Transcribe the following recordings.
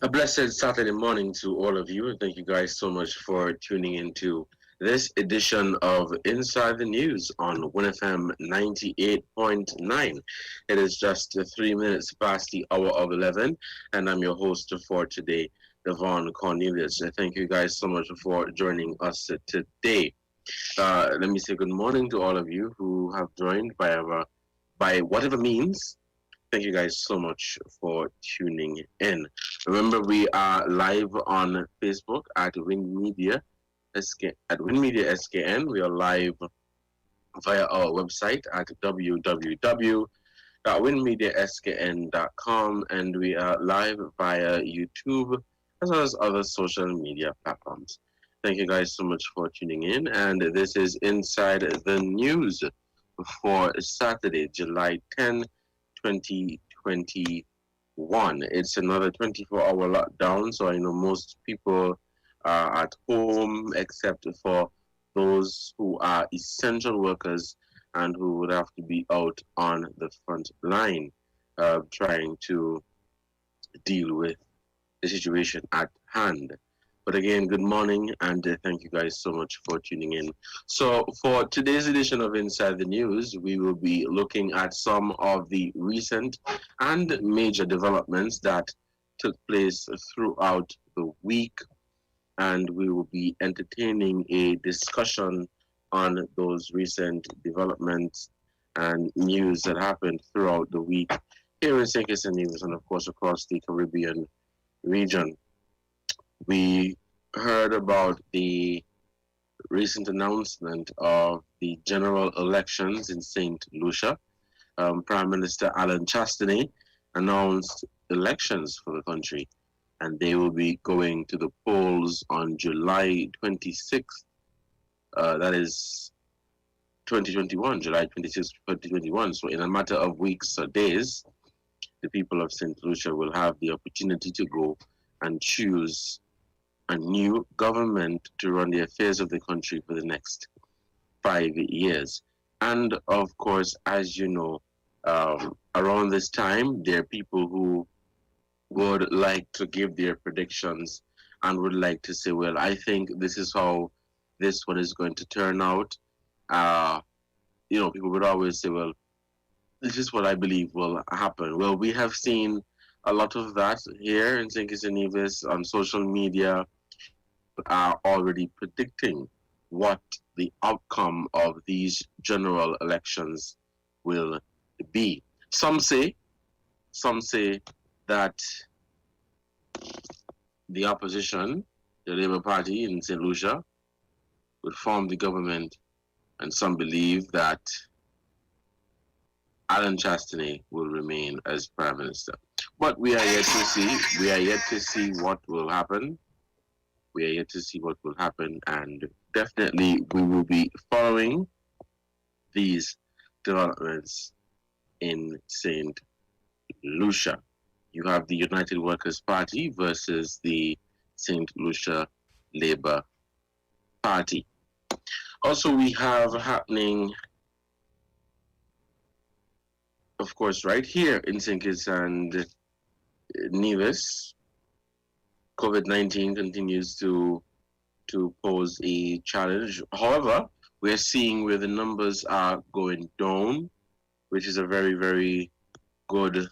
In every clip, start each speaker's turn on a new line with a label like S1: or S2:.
S1: A blessed Saturday morning to all of you, and thank you guys so much for tuning into this edition of Inside the News on WinFM 98.9. It is just 3 minutes past the hour of 11, and I'm your host for today, Devon Cornelius. Thank you guys so much for joining us today. Let me say good morning to all of you who have joined by whatever means. Thank you guys so much for tuning in. Remember, we are live on Facebook at Win Media SKN. We are live via our website at www.winmediaskn.com, and we are live via YouTube as well as other social media platforms. Thank you guys so much for tuning in, and this is Inside the News for Saturday, July 10, 2021. It's another 24-hour lockdown, so I know most people are at home except for those who are essential workers and who would have to be out on the front line trying to deal with the situation at hand. But again, good morning, and thank you guys so much for tuning in. So for today's edition of Inside the News, we will be looking at some of the recent and major developments that took place throughout the week, and we will be entertaining a discussion on those recent developments and news that happened throughout the week here in St. Kitts and Nevis and, of course, across the Caribbean region. We heard about the recent announcement of the general elections in St. Lucia. Prime Minister Alan Chastanet announced elections for the country, and they will be going to the polls on July 26th. That is 2021, July 26th, 2021. So in a matter of weeks or days, the people of St. Lucia will have the opportunity to go and choose a new government to run the affairs of the country for the next 5 years. And of course, as you know, around this time, there are people who would like to give their predictions and would like to say, well, I think this is how this one is going to turn out. People would always say, well, this is what I believe will happen. Well, we have seen a lot of that here in St. Kitts and Nevis on social media. Are already predicting what the outcome of these general elections will be. Some say that the opposition, the Labour Party in St. Lucia, would form the government, and some believe that Alan Chastanet will remain as Prime Minister. But we are yet to see. We are yet to see what will happen. We are yet to see what will happen, and definitely we will be following these developments in St. Lucia. You have the United Workers' Party versus the St. Lucia Labour Party. Also, we have happening, of course, right here in St. Kitts and Nevis, COVID-19 continues to pose a challenge. However, we're seeing where the numbers are going down, which is a very, very good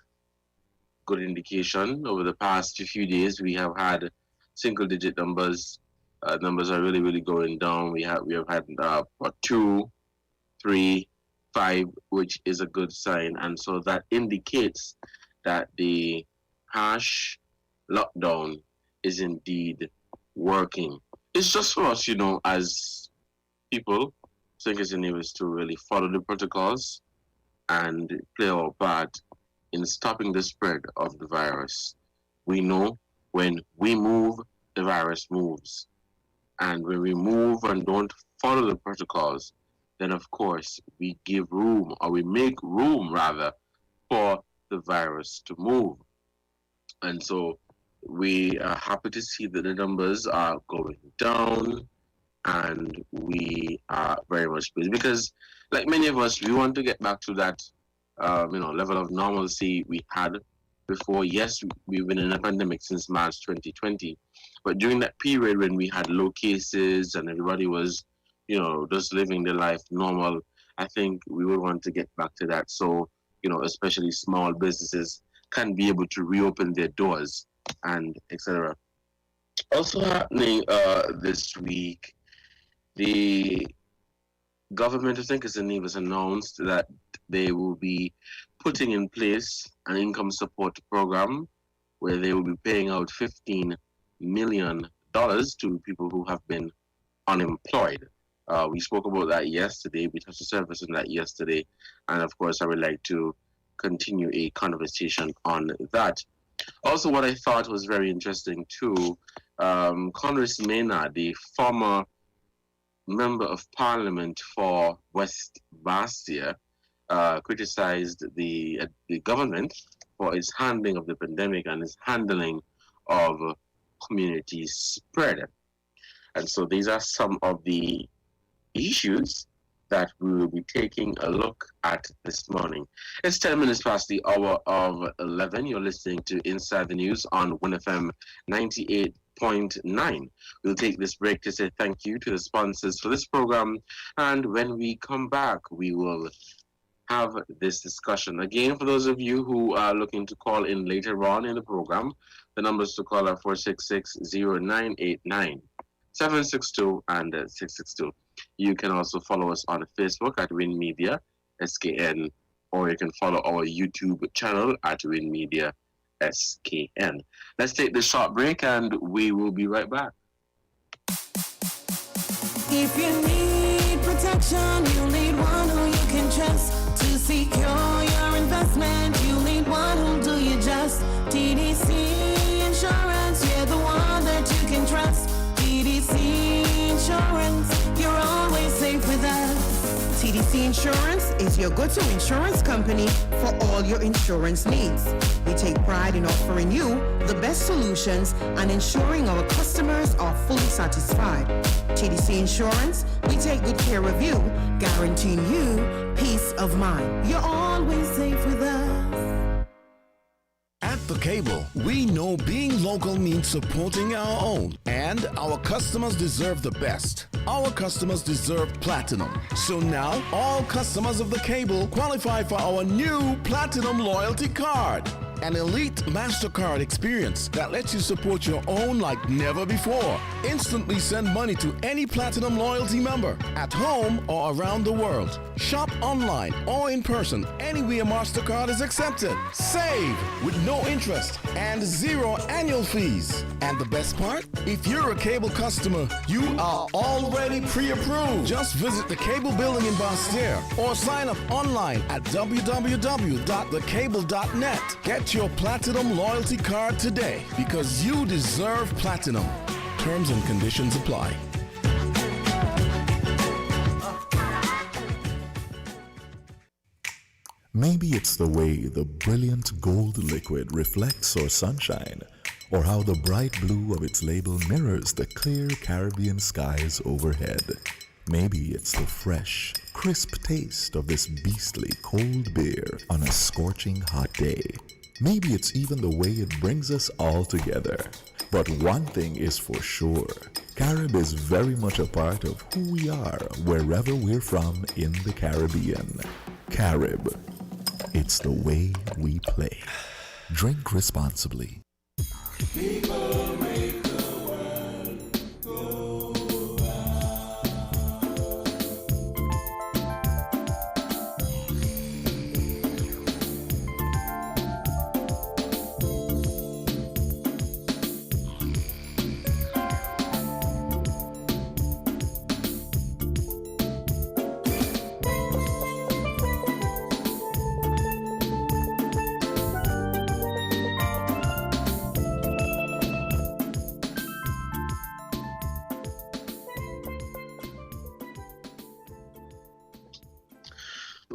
S1: indication. Over the past few days, we have had single-digit numbers. Numbers are really, really going down. We have had 2, 3, 5, which is a good sign, and so that indicates that the harsh lockdown is indeed working. It's just for us, as people, I think it's in us to really follow the protocols and play our part in stopping the spread of the virus. We know when we move, the virus moves. And when we move and don't follow the protocols, then of course we give room, or we make room rather, for the virus to move. And so we are happy to see that the numbers are going down, and we are very much pleased because, like many of us, we want to get back to that level of normalcy we had before. Yes, we've been in a pandemic since March 2020, but during that period when we had low cases and everybody was, just living their life normal, I think we would want to get back to that. So, especially small businesses can be able to reopen their doors and etc. Also happening this week, the government, I think it's in has announced that they will be putting in place an income support program where they will be paying out $15 million to people who have been unemployed. We spoke about that yesterday. We touched the surface on that yesterday. And of course, I would like to continue a conversation on that. Also, what I thought was very interesting too, Congress Maynard, the former member of parliament for West Bastia, criticized the government for its handling of the pandemic and its handling of community spread. And so these are some of the issues that we will be taking a look at this morning. It's 10 minutes past the hour of 11. You're listening to Inside the News on 1FM 98.9. We'll take this break to say thank you to the sponsors for this program. And when we come back, we will have this discussion. Again, for those of you who are looking to call in later on in the program, the numbers to call are 466-0989, 762 and 662. You can also follow us on Facebook at Win Media SKN, or you can follow our YouTube channel at Win Media SKN. Let's take this short break and we will be right back.
S2: If you need protection, you need one who you can trust to secure your investment. You need one who'll do you just. TDC Insurance, you're the one that you can trust. TDC Insurance, you're always safe with us. TDC Insurance is your go-to insurance company for all your insurance needs. We take pride in offering you the best solutions and ensuring our customers are fully satisfied. TDC Insurance, we take good care of you, guaranteeing you peace of mind. You're always safe with us.
S3: At The Cable, we know being local means supporting our own, and our customers deserve the best. Our customers deserve platinum. So now, all customers of The Cable qualify for our new Platinum Loyalty Card. An elite MasterCard experience that lets you support your own like never before. Instantly send money to any Platinum Loyalty member at home or around the world. Shop online or in person anywhere MasterCard is accepted. Save with no interest and zero annual fees. And the best part? If you're a Cable customer, you are already pre-approved. Just visit the Cable building in Bastia or sign up online at www.thecable.net. Get your Platinum Loyalty Card today because you deserve platinum. Terms and conditions apply.
S4: Maybe it's the way the brilliant gold liquid reflects our sunshine, or how the bright blue of its label mirrors the clear Caribbean skies overhead. Maybe it's the fresh, crisp taste of this beastly cold beer on a scorching hot day. Maybe it's even the way it brings us all together. But one thing is for sure, Carib is very much a part of who we are wherever we're from in the Caribbean. Carib, it's the way we play. Drink responsibly.
S5: People make the world go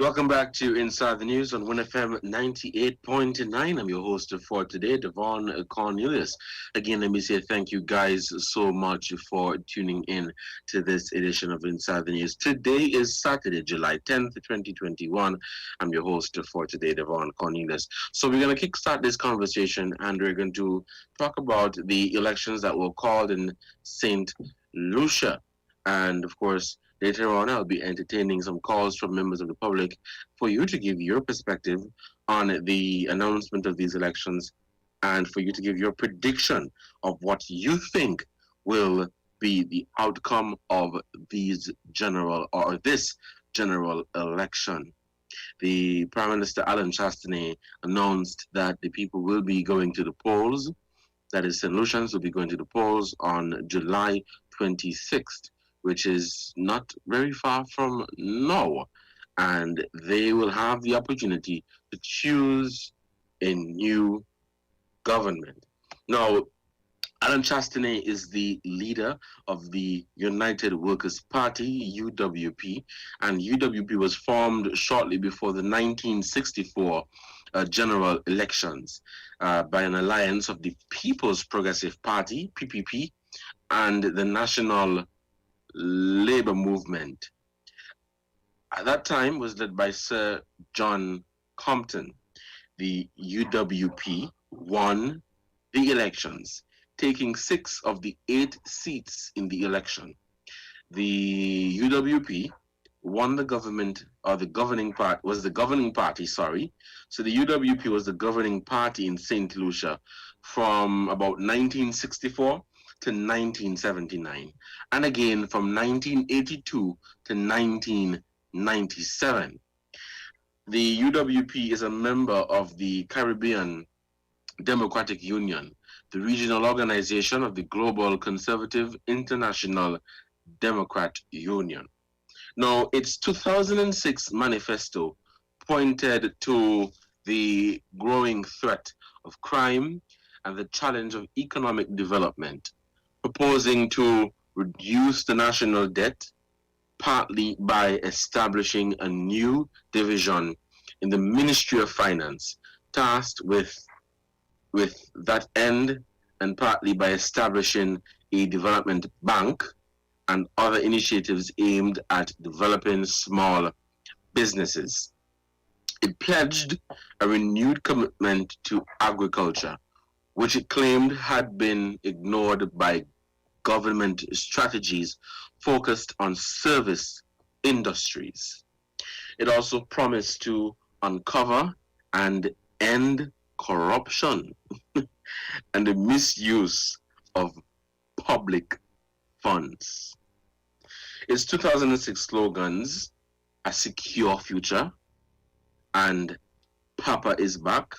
S1: Welcome back to Inside the News on 1FM 98.9. I'm your host for today, Devon Cornelius. Again, let me say thank you guys so much for tuning in to this edition of Inside the News. Today is Saturday, July 10th, 2021. I'm your host for today, Devon Cornelius. So we're going to kickstart this conversation and we're going to talk about the elections that were called in St. Lucia. And of course, later on, I'll be entertaining some calls from members of the public for you to give your perspective on the announcement of these elections and for you to give your prediction of what you think will be the outcome of this general election. The Prime Minister Alan Chastanet announced that the people will be going to the polls, that is, St. Lucians will be going to the polls on July 26th. Which is not very far from now. And they will have the opportunity to choose a new government. Now, Alan Chastanet is the leader of the United Workers' Party, UWP, and UWP was formed shortly before the 1964 general elections by an alliance of the People's Progressive Party, PPP, and the National Labour Movement. At that time was led by Sir John Compton. The UWP won the elections, taking 6 of the 8 seats in the election. The UWP won the government, or the governing part was the governing party, sorry. So the UWP was the governing party in St. Lucia from about 1964 to 1979, and again from 1982 to 1997. The UWP is a member of the Caribbean Democratic Union, the regional organization of the Global Conservative International Democrat Union. Now, its 2006 manifesto pointed to the growing threat of crime and the challenge of economic development, proposing to reduce the national debt, partly by establishing a new division in the Ministry of Finance, tasked with that end, and partly by establishing a development bank and other initiatives aimed at developing small businesses. It pledged a renewed commitment to agriculture, which it claimed had been ignored by government strategies focused on service industries. It also promised to uncover and end corruption and the misuse of public funds. Its 2006 slogans, "A Secure Future" and "Papa is Back,"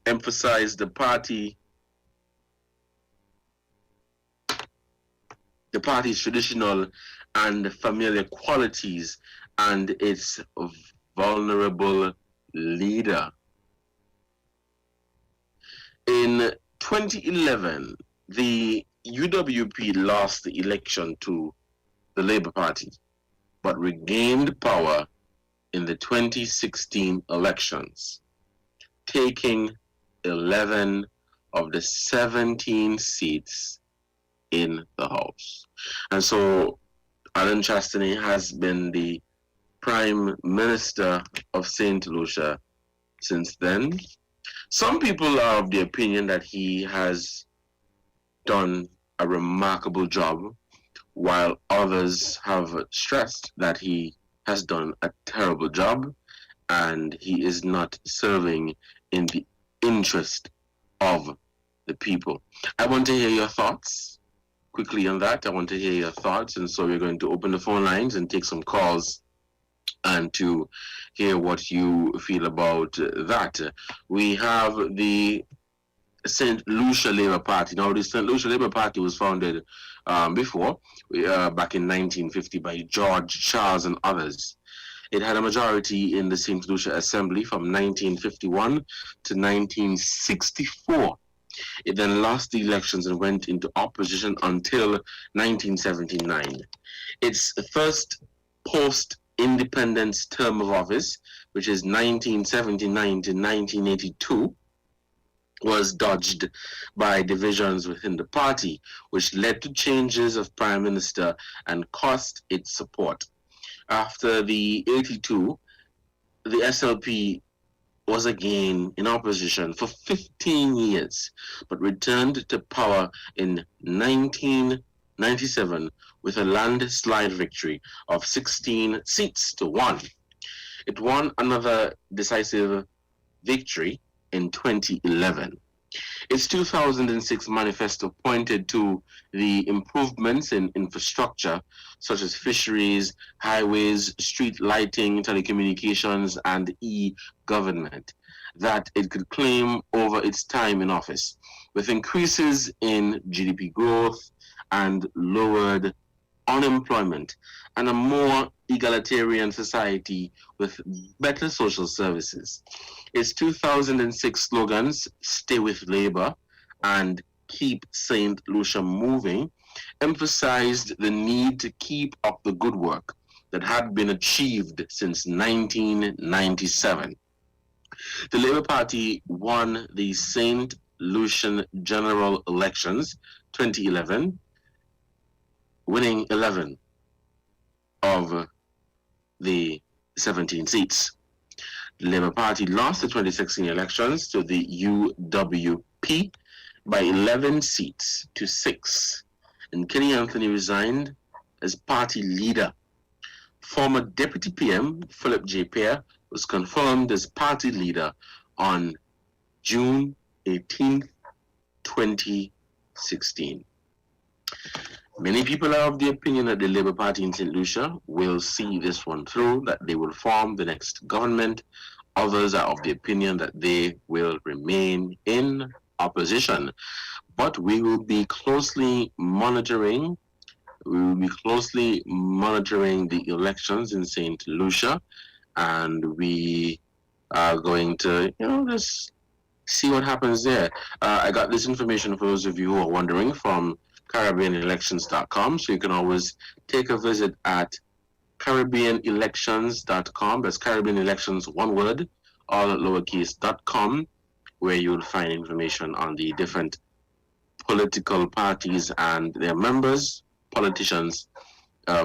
S1: emphasized the party's traditional and familiar qualities and its vulnerable leader. In 2011, the UWP lost the election to the Labour Party, but regained power in the 2016 elections, taking 11 of the 17 seats in the House. And so Alan Chastanet has been the Prime Minister of St. Lucia since then. Some people are of the opinion that he has done a remarkable job, while others have stressed that he has done a terrible job and he is not serving in the interest of the people. I want to hear your thoughts quickly on that. I want to hear your thoughts, and so we're going to open the phone lines and take some calls and to hear what you feel about that. We have the St. Lucia Labour Party. Now, the St. Lucia Labour Party was founded before, back in 1950 by George Charles and others. It had a majority in the St. Lucia Assembly from 1951 to 1964. It then lost the elections and went into opposition until 1979. Its first independent's term of office, which is 1979 to 1982, was dodged by divisions within the party, which led to changes of prime minister and cost its support. After the 82, the SLP was again in opposition for 15 years, but returned to power in 1997 with a landslide victory of 16 seats to 1. It won another decisive victory in 2011. Its 2006 manifesto pointed to the improvements in infrastructure such as fisheries, highways, street lighting, telecommunications, and e-government that it could claim over its time in office, with increases in GDP growth and lowered unemployment and a more egalitarian society with better social services. Its 2006 slogans, "Stay with Labour" and "Keep St. Lucia Moving," emphasized the need to keep up the good work that had been achieved since 1997. The Labour Party won the St. Lucian general elections 2011, winning 11 of the 17 seats. The Labour Party lost the 2016 elections to the UWP by 11 seats to 6, and Kenny Anthony resigned as party leader. Former Deputy PM Philip J. Pear was confirmed as party leader on June 18, 2016. Many people are of the opinion that the Labour Party in St. Lucia will see this one through, that they will form the next government. Others are of the opinion that they will remain in opposition. But we will be closely monitoring the elections in St. Lucia, and we are going to, just see what happens there. I got this information for those of you who are wondering from CaribbeanElections.com, so you can always take a visit at CaribbeanElections.com. That's Caribbean Elections, one word, all at lowercase.com, where you'll find information on the different political parties and their members, politicians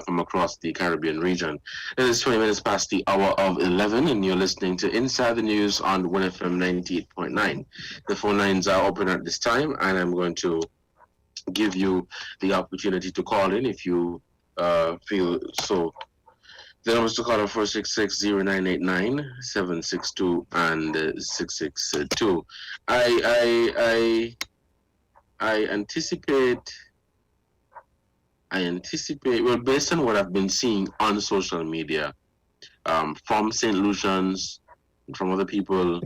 S1: from across the Caribbean region. It is 20 minutes past the hour of 11, and you're listening to Inside the News on 1FM 98.9. The phone lines are open at this time, and I'm going to give you the opportunity to call in if you feel so. The numbers to call are 466-0989-762 and 662. I anticipate, well, based on what I've been seeing on social media, from St. Lucians and from other people,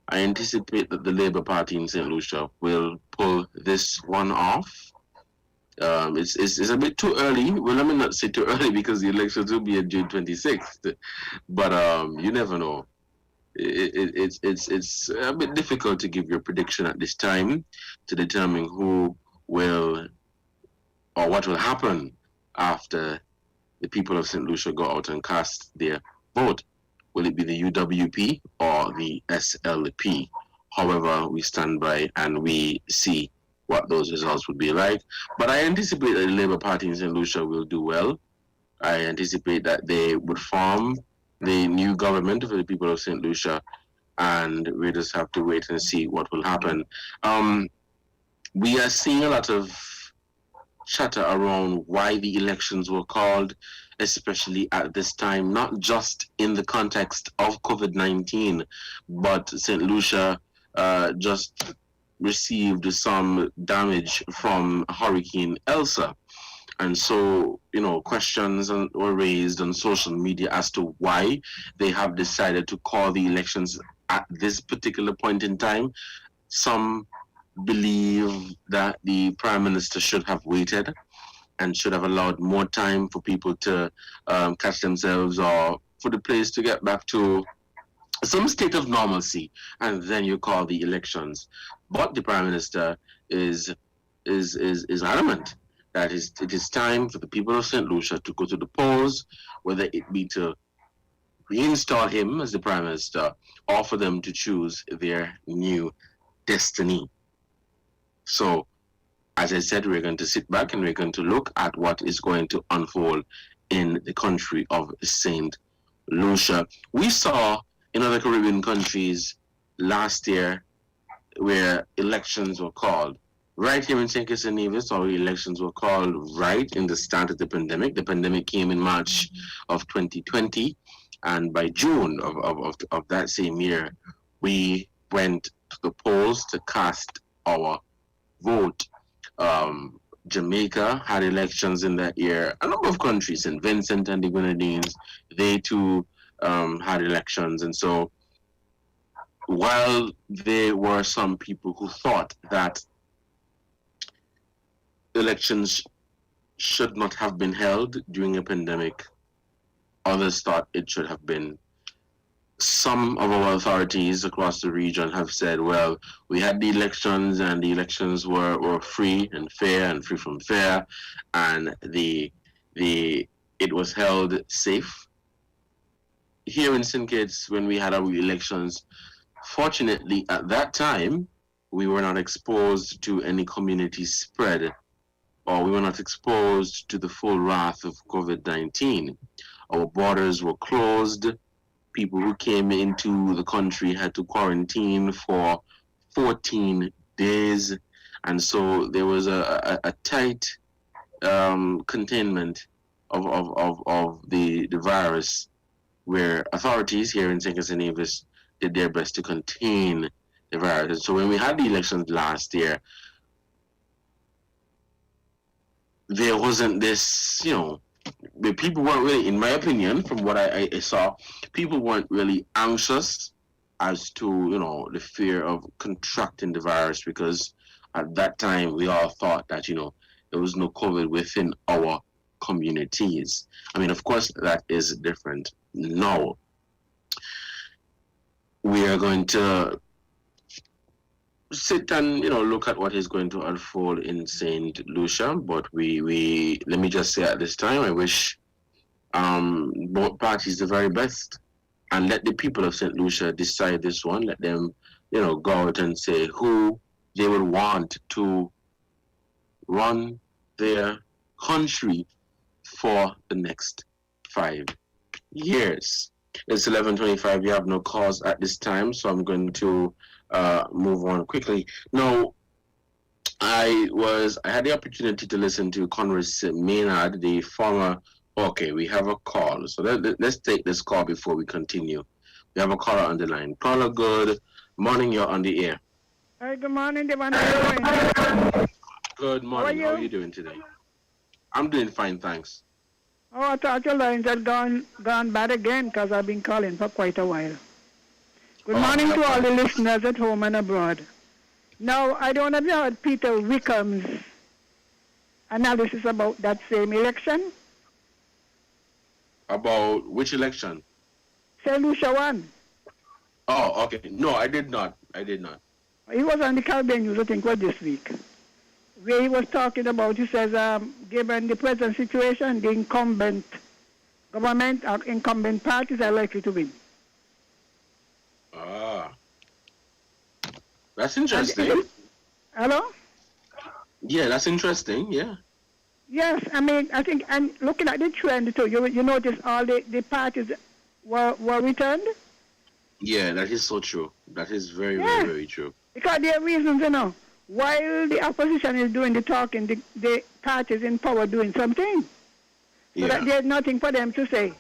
S1: I anticipate that the Labour Party in St. Lucia will pull this one off. It's a bit too early. Well, let me not say too early because the elections will be on June 26th. But you never know. It's a bit difficult to give your prediction at this time to determine who will or what will happen after the people of St. Lucia go out and cast their vote. Will it be the UWP or the SLP? However, we stand by and we see what those results would be like. But I anticipate that the Labour Party in St. Lucia will do well. I anticipate that they would form the new government for the people of St. Lucia, and we just have to wait and see what will happen. We are seeing a lot of chatter around why the elections were called, especially at this time, not just in the context of COVID-19, but St. Lucia just received some damage from Hurricane Elsa. And so, questions were raised on social media as to why they have decided to call the elections at this particular point in time. Some believe that the Prime Minister should have waited and should have allowed more time for people to catch themselves or for the place to get back to some state of normalcy, and then you call the elections. But the Prime Minister is adamant that it is time for the people of St. Lucia to go to the polls, whether it be to reinstall him as the Prime Minister or for them to choose their new destiny. So, as I said, we're going to sit back and we're going to look at what is going to unfold in the country of St. Lucia. We saw in other Caribbean countries last year where elections were called. Right here in St. Kitts and Nevis, our elections were called right in the start of the pandemic. The pandemic came in March of 2020, and by June of that same year, we went to the polls to cast our vote. Jamaica had elections in that year. A number of countries, St. Vincent and the Grenadines, they too had elections. And so while there were some people who thought that elections should not have been held during a pandemic, others thought it should have been. Some of our authorities across the region have said, well, we had the elections and the elections were free and fair and free from fair, and it was held safe. Here in St. Kitts, when we had our elections, fortunately at that time, we were not exposed to any community spread, or we were not exposed to the full wrath of COVID-19. Our borders were closed. People who came into the country had to quarantine for 14 days. And so there was a tight containment of the virus, where authorities here in St. Kitts and Nevis did their best to contain the virus. And so when we had the elections last year, there wasn't this, the people weren't really, in my opinion, from what I saw, people weren't really anxious as to, the fear of contracting the virus, because at that time we all thought that, there was no COVID within our communities. I mean, of course, that is different now. We are going to sit and look at what is going to unfold in St. Lucia, but we let me just say at this time, I wish both parties the very best, and let the people of St. Lucia decide this one. Let them go out and say who they would want to run their country for the next 5 years. It's 11:25. You have no calls at this time, so I'm going to move on quickly. Now, I had the opportunity to listen to Congress Maynard, the former. Okay, we have a call, so let's take this call before we continue. We have a caller on the line. Caller, good morning. You're on the air.
S6: Hi, good morning, Devon. How are you doing?
S1: Good morning. How are you doing today? I'm doing fine, thanks.
S6: Oh, I thought your lines had gone bad again, because I've been calling for quite a while. Good morning to all the listeners at home and abroad. Now, I don't know if you heard Peter Wickham's analysis about that same election.
S1: About which election?
S6: St. Lucia one.
S1: Oh, okay. No, I did not.
S6: He was on the Caribbean News, I think, this week, where he was talking about, he says, given the present situation, the incumbent government or incumbent parties are likely to win.
S1: That's interesting.
S6: Hello?
S1: Yeah, that's interesting, yeah.
S6: Yes, I mean, I think, and looking at the trend too, you notice all the parties were returned?
S1: Yeah, that is so true. That is very, very, very true.
S6: Because there are reasons, while the opposition is doing the talking, the parties in power doing something. So that there's nothing for them to say.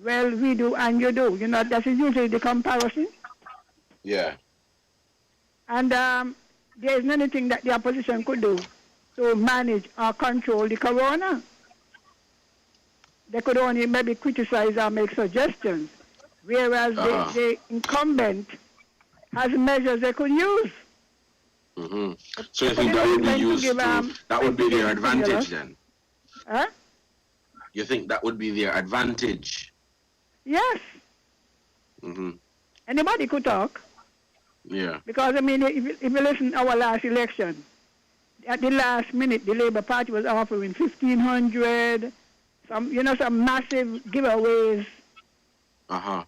S6: Well, we do and you do. That is usually the comparison.
S1: Yeah.
S6: And there isn't anything that the opposition could do to manage or control the corona. They could only maybe criticize or make suggestions, whereas the incumbent has measures they could use.
S1: Mm-hmm. So you think that would be used that would be their advantage then?
S6: Huh?
S1: You think that would be their advantage?
S6: Yes.
S1: Mm-hmm.
S6: Anybody could talk.
S1: Yeah.
S6: Because, I mean, if you listen to our last election, at the last minute, the Labour Party was offering 1,500, some massive giveaways.
S1: Uh-huh.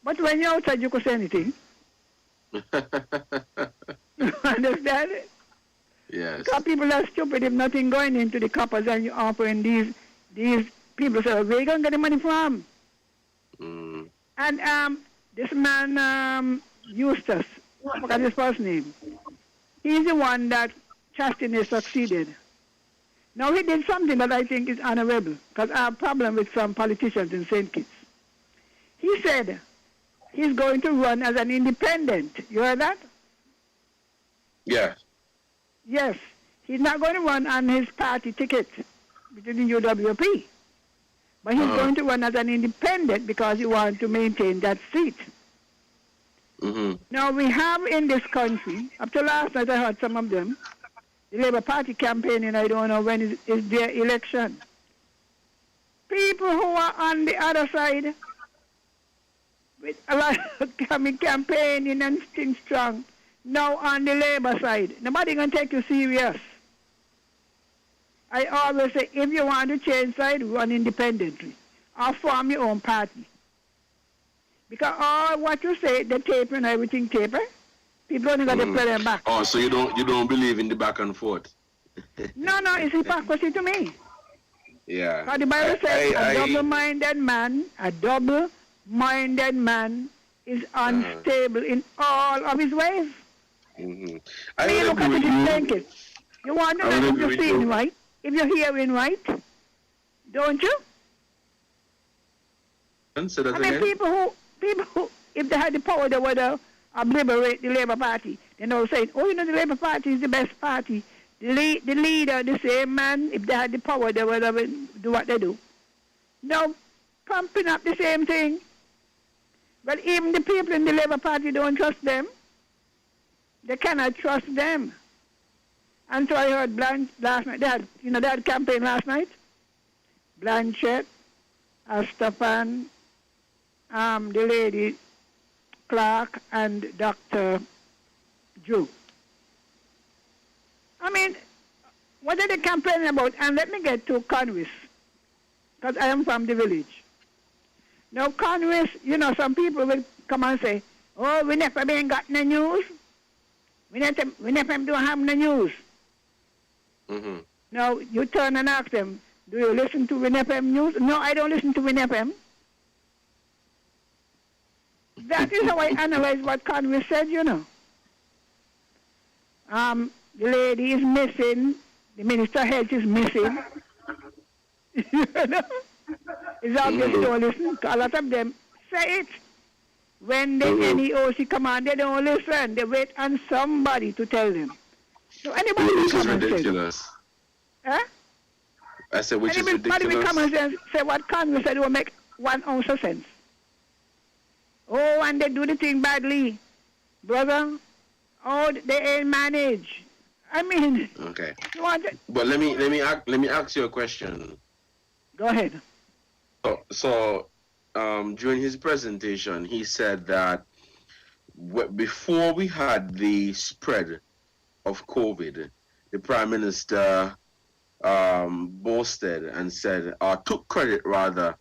S6: But when you're outside, you could say anything. Understand?
S1: Yes.
S6: Because people are stupid if nothing going into the coppers and you're offering these people. So where you going to get the money from?
S1: Mm.
S6: And this man, Eustace, I forgot his first name. He's the one that Chastity succeeded. Now he did something that I think is honorable, because I have a problem with some politicians in St. Kitts. He said he's going to run as an independent. You heard that?
S1: Yeah.
S6: Yes. He's not going to run on his party ticket between the UWP. But he's going to run as an independent because he wants to maintain that seat.
S1: Mm-hmm.
S6: Now we have in this country, up to last night I heard some of them, the Labour Party campaigning, I don't know when is their election. People who are on the other side, with a lot of campaigning and things strong, now on the Labour side, nobody going to take you serious. I always say, if you want to change side, run independently or form your own party. Because all what you say, the taper and everything taper, people only got to play them back.
S1: Oh, so you don't believe in the back and forth?
S6: No, it's hypocrisy to me.
S1: Yeah.
S6: Because the Bible says a double-minded man is unstable in all of his ways.
S1: Mm-hmm.
S6: When you look at it in thinking, you want to know if you're seeing right, if you're hearing right, don't you?
S1: Say that
S6: I mean,
S1: again?
S6: people who, if they had the power, they would obliterate the Labour Party. They know saying, oh, the Labour Party is the best party. The leader, the same man, if they had the power, they would do what they do. Now, pumping up the same thing. But even the people in the Labour Party don't trust them. They cannot trust them. And so I heard Blanche last night. They had campaign last night. Blanchett, Astafan, the lady Clark, and Dr. Drew. I mean, what are they complaining about? And let me get to Conwis, because I am from the village. Now, Conwis, some people will come and say, oh, we never been got no news. We never don't have no news.
S1: Mm-hmm.
S6: Now, you turn and ask them, do you listen to WinFM news? No, I don't listen to WinFM. That is how I analyze what Conway said, The lady is missing. The Minister of Health is missing. It's obvious you don't listen. A lot of them say it. When the NEOC come on, they don't listen. They wait on somebody to tell them. So anybody
S1: Which
S6: will
S1: is
S6: come and say,
S1: ridiculous.
S6: huh?
S1: I said, which is
S6: Anybody will come
S1: ridiculous.
S6: and say what Congress said will make 1 ounce of sense. Oh, and they do the thing badly. Brother, oh, they ain't manage. I mean,
S1: Okay.
S6: you want it?
S1: But let me ask you a question.
S6: Go ahead.
S1: So during his presentation, he said that before we had the spread of COVID, the Prime Minister boasted and said, or took credit rather.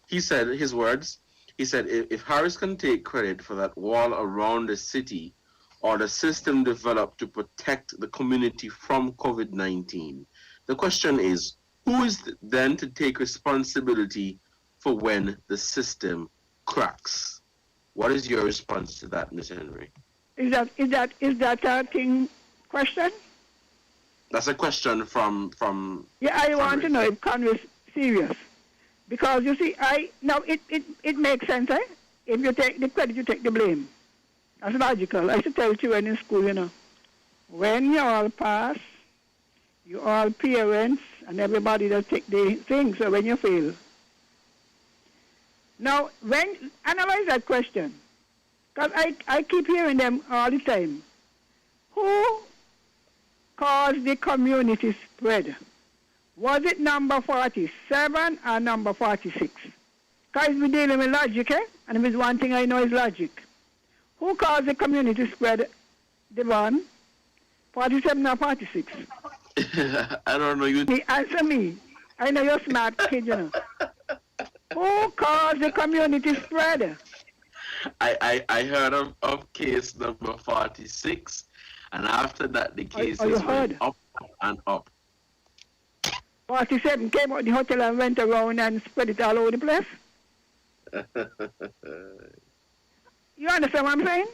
S1: He said, his words, he said, if Harris can take credit for that wall around the city or the system developed to protect the community from COVID-19, the question is, who is then to take responsibility for when the system cracks? What is your response to that, Ms. Henry?
S6: Is that a thing question?
S1: That's a question from
S6: Yeah, I want to know if Congress serious. Because you see, it makes sense, eh? If you take the credit, you take the blame. That's logical. I used to tell children in school, when you all pass, you all parents and everybody that take the thing, so when you fail. Now, analyze that question, because I keep hearing them all the time. Who caused the community spread? Was it number 47 or number 46? Because we're dealing with logic, eh? And if it's one thing I know is logic. Who caused the community spread, Devon? 47 or 46?
S1: I don't know. You.
S6: Answer me. I know you're smart kid, you know. Who caused the community spread?
S1: I heard of case number 46, and after that the cases
S6: you
S1: went
S6: heard?
S1: up and up.
S6: 47 came out the hotel and went around and spread it all over the place. You understand what I'm saying?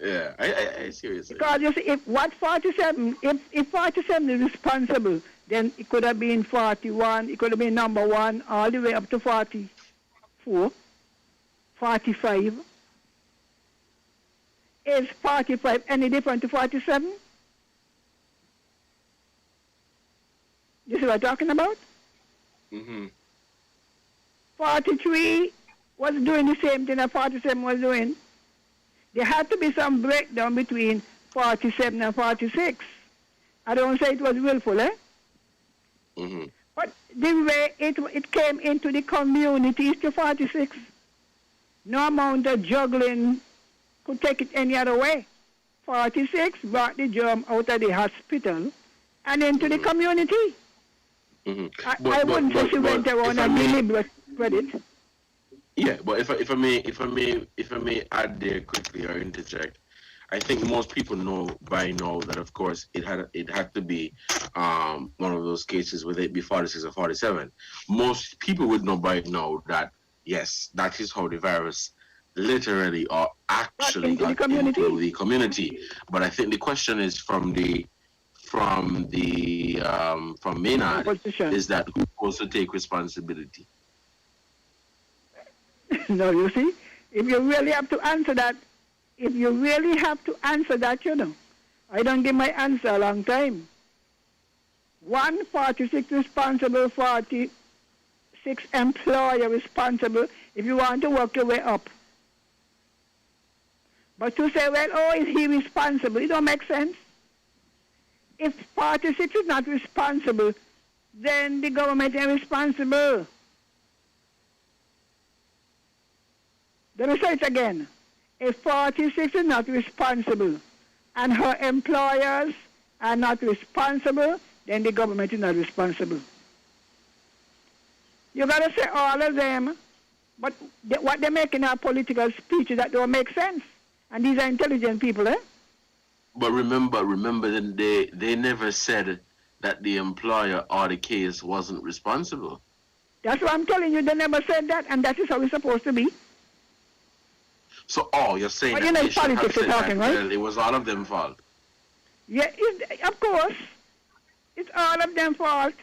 S1: Yeah, I see what you're saying.
S6: Because you see, if 47 is responsible, then it could have been 41, it could have been number 1, all the way up to 44, 45. Is 45 any different to 47? You see what I'm talking about?
S1: Mm-hmm.
S6: 43 was doing the same thing that 47 was doing. There had to be some breakdown between 47 and 46. I don't say it was willful, eh?
S1: Mm-hmm.
S6: But the way it came into the community to 46, no amount of juggling could take it any other way. 46 brought the germ out of the hospital and into the community.
S1: Mm-hmm.
S6: I wouldn't say she went around and deliberate spread it.
S1: Yeah, but if I may add there quickly or interject, I think most people know by now that of course it had to be one of those cases whether it be 46 or 47. Most people would know by now that yes, that is how the virus literally or actually got into the community. But I think the question is from Maynard is that who's supposed to take responsibility?
S6: No, you see, if you really have to answer that, you know, I don't give my answer a long time. 146 responsible, 46 employer responsible if you want to work your way up. But to say, well, oh, is he responsible? It don't make sense. If 46 is not responsible, then the government is responsible. Let me say it again. If 46 is not responsible and her employers are not responsible, then the government is not responsible. You got to say all of them, but what they make in our political speeches that don't make sense. And these are intelligent people, eh?
S1: But remember that they never said that the employer or the case wasn't responsible.
S6: That's what I'm telling you. They never said that, and that is how it's supposed to be.
S1: So, you're saying
S6: but
S1: that
S6: you know,
S1: they should have
S6: politics
S1: said
S6: are talking,
S1: that,
S6: right?
S1: well, it was all of them fault.
S6: Yeah, of course. It's all of them fault.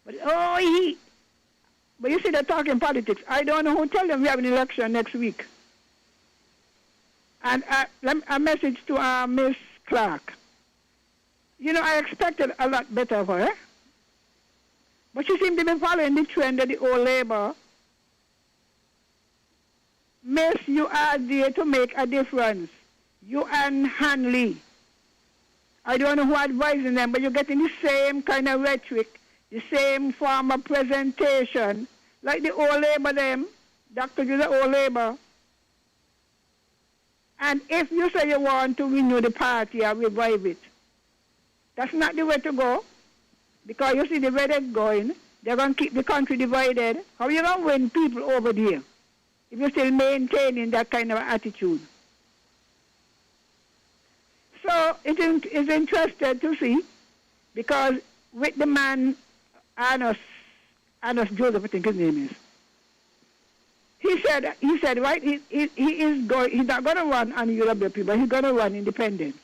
S6: But you see, they're talking politics. I don't know who tell them we have an election next week. And a message to Miss Clark. You know, I expected a lot better of her, eh? But she seemed to be following the trend of the old Labour. Miss, you are there to make a difference. You and Hanley. I don't know who advising them, but you're getting the same kind of rhetoric, the same form of presentation, like the old Labour them. Dr. Judah old Labour. And if you say you want to renew the party or revive it, that's not the way to go. Because you see the way they're going, they're going to keep the country divided. How are you going to win people over there if you're still maintaining that kind of attitude? So it is interesting to see, because with the man, Anos Joseph, I think his name is, he said, right, he's not going to run on UWP, but he's going to run independent.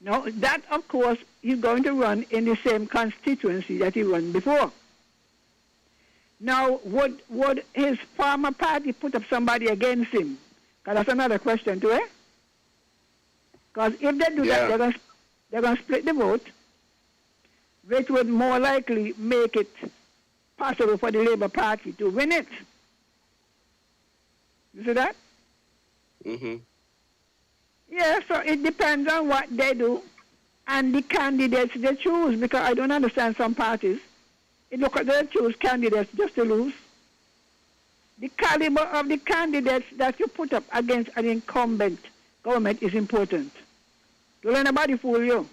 S6: Now, that, of course, he's going to run in the same constituency that he ran before. Now, would his former party put up somebody against him? Because that's another question too, eh? Because if they do that, they're going to split the vote, which would more likely make it possible for the Labour Party to win it. You see that?
S1: Mm-hmm.
S6: Yeah, so it depends on what they do and the candidates they choose, because I don't understand some parties. It looks like they choose candidates just to lose. The caliber of the candidates that you put up against an incumbent government is important. Don't let anybody fool you.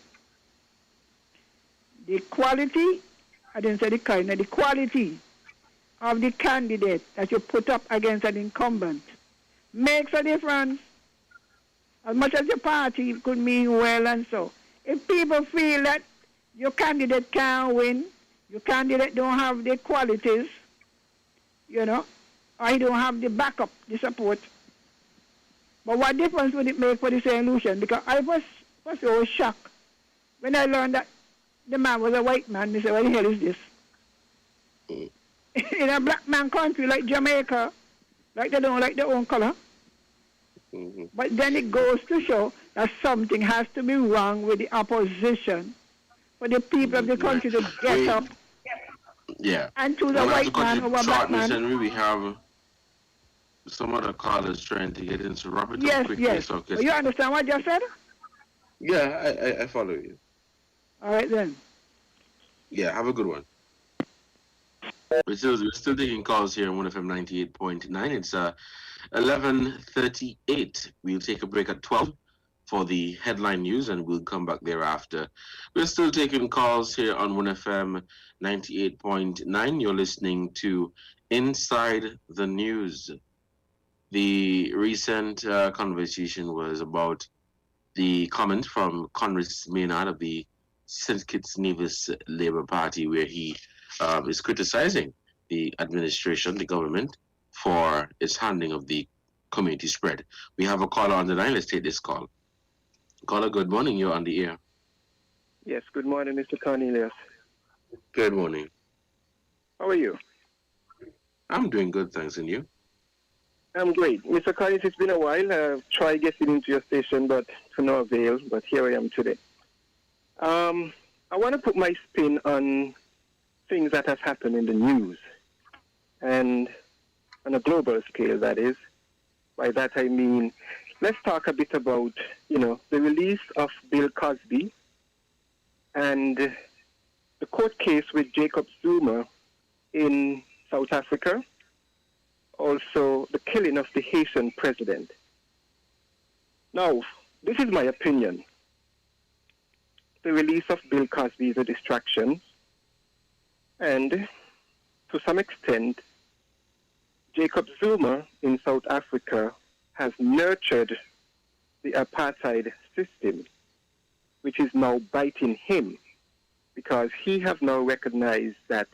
S6: the quality, I didn't say the kind, the quality of the candidate that you put up against an incumbent makes a difference. As much as your party could mean well and so. If people feel that your candidate can't win, your candidate don't have the qualities, you know, or he don't have the backup, the support. But what difference would it make for the St. Lucian? Because I was so shocked when I learned that the man was a white man. I said, what the hell is this? In a black man country like Jamaica, like they don't like their own color.
S1: Mm-hmm.
S6: But then it goes to show that something has to be wrong with the opposition for the people of the country to get up and choose a white man over a black man.
S1: Henry, we have some other callers trying to get into Robert.
S6: Yes.
S1: So
S6: You understand what I just said?
S1: Yeah, I follow you.
S6: All right then.
S1: Yeah, have a good one. We're still taking calls here on 1FM 98.9. It's 11:38. We'll take a break at 12 for the headline news, and we'll come back thereafter. We're still taking calls here on 1FM 98.9. You're listening to Inside the News. The recent conversation was about the comment from Conrad Maynard of the St. Kitts Nevis Labour Party, where he is criticizing the administration, the government, for its handling of the community spread. We have a caller on the line. Let's take this call. Caller, good morning. You're on the air.
S7: Yes, good morning, Mr. Cornelius.
S1: Good morning.
S7: How are you?
S1: I'm doing good, thanks. And you?
S7: I'm great. Mr. Cornelius, it's been a while. I've tried getting into your station, but to no avail. But here I am today. I want to put my spin on things that have happened in the news, and on a global scale, that is. By that I mean, let's talk a bit about, the release of Bill Cosby and the court case with Jacob Zuma in South Africa, also the killing of the Haitian president. Now, this is my opinion. The release of Bill Cosby is a distraction, and to some extent, Jacob Zuma in South Africa has nurtured the apartheid system, which is now biting him, because he has now recognized that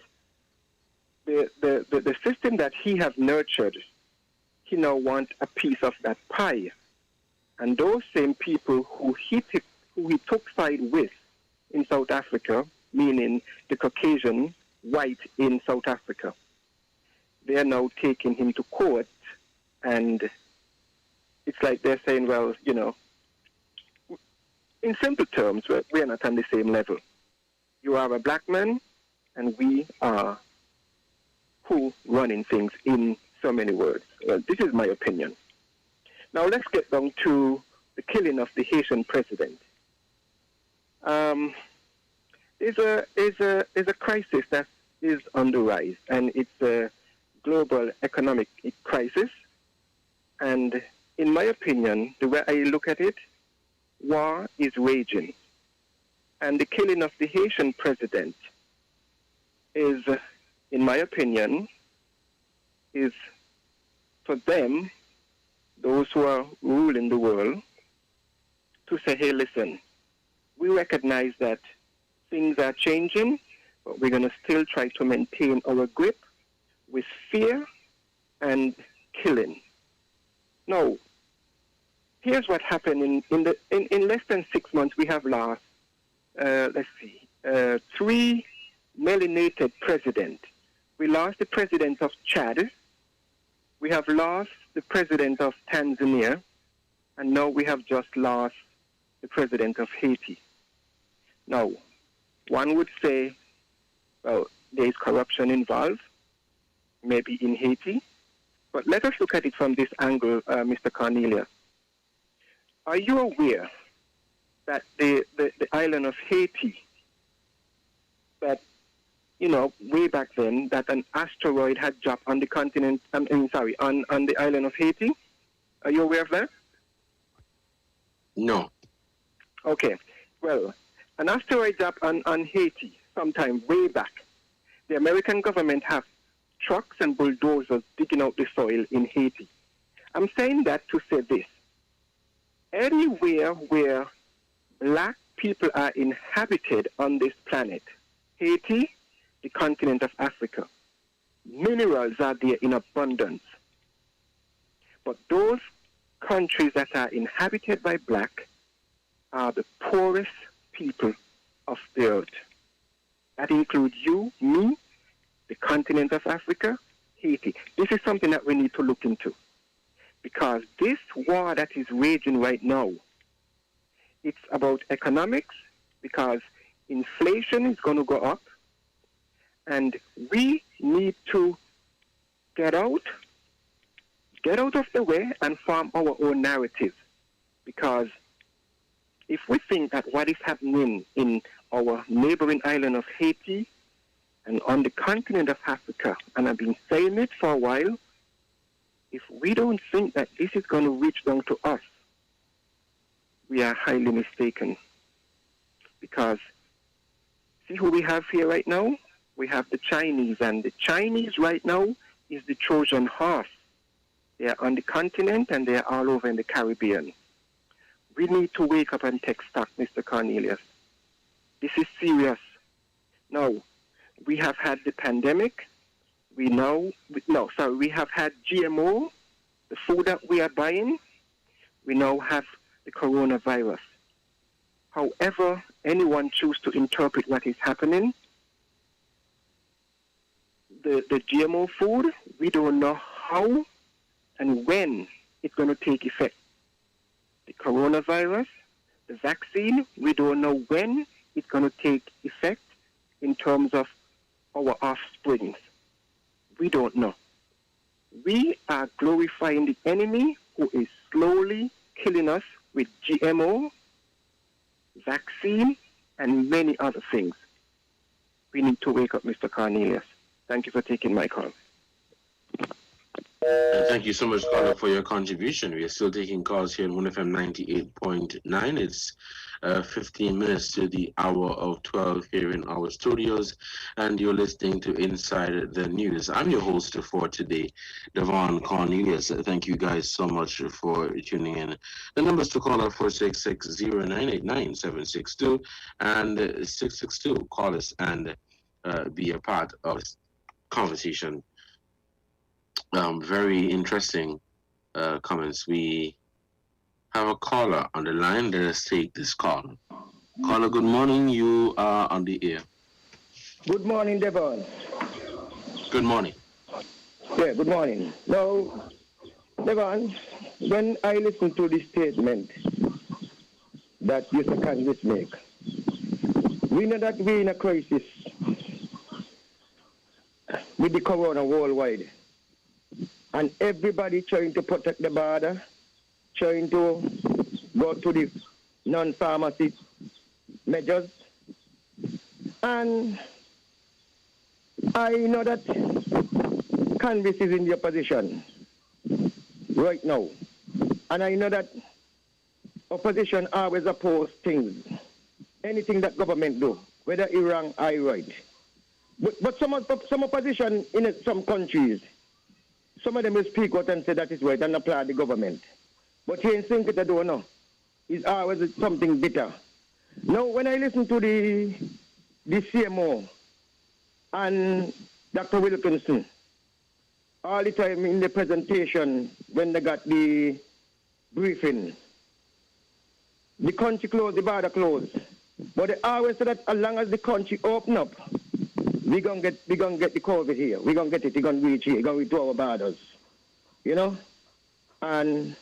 S7: the system that he has nurtured, he now wants a piece of that pie. And those same people who he took side with in South Africa, meaning the Caucasian white in South Africa, they are now taking him to court, and it's like they're saying, well, in simple terms, we are not on the same level. You are a black man, and we are who running things, in so many words. Well, this is my opinion. Now let's get down to the killing of the Haitian president. Is a crisis that is on the rise, and it's a global economic crisis. And in my opinion, the way I look at it, war is raging. And the killing of the Haitian president is, in my opinion, is for them, those who are ruling the world, to say, hey, listen, we recognize that things are changing, but we're going to still try to maintain our grip with fear and killing. Now, here's what happened in less than 6 months. We have lost, 3 melanated presidents. We lost the president of Chad. We have lost the president of Tanzania, and now we have just lost the president of Haiti. Now, one would say, well, there is corruption involved, maybe in Haiti, but let us look at it from this angle, Mr. Cornelius. Are you aware that the island of Haiti, that, way back then, that an asteroid had dropped on the continent, on the island of Haiti? Are you aware of that?
S1: No.
S7: Okay. Well, an asteroid dropped on Haiti sometime way back, the American government have trucks and bulldozers digging out the soil in Haiti. I'm saying that to say this. Anywhere where black people are inhabited on this planet, Haiti, the continent of Africa, minerals are there in abundance. But those countries that are inhabited by black are the poorest people of the earth. That includes you, me, the continent of Africa, Haiti. This is something that we need to look into. Because this war that is raging right now, it's about economics, because inflation is going to go up, and we need to get out of the way and form our own narrative. Because if we think that what is happening in our neighboring island of Haiti and on the continent of Africa, and I've been saying it for a while, if we don't think that this is going to reach down to us, we are highly mistaken. Because see who we have here right now? We have the Chinese, and the Chinese right now is the Trojan horse. They are on the continent and they are all over in the Caribbean. We need to wake up and take stock, Mr. Cornelius. This is serious. Now, we have had the pandemic. We have had GMO, the food that we are buying. We now have the coronavirus. However anyone choose to interpret what is happening, the GMO food, we don't know how and when it's going to take effect. The coronavirus, the vaccine, we don't know when it's going to take effect in terms of our offsprings. We don't know. We are glorifying the enemy who is slowly killing us with GMO, vaccine, and many other things. We need to wake up, Mr. Cornelius. Thank you for taking my call.
S1: Thank you so much, caller, for your contribution. We are still taking calls here on 1FM 98.9. It's 15 minutes to the hour of 12 here in our studios, and you're listening to Inside the News. I'm your host for today, Devon Cornelius. Thank you guys so much for tuning in. The numbers to call are 466-0989-762 and 662. Call us and be a part of this conversation. Very interesting comments. We have a caller on the line. Let us take this call. Caller, good morning. You are on the air.
S8: Good morning, Devon.
S1: Good morning.
S8: Yeah, good morning. Now, Devon, when I listen to the statement that Mr. Candice make, we know that we're in a crisis with the corona worldwide. And everybody trying to protect the border, trying to go to the non-pharmacy measures. And I know that Candice is in the opposition right now. And I know that opposition always oppose things, anything that government do, whether it's wrong or right. But some opposition in some countries, some of them will speak out and say that is right and applaud the government. But here in St. Kitts, I don't know. It's always something bitter. Now, when I listen to the CMO and Dr. Wilkinson, all the time in the presentation, when they got the briefing, the country closed, the border closed. But they always say that as long as the country open up, we're gonna get the COVID here. We're gonna get it. It's gonna reach here. It's gonna reach to our borders. You know? And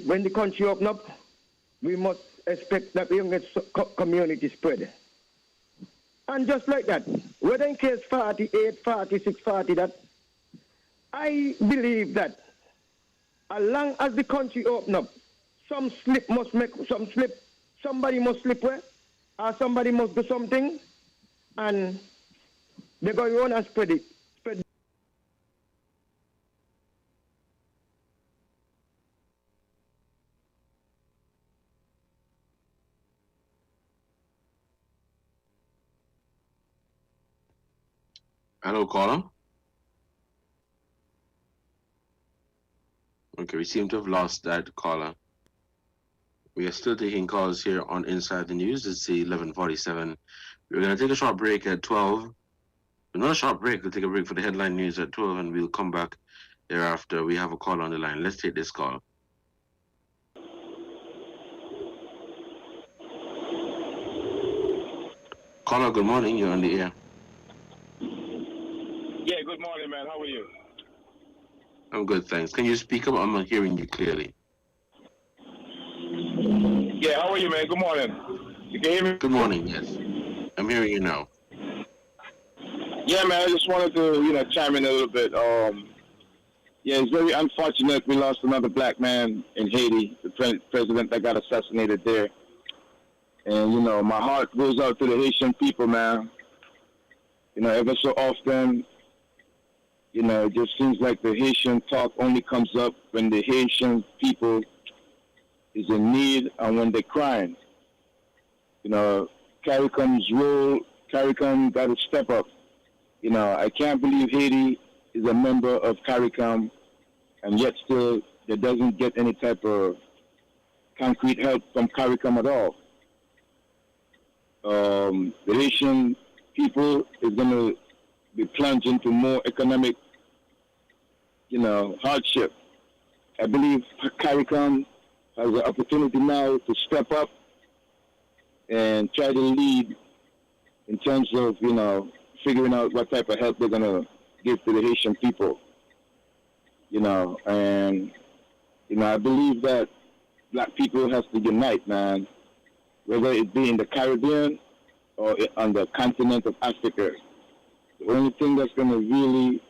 S8: when the country open up, we must expect that we're gonna get community spread. And just like that, whether in case 48, 46, 40, that I believe that as long as the country open up, somebody must slip away, or somebody must do something, and they're going to run and spread it.
S1: Hello, caller. Okay, we seem to have lost that caller. We are still taking calls here on Inside the News. It's 11:47. We're going to take a short break at 12. Not a short break. We'll take a break for the headline news at 12, and we'll come back thereafter. We have a call on the line. Let's take this call. Caller, good morning. You're on the air.
S9: Yeah, good morning, man. How are you?
S1: I'm good, thanks. Can you speak up? I'm not hearing you clearly.
S9: Yeah, how are you, man? Good morning. You can hear me?
S1: Good morning, yes. I'm hearing you now.
S9: Yeah, man, I just wanted to, chime in a little bit. Yeah, it's very unfortunate we lost another black man in Haiti, the president that got assassinated there. And, my heart goes out to the Haitian people, man. Ever so often, it just seems like the Haitian talk only comes up when the Haitian people is in need and when they're crying. CARICOM's role, CARICOM got to step up. I can't believe Haiti is a member of CARICOM and yet still there doesn't get any type of concrete help from CARICOM at all. The Haitian people is going to be plunged into more economic, hardship. I believe CARICOM has an opportunity now to step up and try to lead in terms of, figuring out what type of help they're going to give to the Haitian people. I believe that black people have to unite, man, whether it be in the Caribbean or on the continent of Africa. The only thing that's going to really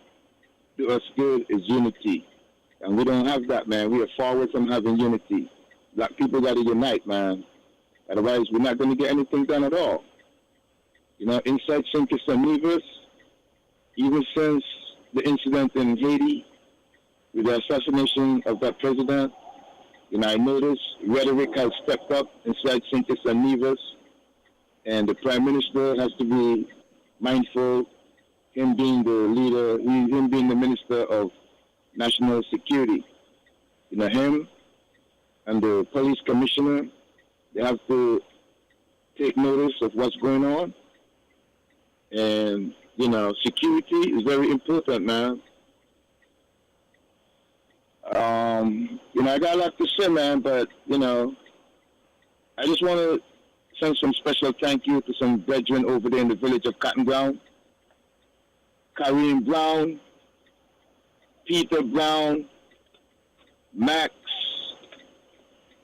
S9: do us good is unity. And we don't have that, man. We are forward from having unity. Black people got to unite, man. Otherwise, we're not going to get anything done at all. Inside St. Kitts and Nevis, even since the incident in Haiti with the assassination of that president, I noticed rhetoric has stepped up inside St. Kitts and Nevis, and the Prime Minister has to be mindful, him being the leader, him being the Minister of National Security. Him and the police commissioner, they have to take notice of what's going on. And, security is very important, man. I got a lot to say, man, but, I just want to send some special thank you to some brethren over there in the village of Cotton Ground. Kareem Brown, Peter Brown, Max,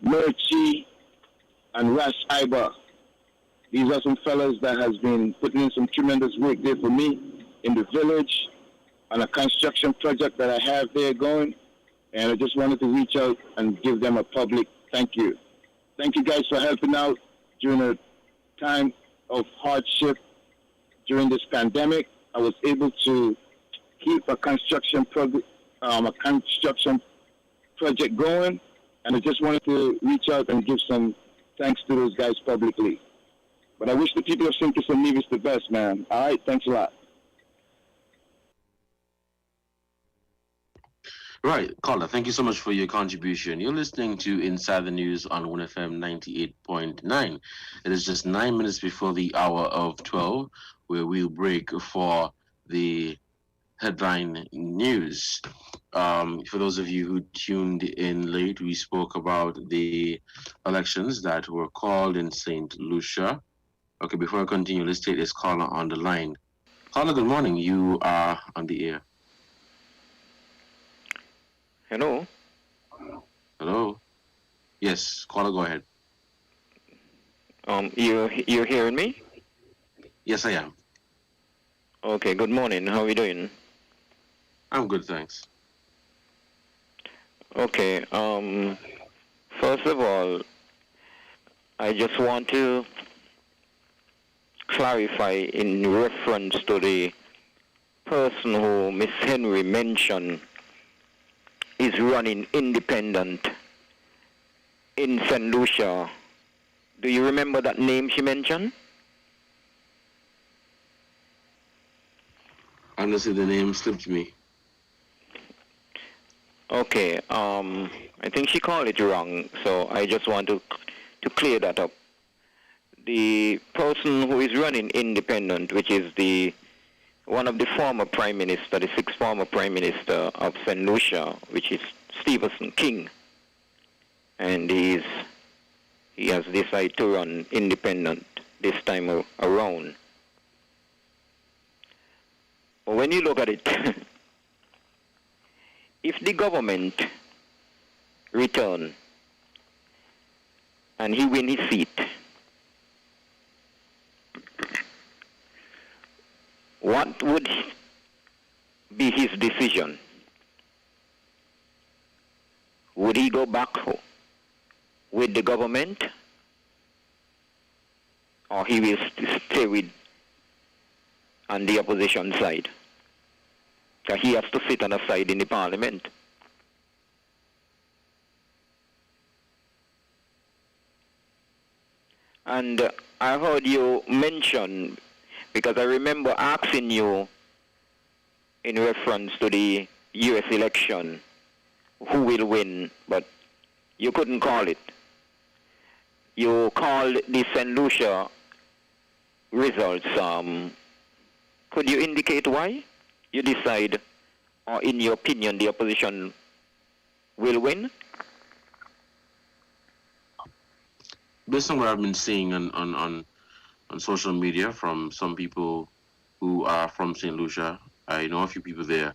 S9: Murchie, and Ras Iber. These are some fellas that has been putting in some tremendous work there for me in the village on a construction project that I have there going. And I just wanted to reach out and give them a public thank you. Thank you guys for helping out during a time of hardship during this pandemic. I was able to keep a construction project going, and I just wanted to reach out and give some thanks to those guys publicly. But I wish the people of St. Kitts and Nevis the best, man. All right, thanks a lot.
S1: Right, caller, thank you so much for your contribution. You're listening to Inside the News on 1FM 98.9. It is just 9 minutes before the hour of 12, where we'll break for the headline news. For those of you who tuned in late, we spoke about the elections that were called in St. Lucia. Okay, before I continue, let's take this caller on the line. Caller, good morning. You are on the air.
S10: Hello?
S1: Hello? Yes, caller, go ahead.
S10: You're hearing me?
S1: Yes, I am.
S10: Okay, good morning. How are you doing?
S1: I'm good, thanks.
S10: Okay, first of all, I just want to clarify in reference to the person who Miss Henry mentioned is running independent in St. Lucia. Do you remember that name she mentioned?
S1: Honestly, the name slipped me.
S10: Okay, I think she called it wrong, so I just want to clear that up. The person who is running independent, which is one of the former prime minister, the sixth former prime minister of St. Lucia, which is Stephen King, and he has decided to run independent this time around. But when you look at it, if the government return and he win his seat, what would be his decision? Would he go back with the government, or he will stay on the opposition side? Because he has to sit on a side in the parliament. And I heard you mention, because I remember asking you in reference to the U.S. election, who will win, but you couldn't call it. You called the St. Lucia results. Could you indicate why you decide, or in your opinion, the opposition will win?
S1: Based on what I've been seeing on social media from some people who are from St. Lucia, I know a few people there,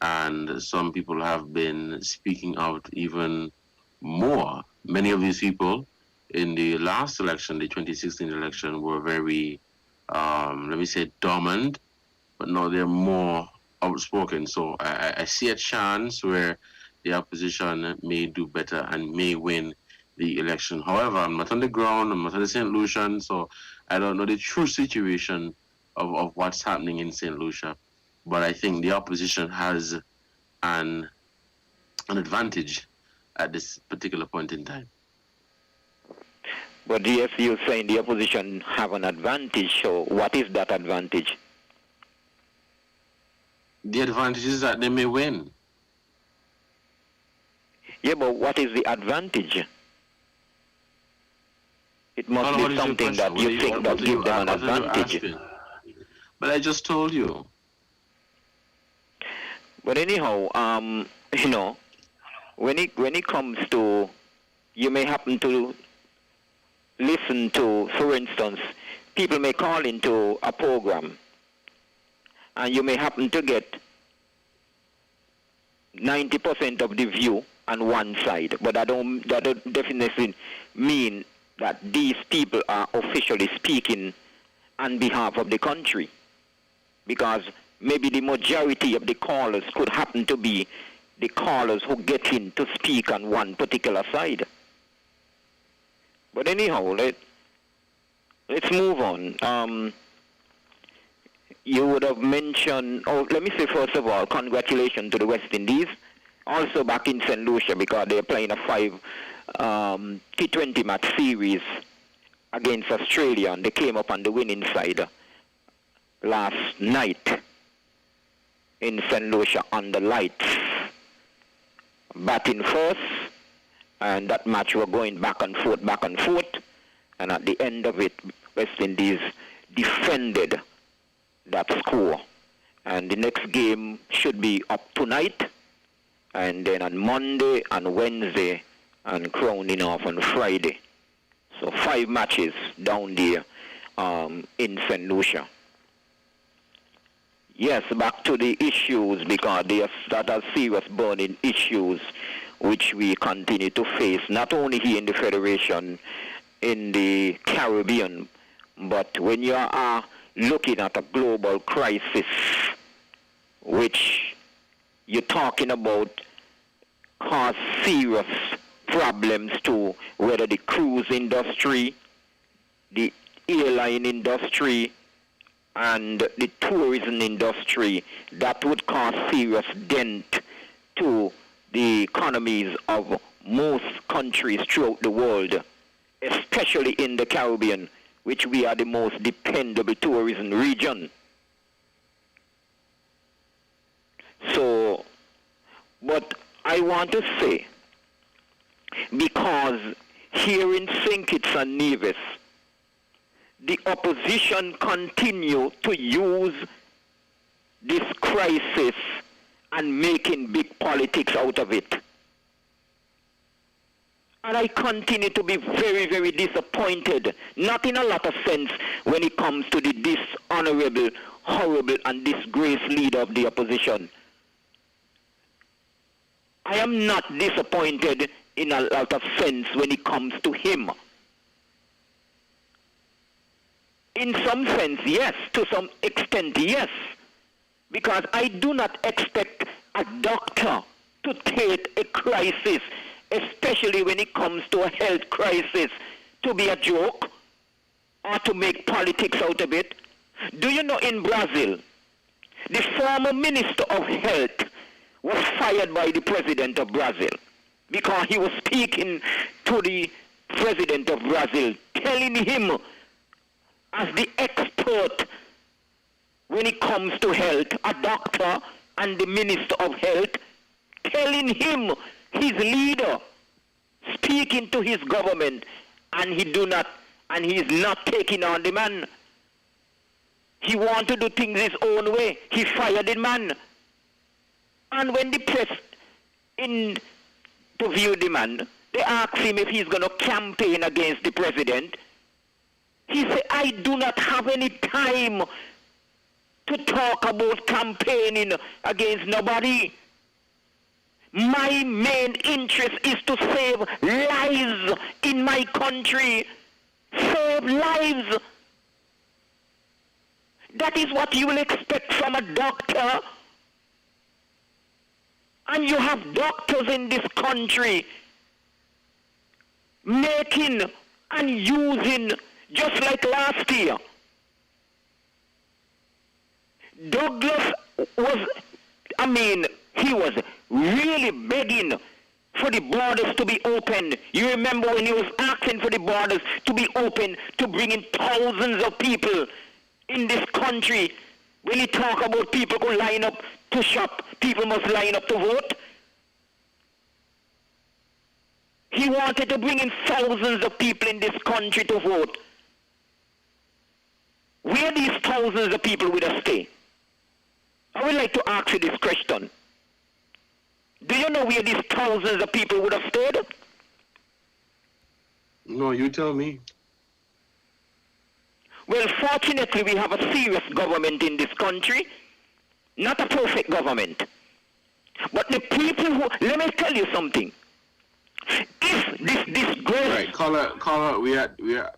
S1: and some people have been speaking out even more. Many of these people in the last election, the 2016 election, were very, let me say, dormant, but now they're more outspoken. So I see a chance where the opposition may do better and may win the election. However, I'm not on the ground, I'm not on the St. Lucian, so I don't know the true situation of what's happening in St. Lucia. But I think the opposition has an advantage at this particular point in time.
S10: But yes, you're saying the opposition have an advantage, so what is that advantage?
S1: The advantage is that they may win.
S10: Yeah, but what is the advantage? It must be something that you think that gives them an advantage.
S1: But I just told you.
S10: But anyhow, you know, when it comes to, you may happen to listen to, for instance, people may call into a program, and you may happen to get 90% of the view on one side, but that don't definitely mean that these people are officially speaking on behalf of the country, because maybe the majority of the callers could happen to be the callers who get in to speak on one particular side. But anyhow, let's move on. You would have mentioned, let me say first of all, congratulations to the West Indies, also back in St. Lucia, because they're playing a 5 T20 match series against Australia, and they came up on the winning side last night in St. Lucia on the lights, batting first, and that match were going back and forth, and at the end of it, West Indies defended that score. And the next game should be up tonight, and then on Monday and Wednesday, and crowning off on Friday. So 5 matches down there in St. Lucia. Yes, back to the issues, because that are serious burning issues which we continue to face, not only here in the Federation, in the Caribbean, but when you are looking at a global crisis, which you're talking about cause serious problems to whether the cruise industry, the airline industry, and the tourism industry, that would cause serious dent to the economies of most countries throughout the world, especially in the Caribbean, which we are the most dependable tourism region. But I want to say, because here in St. Kitts and Nevis, the opposition continue to use this crisis and making big politics out of it. And I continue to be very, very disappointed, not in a lot of sense when it comes to the dishonorable, horrible, and disgraced leader of the opposition. I am not disappointed in a lot of sense when it comes to him. In some sense, yes. To some extent, yes. Because I do not expect a doctor to take a crisis, especially when it comes to a health crisis, to be a joke or to make politics out of it. Do you know in Brazil, the former Minister of Health was fired by the President of Brazil because he was speaking to the President of Brazil, telling him as the expert when it comes to health, a doctor and the Minister of Health, telling him, his leader, speaking to his government, and he is not taking on the man. He want to do things his own way. He fired the man. And when the press interviewed the man, they asked him if he's going to campaign against the president. He said, I do not have any time to talk about campaigning against nobody. My main interest is to save lives in my country. Save lives. That is what you will expect from a doctor. And you have doctors in this country making and using, just like last year. Douglas was, he was really begging for the borders to be open. You remember when he was asking for the borders to be open to bring in thousands of people in this country. When he talk about people who line up to shop, people must line up to vote. He wanted to bring in thousands of people in this country to vote. Where these thousands of people would have stayed? I would like to ask you this question. Do you know where these thousands of people would have stayed?
S1: No, you tell me.
S10: Well, fortunately, we have a serious government in this country. Not a perfect government. But the people who... Let me tell you something. If this disgrace...
S1: Right, caller,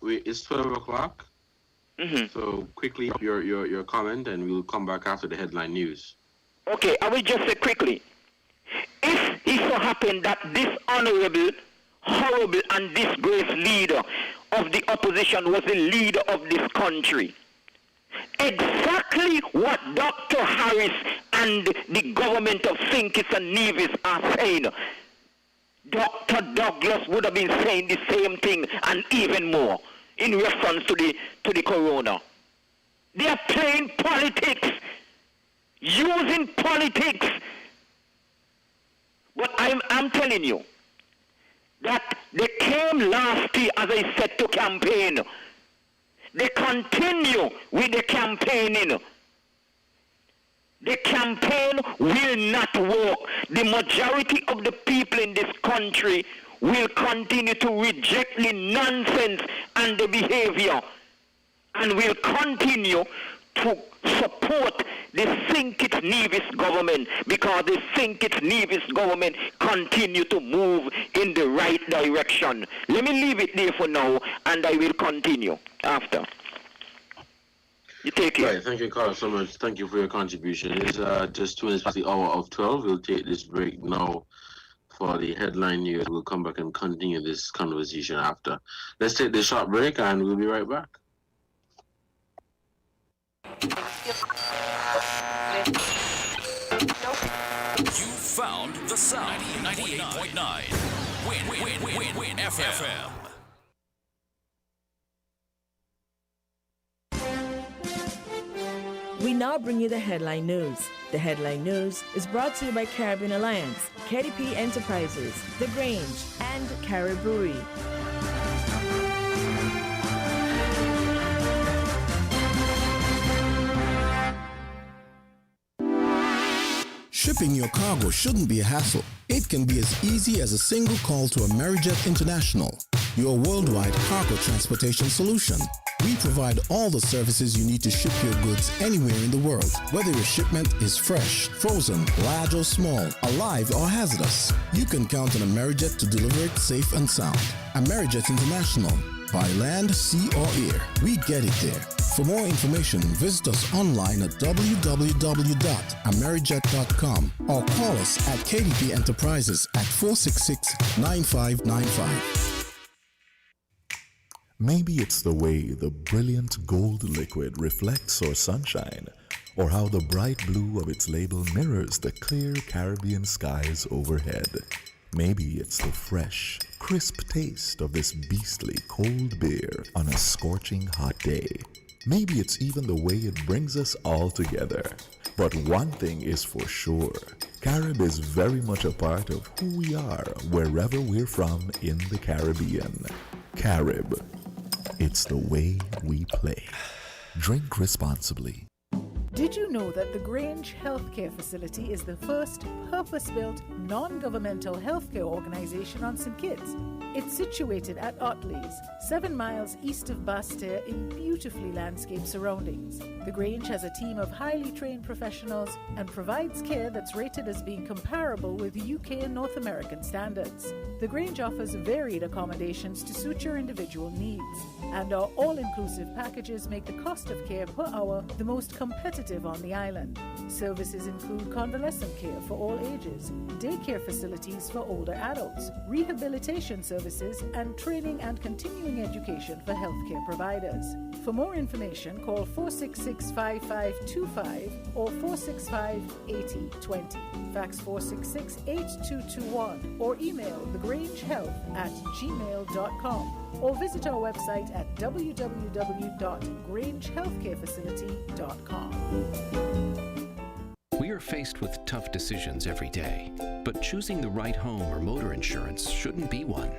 S1: it's 12 o'clock. Mm-hmm. So quickly your comment, and we'll come back after the headline news.
S10: Okay, I will just say quickly. If it so happened that this honorable, horrible, and disgraced leader of the opposition was the leader of this country, exactly what Dr. Harris and the government of St. Kitts and Nevis are saying, Dr. Douglas would have been saying the same thing and even more in reference to the corona. They are playing politics, using politics. But I'm telling you that they came last year, as I said, to campaign. They continue with the campaigning. The campaign will not work. The majority of the people in this country will continue to reject the nonsense and the behavior, and will continue to support the St. Kitts Nevis government, because the St. Kitts Nevis government continue to move in the right direction. Let me leave it there for now, and I will continue after. You take care.
S1: Right, thank you, Carl, so much. Thank you for your contribution. It's just 2 minutes past the hour of 12. We'll take this break now for the headline news. We'll come back and continue this conversation after. Let's take this short break, and we'll be right back.
S11: You found the sound. 98.9 Win FM.
S12: We now bring you the headline news. The Headline News is brought to you by Caribbean Alliance, KDP Enterprises, The Grange, and Carib Brewery.
S13: Shipping your cargo shouldn't be a hassle. It can be as easy as a single call to Amerijet International, your worldwide cargo transportation solution. We provide all the services you need to ship your goods anywhere in the world, whether your shipment is fresh, frozen, large or small, alive or hazardous. You can count on Amerijet to deliver it safe and sound. Amerijet International, by land, sea or air, we get it there. For more information, visit us online at www.amerijet.com or call us at KDP Enterprises at 466-9595.
S4: Maybe it's the way the brilliant gold liquid reflects our sunshine, or how the bright blue of its label mirrors the clear Caribbean skies overhead. Maybe it's the fresh, crisp taste of this beastly cold beer on a scorching hot day. Maybe it's even the way it brings us all together. But one thing is for sure, Carib is very much a part of who we are wherever we're from in the Caribbean. Carib, it's the way we play. Drink responsibly.
S14: Did you know that the Grange Healthcare Facility is the first purpose-built, non-governmental healthcare organization on St. Kitts? It's situated at Otley's, 7 miles east of Basseterre in beautifully landscaped surroundings. The Grange has a team of highly trained professionals and provides care that's rated as being comparable with UK and North American standards. The Grange offers varied accommodations to suit your individual needs, and our all-inclusive packages make the cost of care per hour the most competitive on the island. Services include convalescent care for all ages, daycare facilities for older adults, rehabilitation services, and training and continuing education for healthcare providers. For more information, call 466-5525 or 465-8020. Fax 466-8221 or email thegrangehealth@gmail.com or visit our website at www.grangehealthcarefacility.com.
S15: We are faced with tough decisions every day, but choosing the right home or motor insurance shouldn't be one.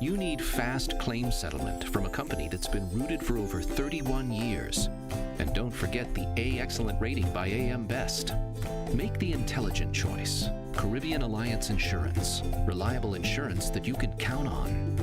S15: You need fast claim settlement from a company that's been rooted for over 31 years. And don't forget the A Excellent rating by AM Best. Make the intelligent choice. Caribbean Alliance Insurance. Reliable insurance that you can count on.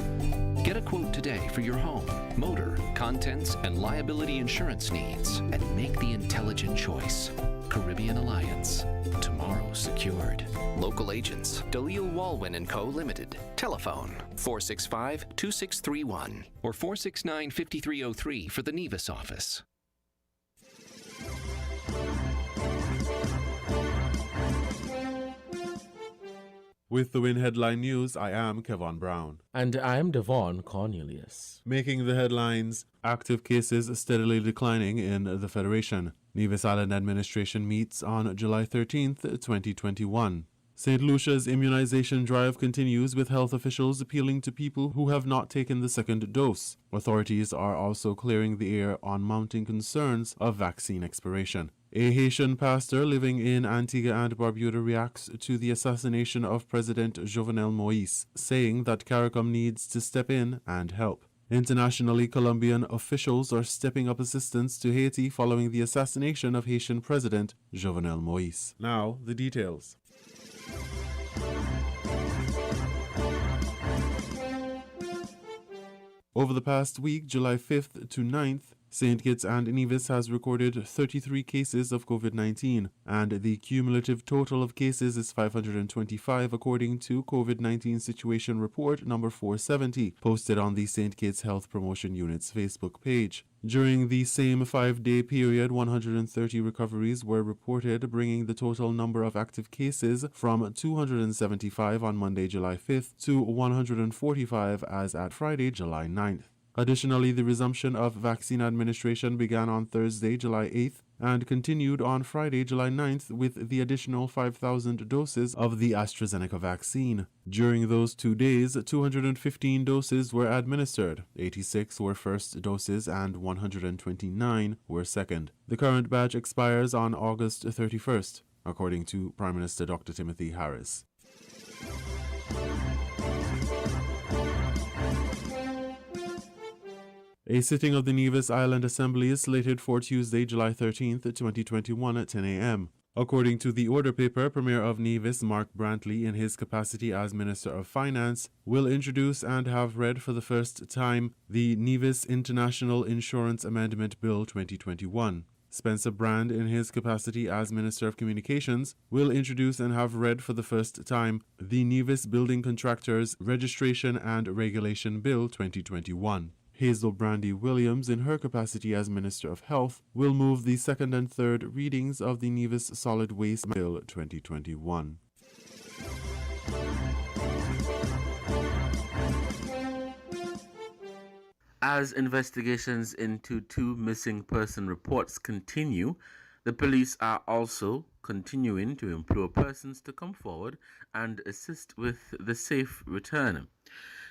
S15: Get a quote today for your home, motor, contents, and liability insurance needs, and make the intelligent choice. Caribbean Alliance. Tomorrow secured. Local agents, Dalil Walwyn & Co. Limited. Telephone 465-2631 or 469-5303 for the Nevis office.
S16: With the WIN Headline News, I am Kevon Brown.
S17: And I am Devon Cornelius.
S16: Making the headlines, active cases steadily declining in the Federation. Nevis Island Administration meets on July 13th, 2021. St. Lucia's immunization drive continues with health officials appealing to people who have not taken the second dose. Authorities are also clearing the air on mounting concerns of vaccine expiration. A Haitian pastor living in Antigua and Barbuda reacts to the assassination of President Jovenel Moïse, saying that CARICOM needs to step in and help. Internationally, Colombian officials are stepping up assistance to Haiti following the assassination of Haitian President Jovenel Moïse. Now, the details. Over the past week, July 5th to 9th, St. Kitts and Nevis has recorded 33 cases of COVID-19, and the cumulative total of cases is 525 according to COVID-19 Situation Report number 470, posted on the St. Kitts Health Promotion Unit's Facebook page. During the same 5-day period, 130 recoveries were reported, bringing the total number of active cases from 275 on Monday, July 5th to 145 as at Friday, July 9th. Additionally, the resumption of vaccine administration began on Thursday, July 8th, and continued on Friday, July 9th, with the additional 5,000 doses of the AstraZeneca vaccine. During those 2 days, 215 doses were administered, 86 were first doses, and 129 were second. The current batch expires on August 31st. according to Prime Minister Dr. Timothy Harris. A sitting of the Nevis Island Assembly is slated for Tuesday, July 13th, 2021 at 10 a.m. According to the order paper, Premier of Nevis Mark Brantley, in his capacity as Minister of Finance, will introduce and have read for the first time the Nevis International Insurance Amendment Bill 2021. Spencer Brand, in his capacity as Minister of Communications, will introduce and have read for the first time the Nevis Building Contractors Registration and Regulation Bill 2021. Hazel Brandy Williams, in her capacity as Minister of Health, will move the second and third readings of the Nevis Solid Waste Bill 2021.
S18: As investigations into 2 missing person reports continue, the police are also continuing to implore persons to come forward and assist with the safe return.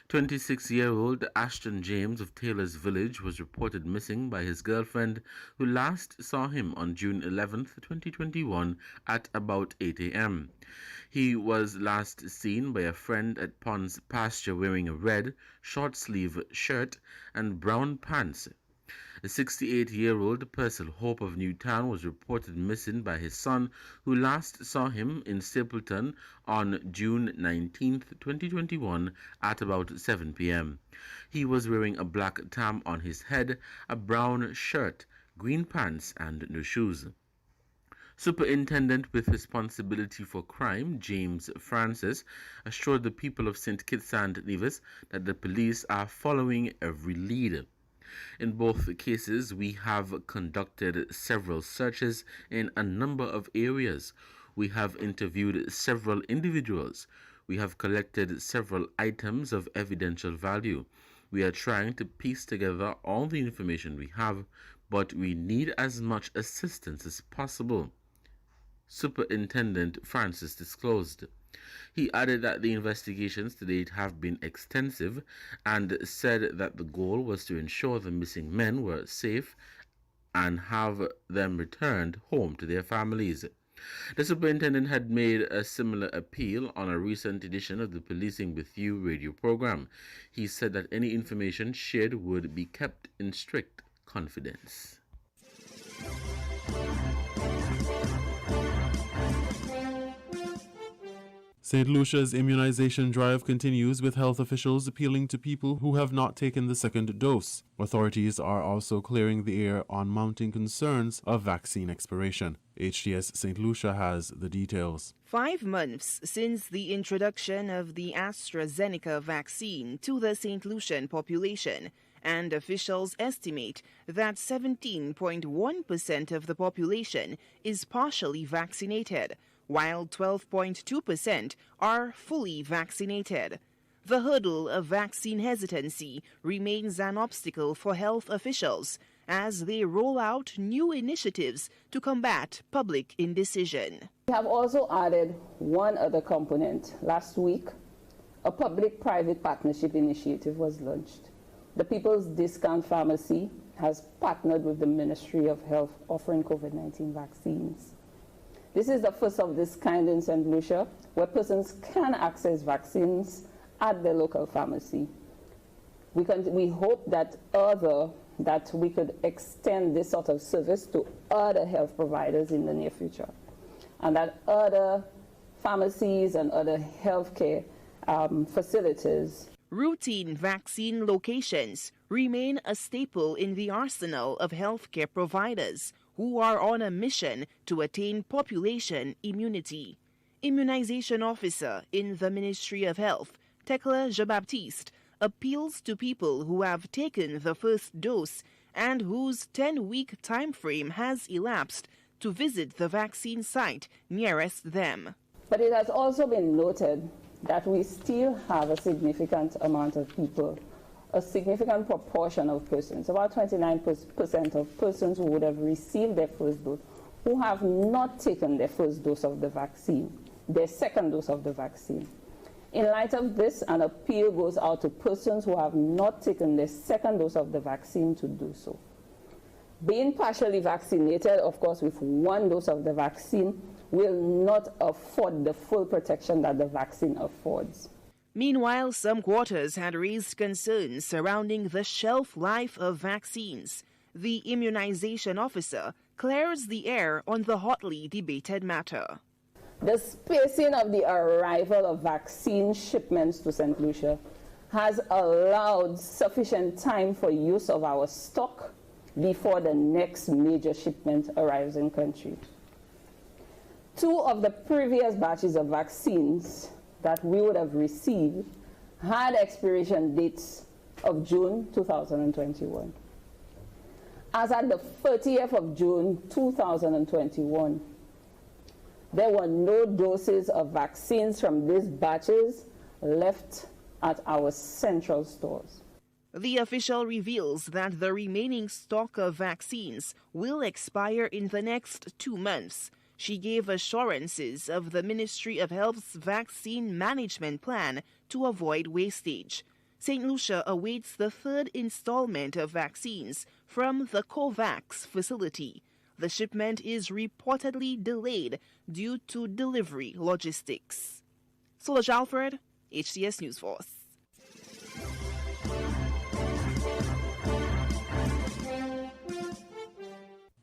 S18: 26-year-old Ashton James of Taylor's Village was reported missing by his girlfriend, who last saw him on June 11, 2021 at about 8 a.m. He was last seen by a friend at Pond's Pasture wearing a red, short-sleeve shirt and brown pants. The 68-year-old Purcell Hope of Newtown was reported missing by his son, who last saw him in Stapleton on June 19, 2021 at about 7 p.m. He was wearing a black tam on his head, a brown shirt, green pants and no shoes. Superintendent with responsibility for crime, James Francis, assured the people of St. Kitts and Nevis that the police are following every lead. In both cases, we have conducted several searches in a number of areas. We have interviewed several individuals. We have collected several items of evidential value. We are trying to piece together all the information we have, but we need as much assistance as possible, Superintendent Francis disclosed. He added that the investigations to date have been extensive and said that the goal was to ensure the missing men were safe and have them returned home to their families. The superintendent had made a similar appeal on a recent edition of the Policing with You radio program. He said that any information shared would be kept in strict confidence.
S16: St. Lucia's immunization drive continues, with health officials appealing to people who have not taken the second dose. Authorities are also clearing the air on mounting concerns of vaccine expiration. HTS St. Lucia has the details.
S19: 5 months since the introduction of the AstraZeneca vaccine to the St. Lucian population, and officials estimate that 17.1% of the population is partially vaccinated, while 12.2% are fully vaccinated. The hurdle of vaccine hesitancy remains an obstacle for health officials as they roll out new initiatives to combat public indecision.
S20: We have also added one other component. Last week, a public-private partnership initiative was launched. The People's Discount Pharmacy has partnered with the Ministry of Health, offering COVID-19 vaccines. This is the first of this kind in St. Lucia, where persons can access vaccines at their local pharmacy. We hope that we could extend this sort of service to other health providers in the near future, and that other pharmacies and other healthcare facilities.
S19: Routine vaccine locations remain a staple in the arsenal of healthcare providers who are on a mission to attain population immunity. Immunization officer in the Ministry of Health, Tekla Jean-Baptiste, appeals to people who have taken the first dose and whose 10-week time frame has elapsed to visit the vaccine site nearest them.
S20: But it has also been noted that we still have a significant amount of people, a significant proportion of persons, about 29% of persons who would have received their first dose, who have not taken their first dose of the vaccine, their second dose of the vaccine. In light of this, an appeal goes out to persons who have not taken their second dose of the vaccine to do so. Being partially vaccinated, of course, with one dose of the vaccine, will not afford the full protection that the vaccine affords.
S19: Meanwhile, some quarters had raised concerns surrounding the shelf life of vaccines. The immunization officer clears the air on the hotly debated matter.
S20: The spacing of the arrival of vaccine shipments to St. Lucia has allowed sufficient time for use of our stock before the next major shipment arrives in country. 2 of the previous batches of vaccines that we would have received had expiration dates of June 2021. As at the 30th of June 2021, there were no doses of vaccines from these batches left at our central stores.
S19: The official reveals that the remaining stock of vaccines will expire in the next 2 months. She gave assurances of the Ministry of Health's vaccine management plan to avoid wastage. St. Lucia awaits the 3rd installment of vaccines from the COVAX facility. The shipment is reportedly delayed due to delivery logistics. Solange Alfred, HCS News Force.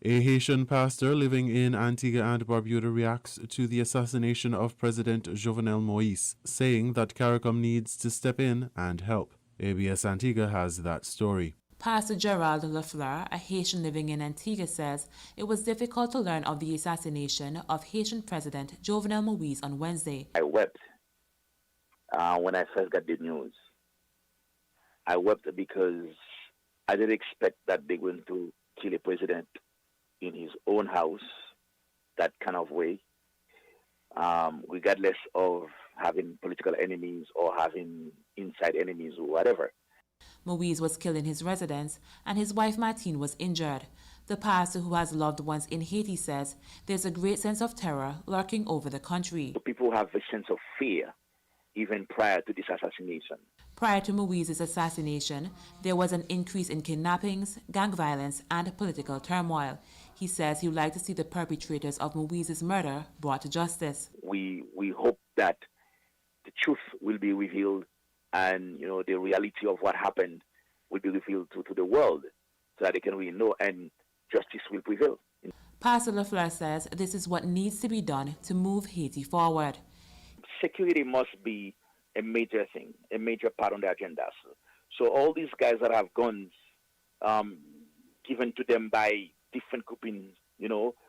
S16: A Haitian pastor living in Antigua and Barbuda reacts to the assassination of President Jovenel Moïse, saying that CARICOM needs to step in and help. ABS Antigua has that story.
S21: Pastor Gerald Lafleur, a Haitian living in Antigua, says it was difficult to learn of the assassination of Haitian President Jovenel Moïse on Wednesday.
S22: I wept when I first got the news. I wept because I didn't expect that they're going to kill a president in his own house, that kind of way, regardless of having political enemies or having inside enemies or whatever.
S21: Moïse was killed in his residence and his wife Martine was injured. The pastor, who has loved ones in Haiti, says there's a great sense of terror lurking over the country.
S22: People have a sense of fear even prior to this assassination.
S21: Prior to Moïse's assassination, there was an increase in kidnappings, gang violence, and political turmoil. He says he would like to see the perpetrators of Moïse's murder brought to justice.
S22: We hope that the truth will be revealed and, the reality of what happened will be revealed to the world so that they can really know and justice will prevail.
S21: Pastor Lafleur says this is what needs to be done to move Haiti forward.
S22: Security must be a major thing, a major part on the agenda. So all these guys that have guns given to them by different groupings,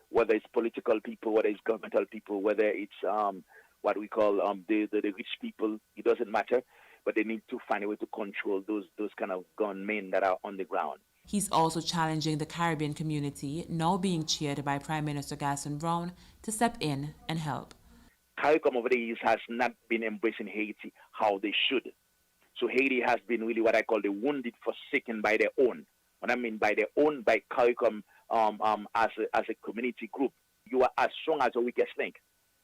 S22: whether it's political people, whether it's governmental people, whether it's what we call the rich people, it doesn't matter, but they need to find a way to control those kind of gunmen that are on the ground.
S21: He's also challenging the Caribbean community, now being chaired by Prime Minister Gaston Brown, to step in and help.
S22: CARICOM over the years has not been embracing Haiti how they should. So Haiti has been really what I call the wounded forsaken by their own. What I mean by their own, by CARICOM as a community group. You are as strong as your weakest link.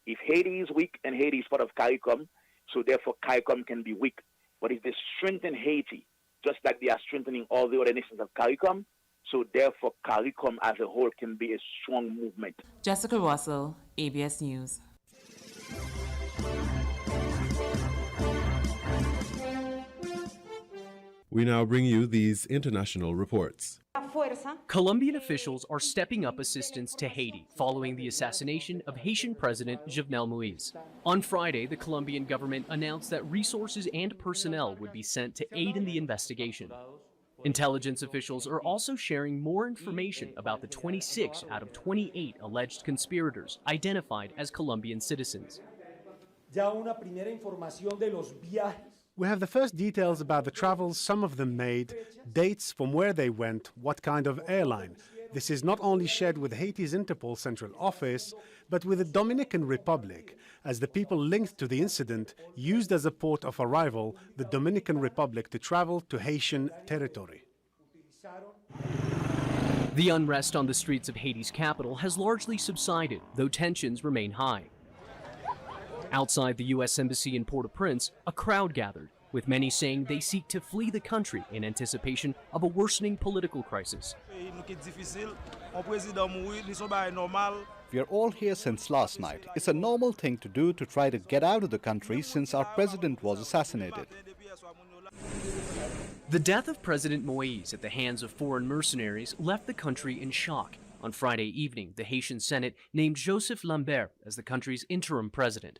S22: If Haiti is weak and Haiti is part of CARICOM, so therefore CARICOM can be weak. But if they strengthen Haiti, just like they are strengthening all the other nations of CARICOM, so therefore CARICOM as a whole can be a strong movement.
S21: Jessica Russell, ABS News.
S16: We now bring you these international reports.
S23: Colombian officials are stepping up assistance to Haiti following the assassination of Haitian President Jovenel Moïse. On Friday, the Colombian government announced that resources and personnel would be sent to aid in the investigation. Intelligence officials are also sharing more information about the 26 out of 28 alleged conspirators identified as Colombian citizens.
S24: We have the first details about the travels some of them made, dates from where they went, what kind of airline. This is not only shared with Haiti's Interpol Central Office, but with the Dominican Republic, as the people linked to the incident used as a port of arrival the Dominican Republic to travel to Haitian territory.
S23: The unrest on the streets of Haiti's capital has largely subsided, though tensions remain high. Outside the U.S. Embassy in Port-au-Prince, a crowd gathered, with many saying they seek to flee the country in anticipation of a worsening political crisis.
S2: We are all here since last night. It's a normal thing to do to try to get out of the country since our president was assassinated.
S23: The death of President Moïse at the hands of foreign mercenaries left the country in shock. On Friday evening, the Haitian Senate named Joseph Lambert as the country's interim president.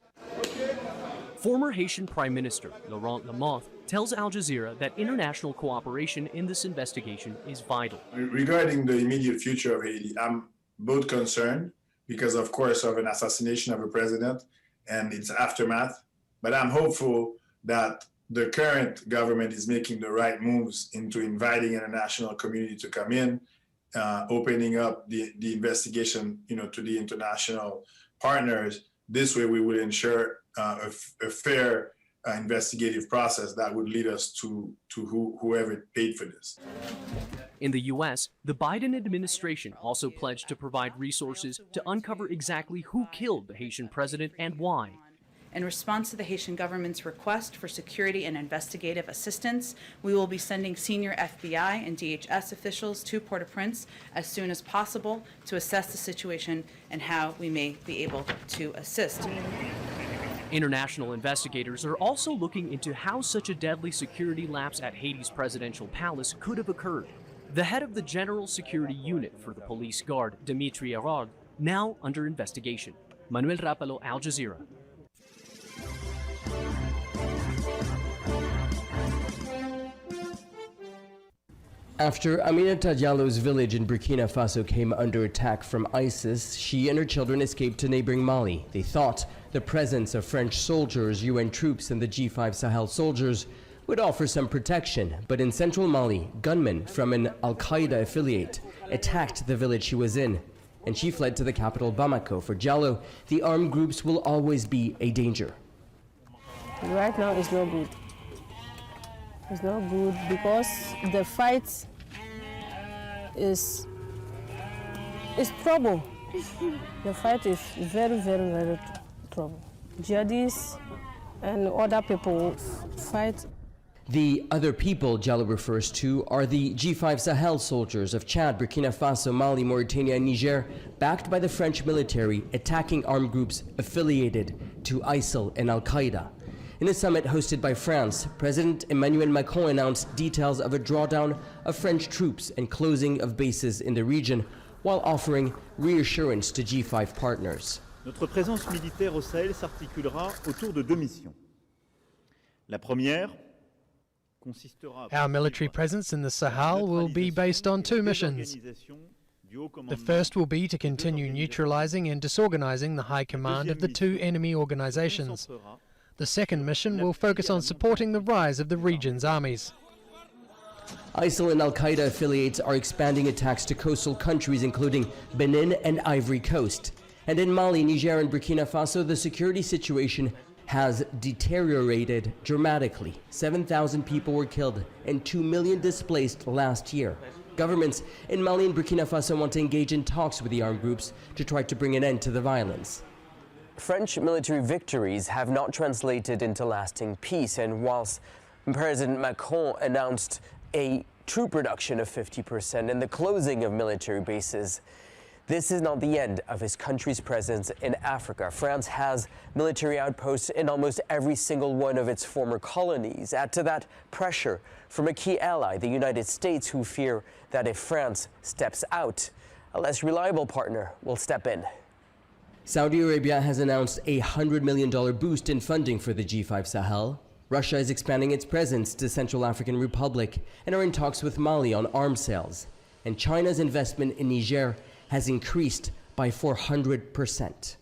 S23: Former Haitian Prime Minister Laurent Lamothe tells Al Jazeera that international cooperation in this investigation is vital.
S3: Regarding the immediate future of Haiti, I'm both concerned because, of course, of an assassination of a president and its aftermath, but I'm hopeful that the current government is making the right moves into inviting international community to come in, opening up the investigation, to the international partners. This way, we will ensure a fair investigative process that would lead us to whoever paid for this.
S23: In the U.S., the Biden administration also pledged to provide resources to uncover exactly who killed the Haitian president and why.
S5: In response to the Haitian government's request for security and investigative assistance, we will be sending senior FBI and DHS officials to Port-au-Prince as soon as possible to assess the situation and how we may be able to assist.
S23: International investigators are also looking into how such a deadly security lapse at Haiti's presidential palace could have occurred. The head of the General Security Unit for the Police Guard, Dimitri Erard, now under investigation. Manuel Rapalo, Al Jazeera.
S6: After Aminata Diallo's village in Burkina Faso came under attack from ISIS, she and her children escaped to neighboring Mali. They thought the presence of French soldiers, UN troops, and the G5 Sahel soldiers would offer some protection, but in central Mali, gunmen from an Al-Qaeda affiliate attacked the village she was in, and she fled to the capital Bamako. For Diallo, the armed groups will always be a danger.
S25: Right now, it's not good. It's not good because the fight is trouble. The fight is very, very, very trouble. Jihadists and other people fight.
S6: The other people Diallo refers to are the G5 Sahel soldiers of Chad, Burkina Faso, Mali, Mauritania, and Niger, backed by the French military, attacking armed groups affiliated to ISIL and Al-Qaeda. In a summit hosted by France, President Emmanuel Macron announced details of a drawdown of French troops and closing of bases in the region, while offering reassurance to G5 partners.
S26: Notre présence militaire au Sahel s'articulera autour de deux missions. La première consistera.
S27: Our military presence in the Sahel will be based on two missions. The first will be to continue neutralizing and disorganizing the high command of the two enemy organizations. The second mission will focus on supporting the rise of the region's armies.
S6: ISIL and Al-Qaeda affiliates are expanding attacks to coastal countries including Benin and Ivory Coast. And in Mali, Niger, and Burkina Faso, the security situation has deteriorated dramatically. 7,000 people were killed and 2 million displaced last year. Governments in Mali and Burkina Faso want to engage in talks with the armed groups to try to bring an end to the violence. French military victories have not translated into lasting peace, and whilst President Macron announced a troop reduction of 50% and the closing of military bases, this is not the end of his country's presence in Africa. France has military outposts in almost every single one of its former colonies. Add to that pressure from a key ally, the United States, who fear that if France steps out, a less reliable partner will step in. Saudi Arabia has announced a $100 million boost in funding for the G5 Sahel. Russia is expanding its presence to Central African Republic and are in talks with Mali on arms sales. And China's investment in Niger has increased by 400%.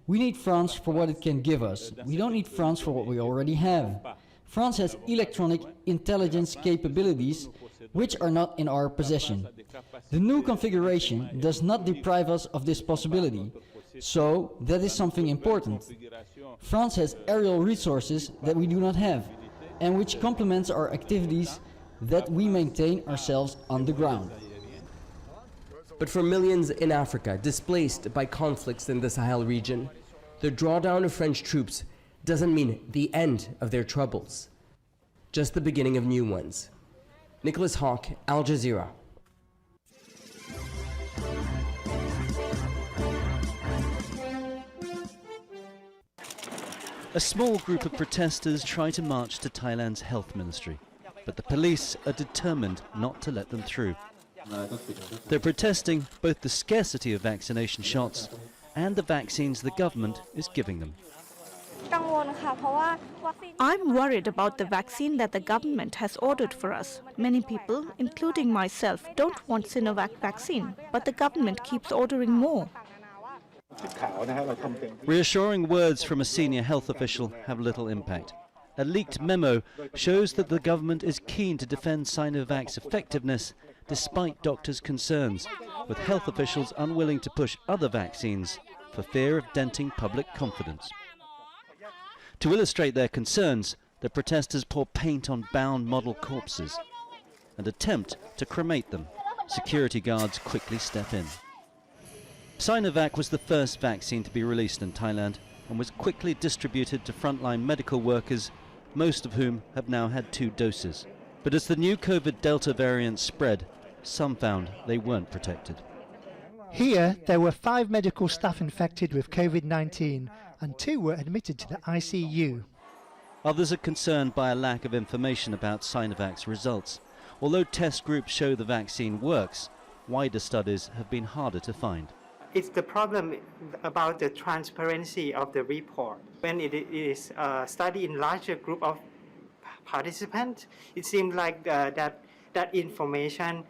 S28: We need France for what it can give us. We don't need France for what we already have. France has electronic intelligence capabilities which are not in our possession. The new configuration does not deprive us of this possibility, so that is something important. France has aerial resources that we do not have, and which complements our activities that we maintain ourselves on the ground.
S6: But for millions in Africa displaced by conflicts in the Sahel region, the drawdown of French troops doesn't mean the end of their troubles, just the beginning of new ones. Nicholas Hawk, Al Jazeera.
S1: A small group of protesters try to march to Thailand's health ministry, but the police are determined not to let them through. They're protesting both the scarcity of vaccination shots and the vaccines the government is giving them.
S7: I'm worried about the vaccine that the government has ordered for us. Many people, including myself, don't want Sinovac vaccine, but the government keeps ordering more.
S1: Reassuring words from a senior health official have little impact. A leaked memo shows that the government is keen to defend Sinovac's effectiveness despite doctors' concerns, with health officials unwilling to push other vaccines for fear of denting public confidence. To illustrate their concerns, the protesters pour paint on bound model corpses and attempt to cremate them. Security guards quickly step in. Sinovac was the first vaccine to be released in Thailand and was quickly distributed to frontline medical workers, most of whom have now had 2 doses. But as the new COVID Delta variant spread, some found they weren't protected.
S8: Here, there were 5 medical staff infected with COVID-19 and 2 were admitted to the ICU.
S1: Others are concerned by a lack of information about Sinovac's results. Although test groups show the vaccine works, wider studies have been harder to find.
S9: It's the problem about the transparency of the report. When it is studied in larger group of participants, it seems like that information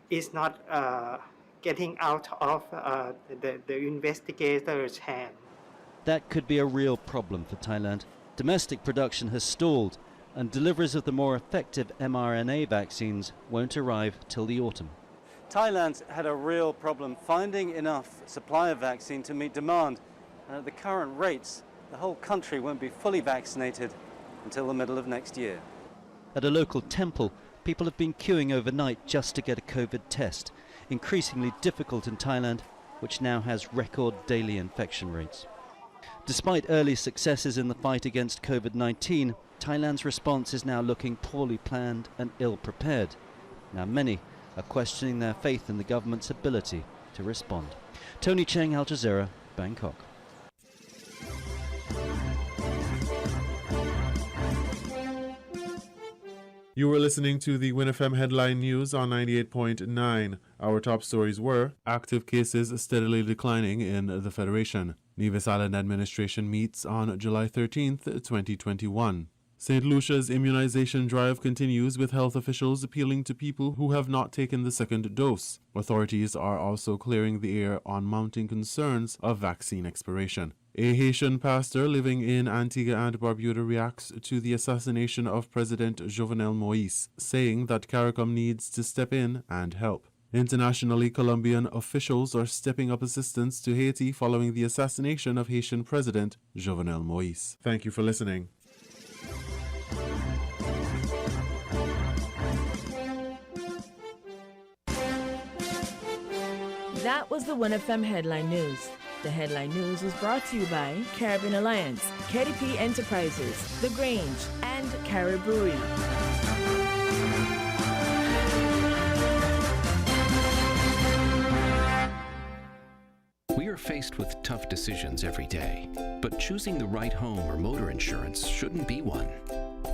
S9: is not getting out of the investigators' hand.
S1: That could be a real problem for Thailand. Domestic production has stalled, and deliveries of the more effective mRNA vaccines won't arrive till the autumn. Thailand's had a real problem finding enough supply of vaccine to meet demand. And at the current rates, the whole country won't be fully vaccinated until the middle of next year. At a local temple, people have been queuing overnight just to get a COVID test, increasingly difficult in Thailand, which now has record daily infection rates. Despite early successes in the fight against COVID-19, Thailand's response is now looking poorly planned and ill-prepared. Now many are questioning their faith in the government's ability to respond. Tony Cheng, Al Jazeera, Bangkok.
S16: You were listening to the WinFM headline news on 98.9. Our top stories were: active cases steadily declining in the Federation. Nevis Island administration meets on July 13th, 2021. St. Lucia's immunization drive continues, with health officials appealing to people who have not taken the second dose. Authorities are also clearing the air on mounting concerns of vaccine expiration. A Haitian pastor living in Antigua and Barbuda reacts to the assassination of President Jovenel Moïse, saying that CARICOM needs to step in and help. Internationally, Colombian officials are stepping up assistance to Haiti following the assassination of Haitian President Jovenel Moïse. Thank you for listening.
S10: That was the WinFM Headline News. The Headline News was brought to you by Caribbean Alliance, KDP Enterprises, The Grange, and Carib Brewery.
S15: We are faced with tough decisions every day, but choosing the right home or motor insurance shouldn't be one.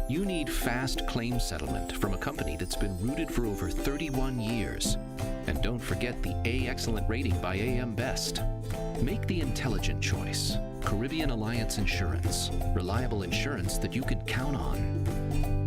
S15: You need fast claim settlement from a company that's been rooted for over 31 years. And don't forget the A Excellent rating by AM Best. Make the intelligent choice. Caribbean Alliance Insurance. Reliable insurance that you can count on.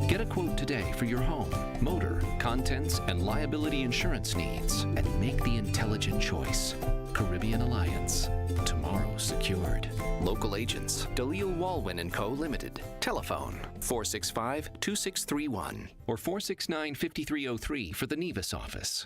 S15: Get a quote today for your home, motor, contents, and liability insurance needs, and make the intelligent choice. Caribbean Alliance. Tomorrow secured. Local agents, Dalil Walwyn & Co. Limited. Telephone 465-2631 or 469-5303 for the Nevis office.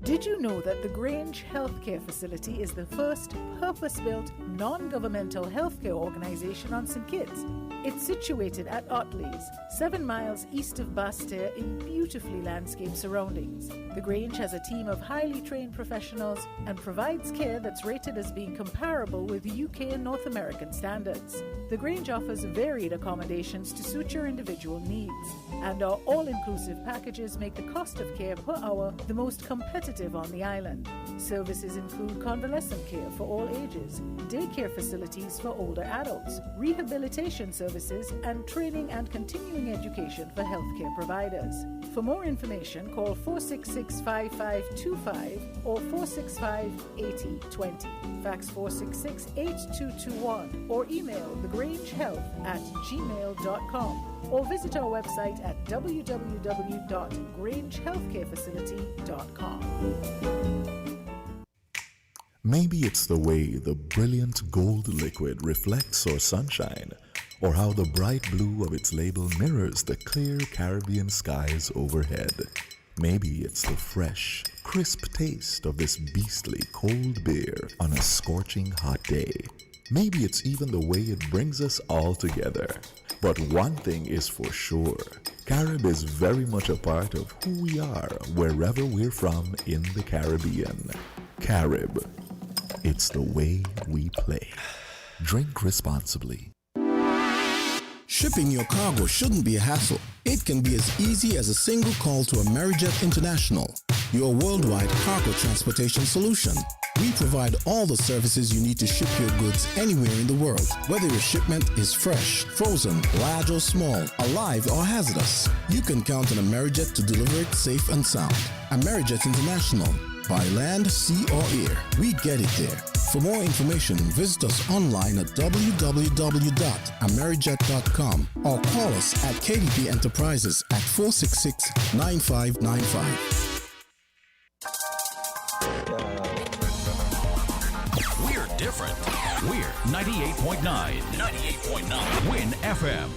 S14: Did you know that the Grange Healthcare Facility is the first purpose-built, non-governmental healthcare organization on St. Kitts? It's situated at Otley's, 7 miles east of Basseterre in beautifully landscaped surroundings. The Grange has a team of highly trained professionals and provides care that's rated as being comparable with UK and North American standards. The Grange offers varied accommodations to suit your individual needs, and our all-inclusive packages make the cost of care per hour the most competitive competitive on the island. Services include convalescent care for all ages, daycare facilities for older adults, rehabilitation services, and training and continuing education for healthcare providers. For more information, call 466-5525 or 465-8020. Fax 466-8221 or email thegrangehealth@gmail.com or visit our website at www.grangehealthcarefacility.com.
S4: Maybe it's the way the brilliant gold liquid reflects our sunshine, or how the bright blue of its label mirrors the clear Caribbean skies overhead. Maybe it's the fresh, crisp taste of this beastly cold beer on a scorching hot day. Maybe it's even the way it brings us all together. But one thing is for sure, Carib is very much a part of who we are wherever we're from in the Caribbean. Carib, it's the way we play. Drink responsibly.
S11: Shipping your cargo shouldn't be a hassle. It can be as easy as a single call to Amerijet International, your worldwide cargo transportation solution. We provide all the services you need to ship your goods anywhere in the world, whether your shipment is fresh, frozen, large or small, alive or hazardous. You can count on Amerijet to deliver it safe and sound. Amerijet International, by land, sea or air, we get it there. For more information, visit us online at www.amerijet.com or call us at KDP Enterprises at 466-9595.
S12: We're different. We're 98.9. 98.9. Win FM.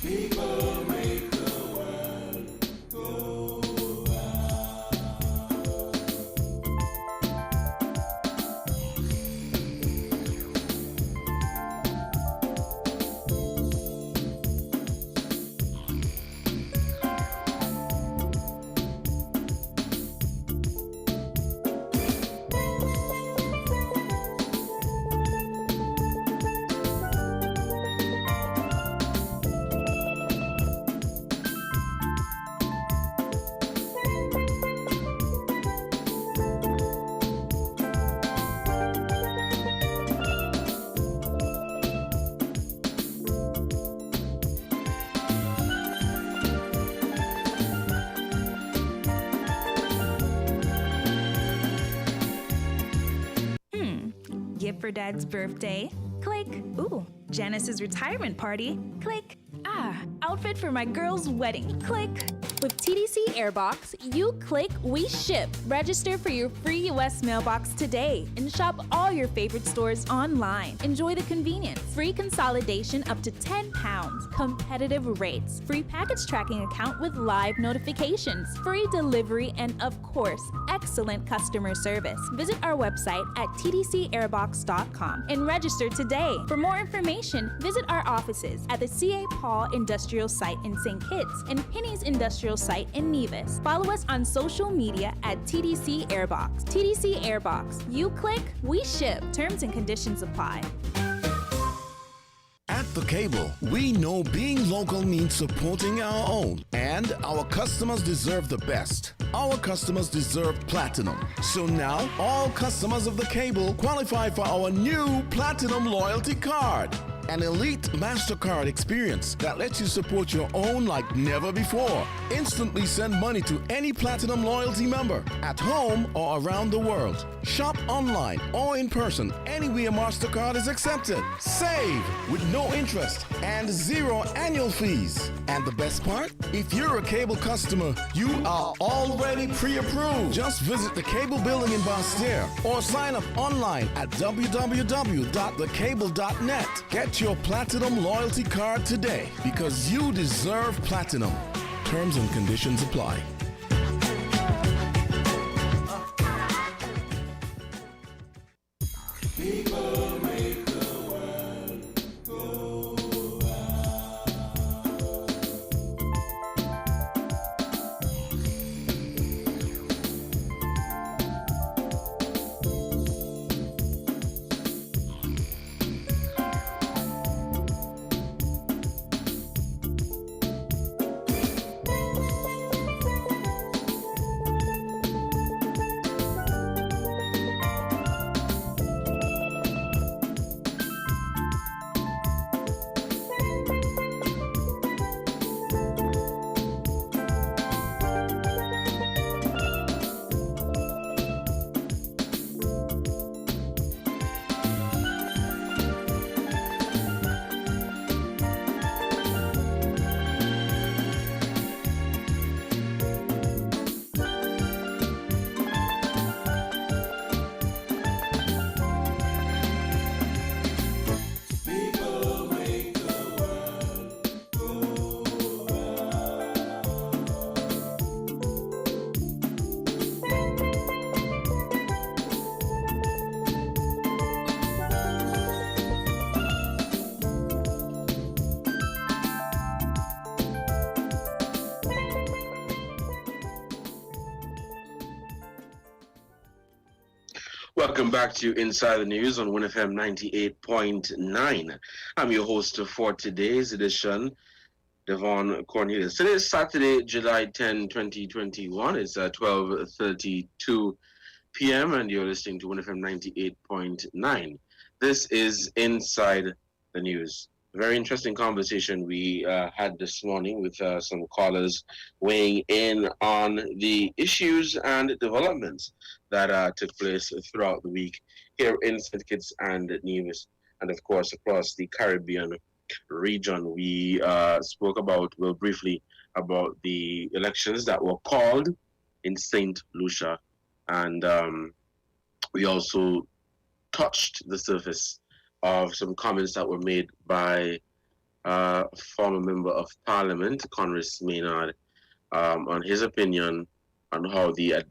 S12: People make the world go.
S13: Gift for Dad's birthday? Click. Ooh, Janice's retirement party? Click. Ah, outfit for my girl's wedding? Click.
S17: With TDC Airbox, you click, we ship. Register for your free U.S. mailbox today and shop all your favorite stores online. Enjoy the convenience. Free consolidation up to £10. Competitive rates. Free package tracking account with live notifications. Free delivery and, of course, excellent customer service. Visit our website at tdcairbox.com and register today. For more information, visit our offices at the C.A. Paul Industrial Site in St. Kitts and Penny's Industrial Site in Nevis. Follow us on social media at TDC Airbox. TDC Airbox. You click, we ship. Terms and conditions apply.
S11: At The Cable, we know being local means supporting our own, and our customers deserve the best. Our customers deserve platinum. So now, all customers of The Cable qualify for our new Platinum Loyalty Card. An elite MasterCard experience that lets you support your own like never before. Instantly send money to any Platinum Loyalty member at home or around the world. Shop online or in person anywhere MasterCard is accepted. Save with no interest and 0 annual fees. And the best part? If you're a Cable customer, you are already pre-approved. Just visit the Cable building in Basse-Terre or sign up online at www.thecable.net. Get your Platinum Loyalty Card today because you deserve platinum. Terms and conditions apply.
S12: People make the world go.
S2: Welcome back to Inside the News on 1FM 98.9. I'm your host for today's edition, Devon Cornelius. Today is Saturday, July 10, 2021. It's 12:32 p.m. and you're listening to 1FM 98.9. This is Inside the News. Very interesting conversation we had this morning with some callers weighing in on the issues and developments that took place throughout the week here in St. Kitts and Nevis, and of course across the Caribbean region. We spoke briefly about the elections that were called in St. Lucia, and we also touched the surface of some comments that were made by former Member of Parliament, Conris Maynard, on his opinion on how the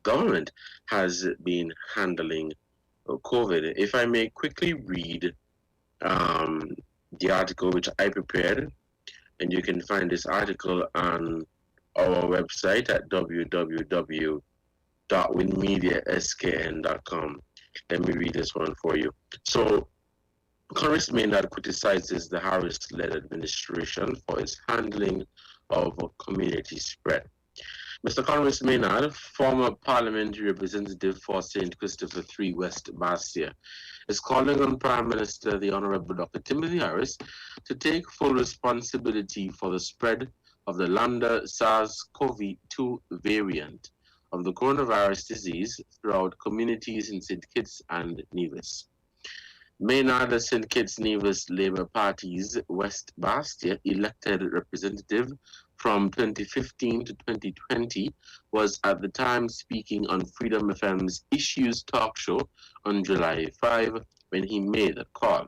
S2: government has been handling COVID. If I may quickly read the article which I prepared, and you can find this article on our website at www.winmediaskn.com. Let me read this one for you. So, Congress Maynard criticizes the Harris-led administration for its handling of community spread. Mr. Congress Maynard, former parliamentary representative for St. Christopher III West Bastia, is calling on Prime Minister the Honorable Dr. Timothy Harris to take full responsibility for the spread of the Lambda SARS-CoV-2 variant of the coronavirus disease throughout communities in St. Kitts and Nevis. Maynard, the St. Kitts Nevis Labour Party's West Bastia elected representative from 2015 to 2020, was at the time speaking on Freedom FM's Issues Talk Show on July 5 when he made that call.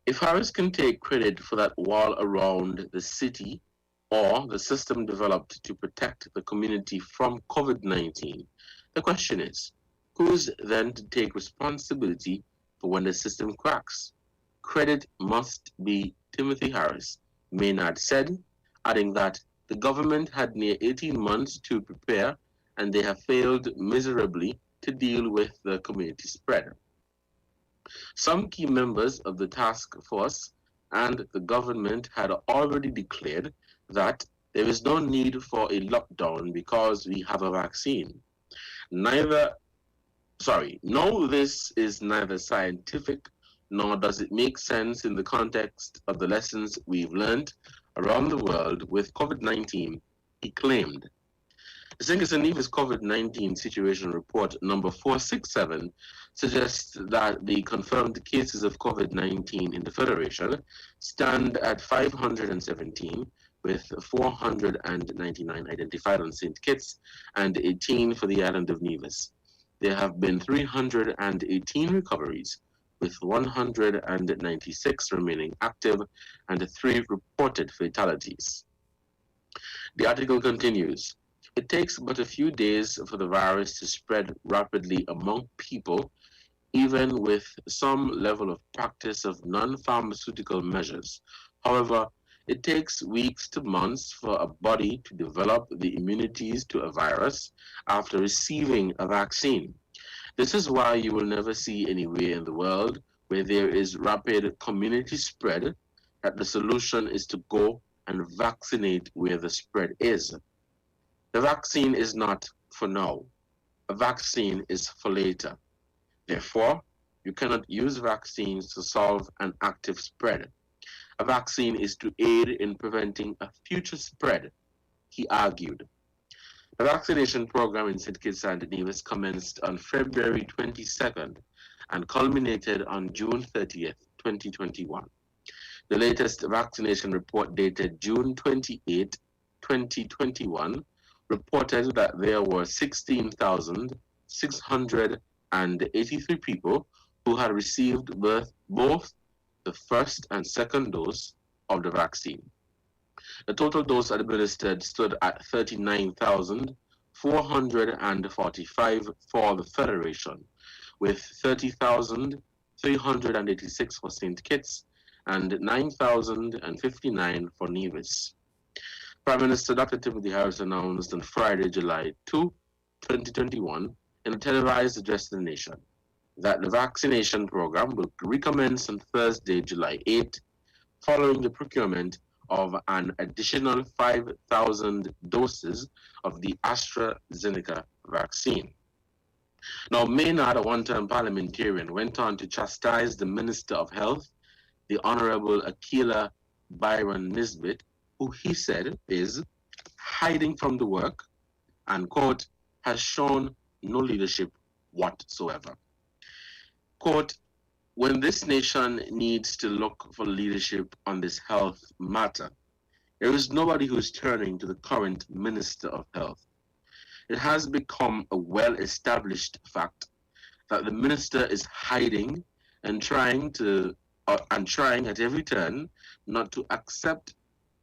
S2: If Harris can take credit for that wall around the city or the system developed to protect the community from COVID-19, the question is, who is then to take responsibility for when the system cracks? Credit must be Timothy Harris, Maynard said, adding that the government had near 18 months to prepare and they have failed miserably to deal with the community spread. Some key members of the task force and the government had already declared that there is no need for a lockdown because we have a vaccine. No, this is neither scientific nor does it make sense in the context of the lessons we've learned around the world with COVID-19, he claimed. The St. Kitts and Nevis COVID-19 situation report number 467 suggests that the confirmed cases of COVID-19 in the Federation stand at 517, with 499 identified on St. Kitts and 18 for the island of Nevis. There have been 318 recoveries, with 196 remaining active and 3 reported fatalities. The article continues, it takes but a few days for the virus to spread rapidly among people, even with some level of practice of non-pharmaceutical measures. However, it takes weeks to months for a body to develop the immunities to a virus after receiving a vaccine. This is why you will never see anywhere in the world where there is rapid community spread that the solution is to go and vaccinate where the spread is. The vaccine is not for now. A vaccine is for later. Therefore, you cannot use vaccines to solve an active spread. A vaccine is to aid in preventing a future spread, he argued. The vaccination program in St. Kitts and Nevis commenced on February 22nd and culminated on June 30th, 2021. The latest vaccination report dated June 28, 2021, reported that there were 16,683 people who had received both the first and second dose of the vaccine. The total dose administered stood at 39,445 for the Federation, with 30,386 for St. Kitts and 9,059 for Nevis. Prime Minister Dr. Timothy Harris announced on Friday, July 2, 2021, in a televised address to the nation that the vaccination program will recommence on Thursday, July 8, following the procurement of an additional 5,000 doses of the AstraZeneca vaccine. Now, Maynard, a one-term parliamentarian, went on to chastise the Minister of Health, the Honorable Akila Byron Nisbet, who he said is hiding from the work and, quote, has shown no leadership whatsoever. Quote, when this nation needs to look for leadership on this health matter, there is nobody who is turning to the current Minister of Health. It has become a well-established fact that the minister is hiding and trying at every turn not to accept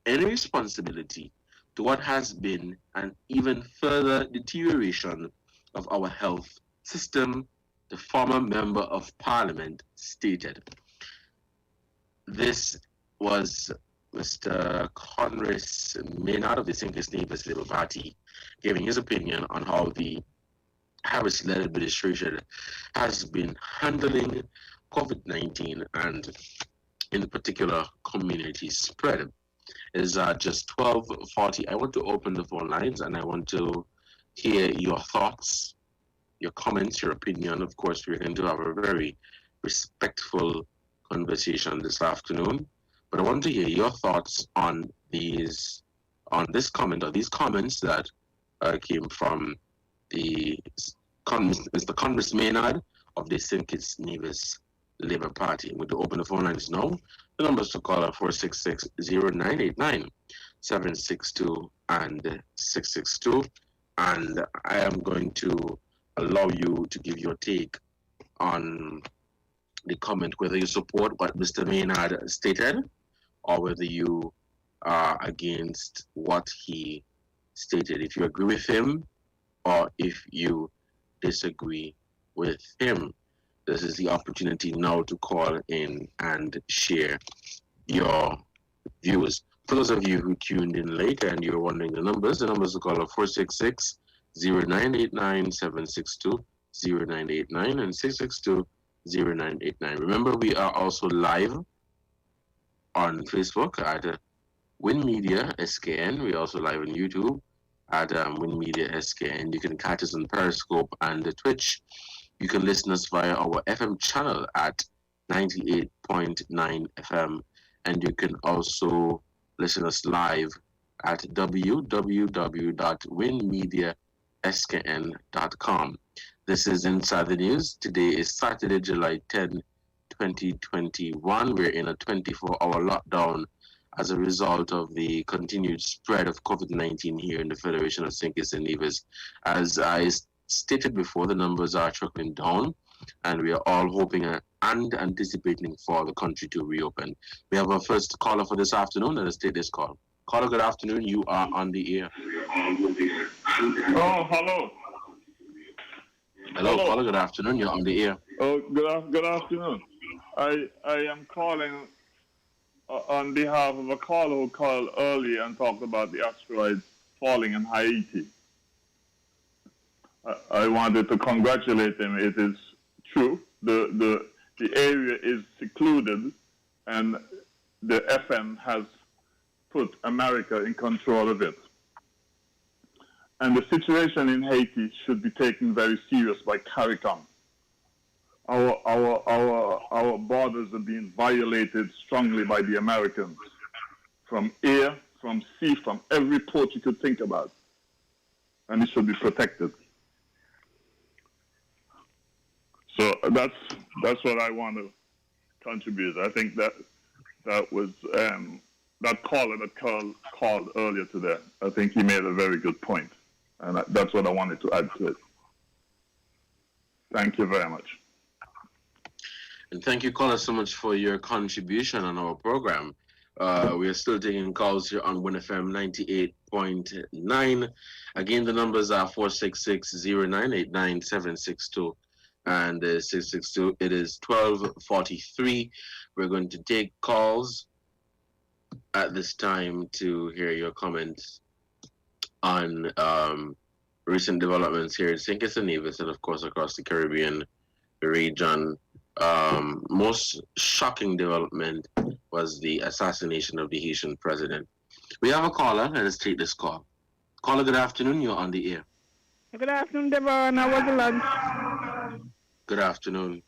S2: any responsibility to what has been an even further deterioration of our health system, the former member of parliament stated. This was Mr. Conress Maynard of the St. Kitts Nevis Labour Party giving his opinion on how the Harris-led administration has been handling COVID-19 and in particular community spread. It is just 12:40. I want to open the phone lines and I want to hear your thoughts, your comments, your opinion. Of course, we're going to have a very respectful conversation this afternoon, but I want to hear your thoughts on this comment or these comments that came from Mr. Conress Maynard of the St. Kitts Nevis Labour Party. I'm going to open the phone lines now. The numbers to call are 466-0989, 762 and 662. And I am going to allow you to give your take on the comment, whether you support what Mr. Maynard stated or whether you are against what he stated. If you agree with him or if you disagree with him. This is the opportunity now to call in and share your views. For those of you who tuned in late and you're wondering the numbers to call are 466-0989, 762-0989, and 662-0989. Remember, we are also live on Facebook at Win Media SKN. We're also live on YouTube at Win Media SKN. You can catch us on Periscope and Twitch. You can listen us via our FM channel at 98.9 FM, and you can also listen us live at www.winmediaskn.com. This is Inside the News. Today is Saturday, July 10, 2021. We're in a 24-hour lockdown as a result of the continued spread of COVID-19 here in the Federation of St. Kitts and Nevis. As I stated before, the numbers are trickling down, and we are all hoping and anticipating for the country to reopen. We have our first caller for this afternoon. Let us take this call. Caller, good afternoon. You are on the air.
S3: Oh, hello.
S2: Hello, caller. Good afternoon. You're on the air.
S3: Oh, good afternoon. I am calling on behalf of a caller who called earlier and talked about the asteroid falling in Haiti. I wanted to congratulate him. It is true. The area is secluded, and the FN has put America in control of it. And the situation in Haiti should be taken very serious by CARICOM. Our borders are being violated strongly by the Americans, from air, from sea, from every port you could think about, and it should be protected. So that's what I want to contribute. I think that was that caller that called earlier today. I think he made a very good point, and that's what I wanted to add to it. Thank you very much.
S2: And thank you, caller, so much for your contribution on our program. We are still taking calls here on WinFM 98.9. Again, the numbers are 466-0989, 762 and 662. It is 12:43. We're going to take calls at this time to hear your comments on recent developments here in St. Kitts and Nevis and, of course, across the Caribbean region. Most shocking development was the assassination of the Haitian president. We have a caller. Let us take this call. Caller, good afternoon. You're on the air.
S5: Good afternoon, Devon. How was the lunch?
S2: Good afternoon.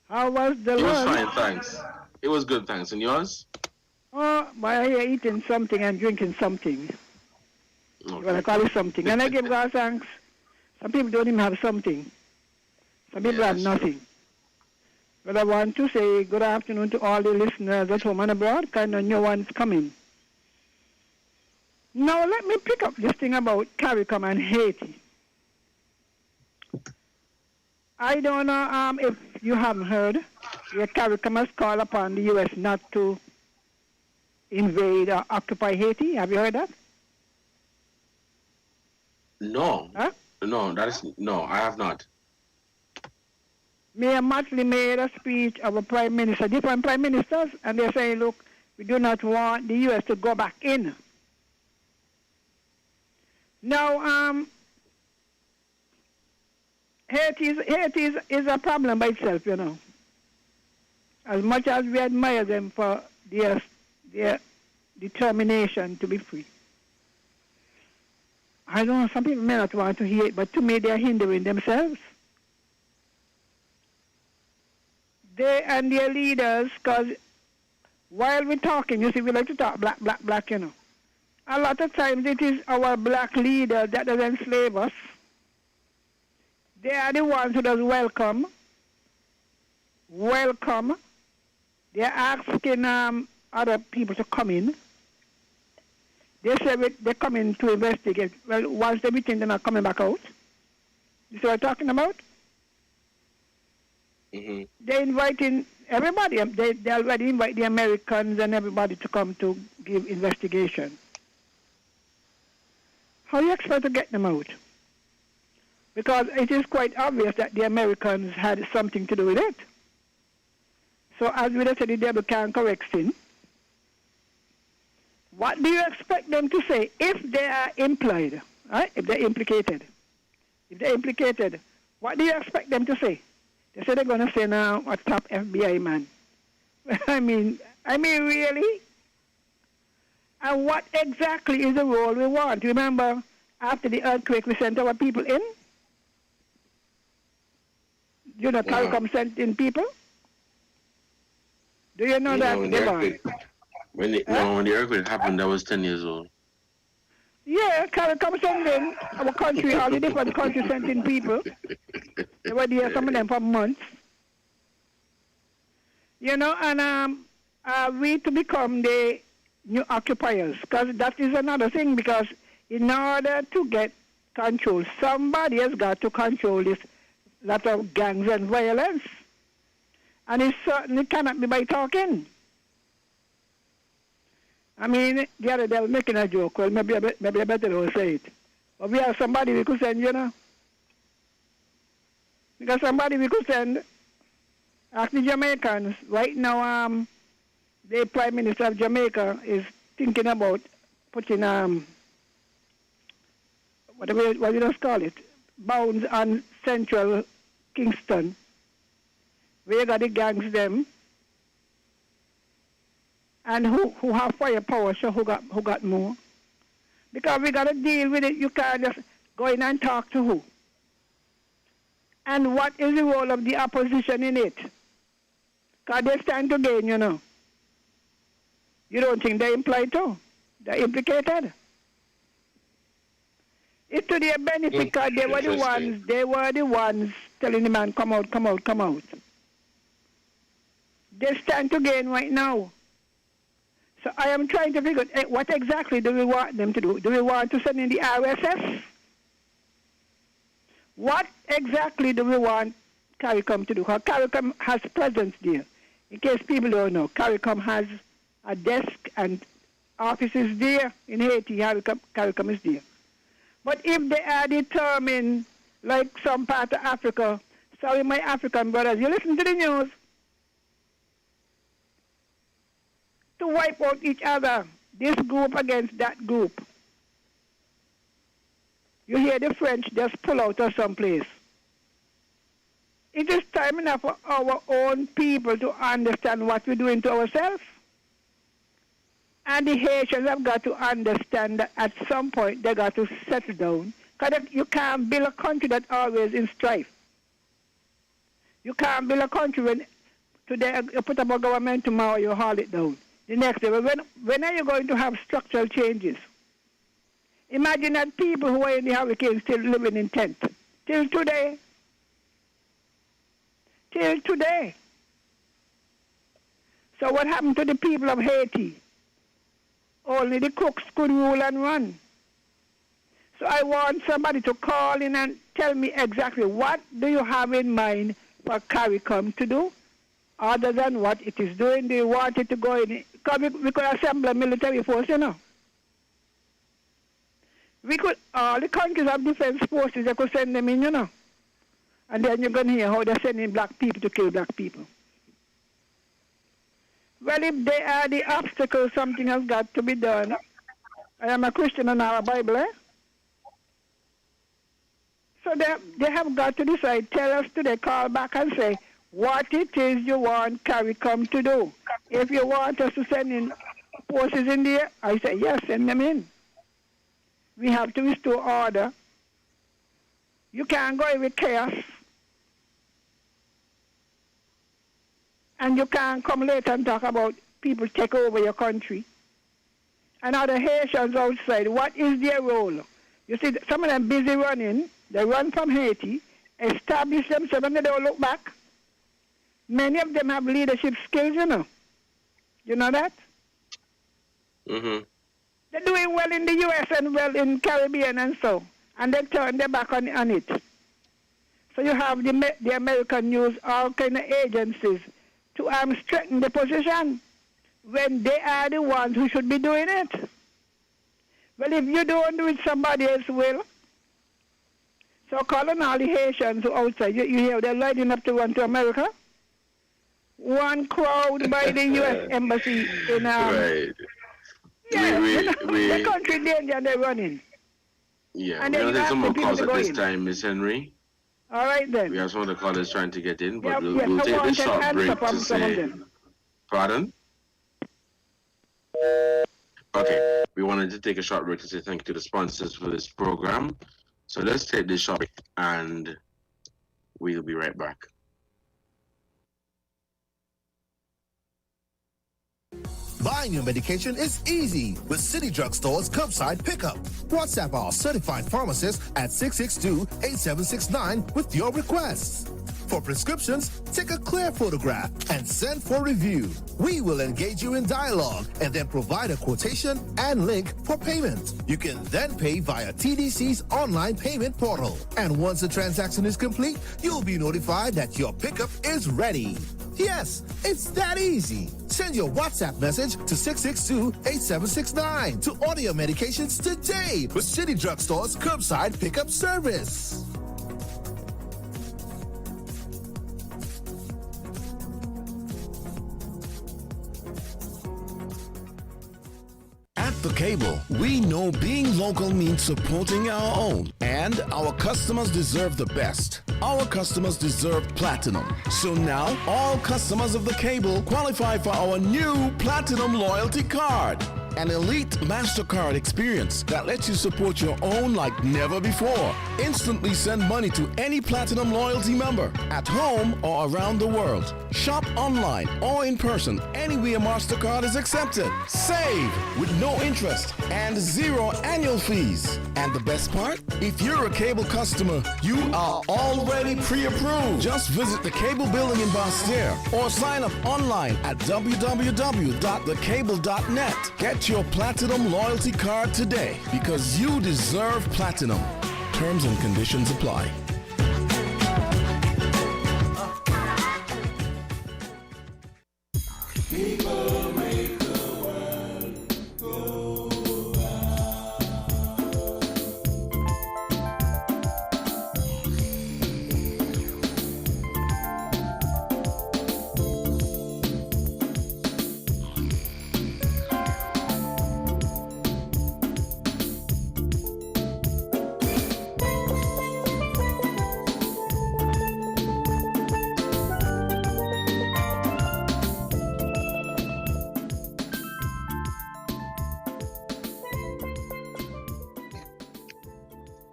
S5: How was the
S2: It was
S5: lunch?
S2: fine, thanks. It was good, thanks. And yours?
S5: Oh, by here eating something and drinking something.
S2: Okay.
S5: Well, I call it something. And I give God thanks. Some people don't even have something. Some people have nothing. But I want to say good afternoon to all the listeners at home and abroad, kind of new ones coming. Now, let me pick up this thing about CARICOM and Haiti. I don't know if you haven't heard, the CARICOM has called upon the U.S. not to invade or occupy Haiti. Have you heard that?
S2: No.
S5: Huh?
S2: No, I have not.
S5: Mayor Motley made a speech of a prime minister, different prime ministers, and they're saying, look, we do not want the U.S. to go back in. Now, Haiti is a problem by itself, you know. As much as we admire them for their determination to be free. I don't know, some people may not want to hear it, but to me they are hindering themselves. They and their leaders, because while we're talking, you see, we like to talk black, black, black, you know. A lot of times it is our black leader that does enslave us. They are the ones who does welcome. They are asking other people to come in. They say they're coming to investigate. Well, once they meeting, they're not coming back out. You see what I'm talking about?
S2: Mm-hmm.
S5: They're inviting everybody. They already invite the Americans and everybody to come to give investigation. How do you expect to get them out? Because it is quite obvious that the Americans had something to do with it. So as we said, the devil can't correct sin. What do you expect them to say if they are implied, right? If they're implicated? If they're implicated, what do you expect them to say? They say they're going to say now a top FBI man. I mean, really? And what exactly is the role we want? Remember, after the earthquake, we sent our people in? You know, CARICOM sent in people? Do you know that?
S2: When the earthquake happened, I was 10 years old.
S5: Yeah, CARICOM sent in our country, all the different countries sent in people. They were there, some of them for months. You know, and are we to become the new occupiers? Because that is another thing, because in order to get control, somebody has got to control this lot of gangs and violence. And it certainly cannot be by talking. I mean, the other day I was making a joke. Well, maybe I better don't say it. But we have somebody we could send, you know. Because somebody we could send, ask the Jamaicans. Right now, the Prime Minister of Jamaica is thinking about putting, what you just call it, bounds on central Kingston. We got the gangs them. And who have firepower, so who got more? Because we got to deal with it. You can't just go in and talk to who. And what is the role of the opposition in it? Because they stand to gain, you know. You don't think they're implied too? They're implicated. It's to their benefit, because they were the ones telling the man, come out, come out, come out. They stand to gain right now. So I am trying to figure out what exactly do we want them to do? Do we want to send in the RSS? What exactly do we want CARICOM to do? Because CARICOM has presence there. In case people don't know, CARICOM has a desk and offices there in Haiti. CARICOM is there. But if they are determined, like some part of Africa, sorry, my African brothers, you listen to the news, to wipe out each other, this group against that group. You hear the French just pull out of some place. It is time enough for our own people to understand what we're doing to ourselves. And the Haitians have got to understand that at some point they got to settle down. Because you can't build a country that's always in strife. You can't build a country when today you put up a government, tomorrow you haul it down. The next day, when are you going to have structural changes? Imagine that people who are in the hurricane still living in tents. Till today. Till today. So what happened to the people of Haiti? Only the cooks could rule and run. So I want somebody to call in and tell me exactly what do you have in mind for CARICOM to do, other than what it is doing. Do you want it to go in? Because we could assemble a military force, you know. We could, all the countries have defense forces, they could send them in, you know. And then you're going to hear how they're sending black people to kill black people. Well, if they are the obstacles, something has got to be done. I am a Christian and I have a Bible, eh? So they have got to decide, tell us today, call back and say what it is you want CARICOM to do. If you want us to send in forces in there, I say yes, send them in. We have to restore order. You can't go with chaos. And you can't come later and talk about people take over your country. And other Haitians outside, what is their role? You see, some of them busy running. They run from Haiti, establish themselves, and they don't look back. Many of them have leadership skills, you know. You know that?
S2: Mm-hmm.
S5: They're doing well in the U.S. and well in Caribbean and so. And they turn their back on it. So you have the American news, all kind of agencies to strengthen the position when they are the ones who should be doing it. Well, if you don't do it, somebody else will. So calling all the Haitians outside, you hear they're lining up to run to America. One crowd by the U.S. Embassy in
S2: right.
S5: Yeah, the country in danger and they're running.
S2: Yeah,
S5: and
S2: we don't take some more calls at this
S5: in.
S2: time, Miss Henry.
S5: All right then.
S2: We have some of the callers trying to get in, but
S5: Yeah,
S2: we'll take this short break to
S5: some of
S2: say.
S5: them.
S2: Pardon? Okay, we wanted to take a short break to say thank you to the sponsors for this program. So let's take this short break and we'll be right back.
S18: Buying your medication is easy with City Drug Store's curbside pickup. WhatsApp our certified pharmacist at 662-8769 with your requests. For prescriptions, take a clear photograph and send for review. We will engage you in dialogue and then provide a quotation and link for payment. You can then pay via TDC's online payment portal. And once the transaction is complete, you'll be notified that your pickup is ready. Yes, it's that easy. Send your WhatsApp message to 662-8769 to order your medications today with City Drug Store's curbside pickup service.
S11: At The Cable, we know being local means supporting our own, and our customers deserve the best. Our customers deserve platinum. So now, all customers of The Cable qualify for our new Platinum Loyalty Card. An elite MasterCard experience that lets you support your own like never before. Instantly send money to any Platinum Loyalty member at home or around the world. Shop online or in person anywhere MasterCard is accepted. Save with no interest and 0 annual fees. And the best part? If you're a Cable customer, you are already pre-approved. Just visit the Cable building in Bastere or sign up online at www.thecable.net. Get your Platinum Loyalty Card today because you deserve platinum. Terms and conditions apply.
S12: People make the world go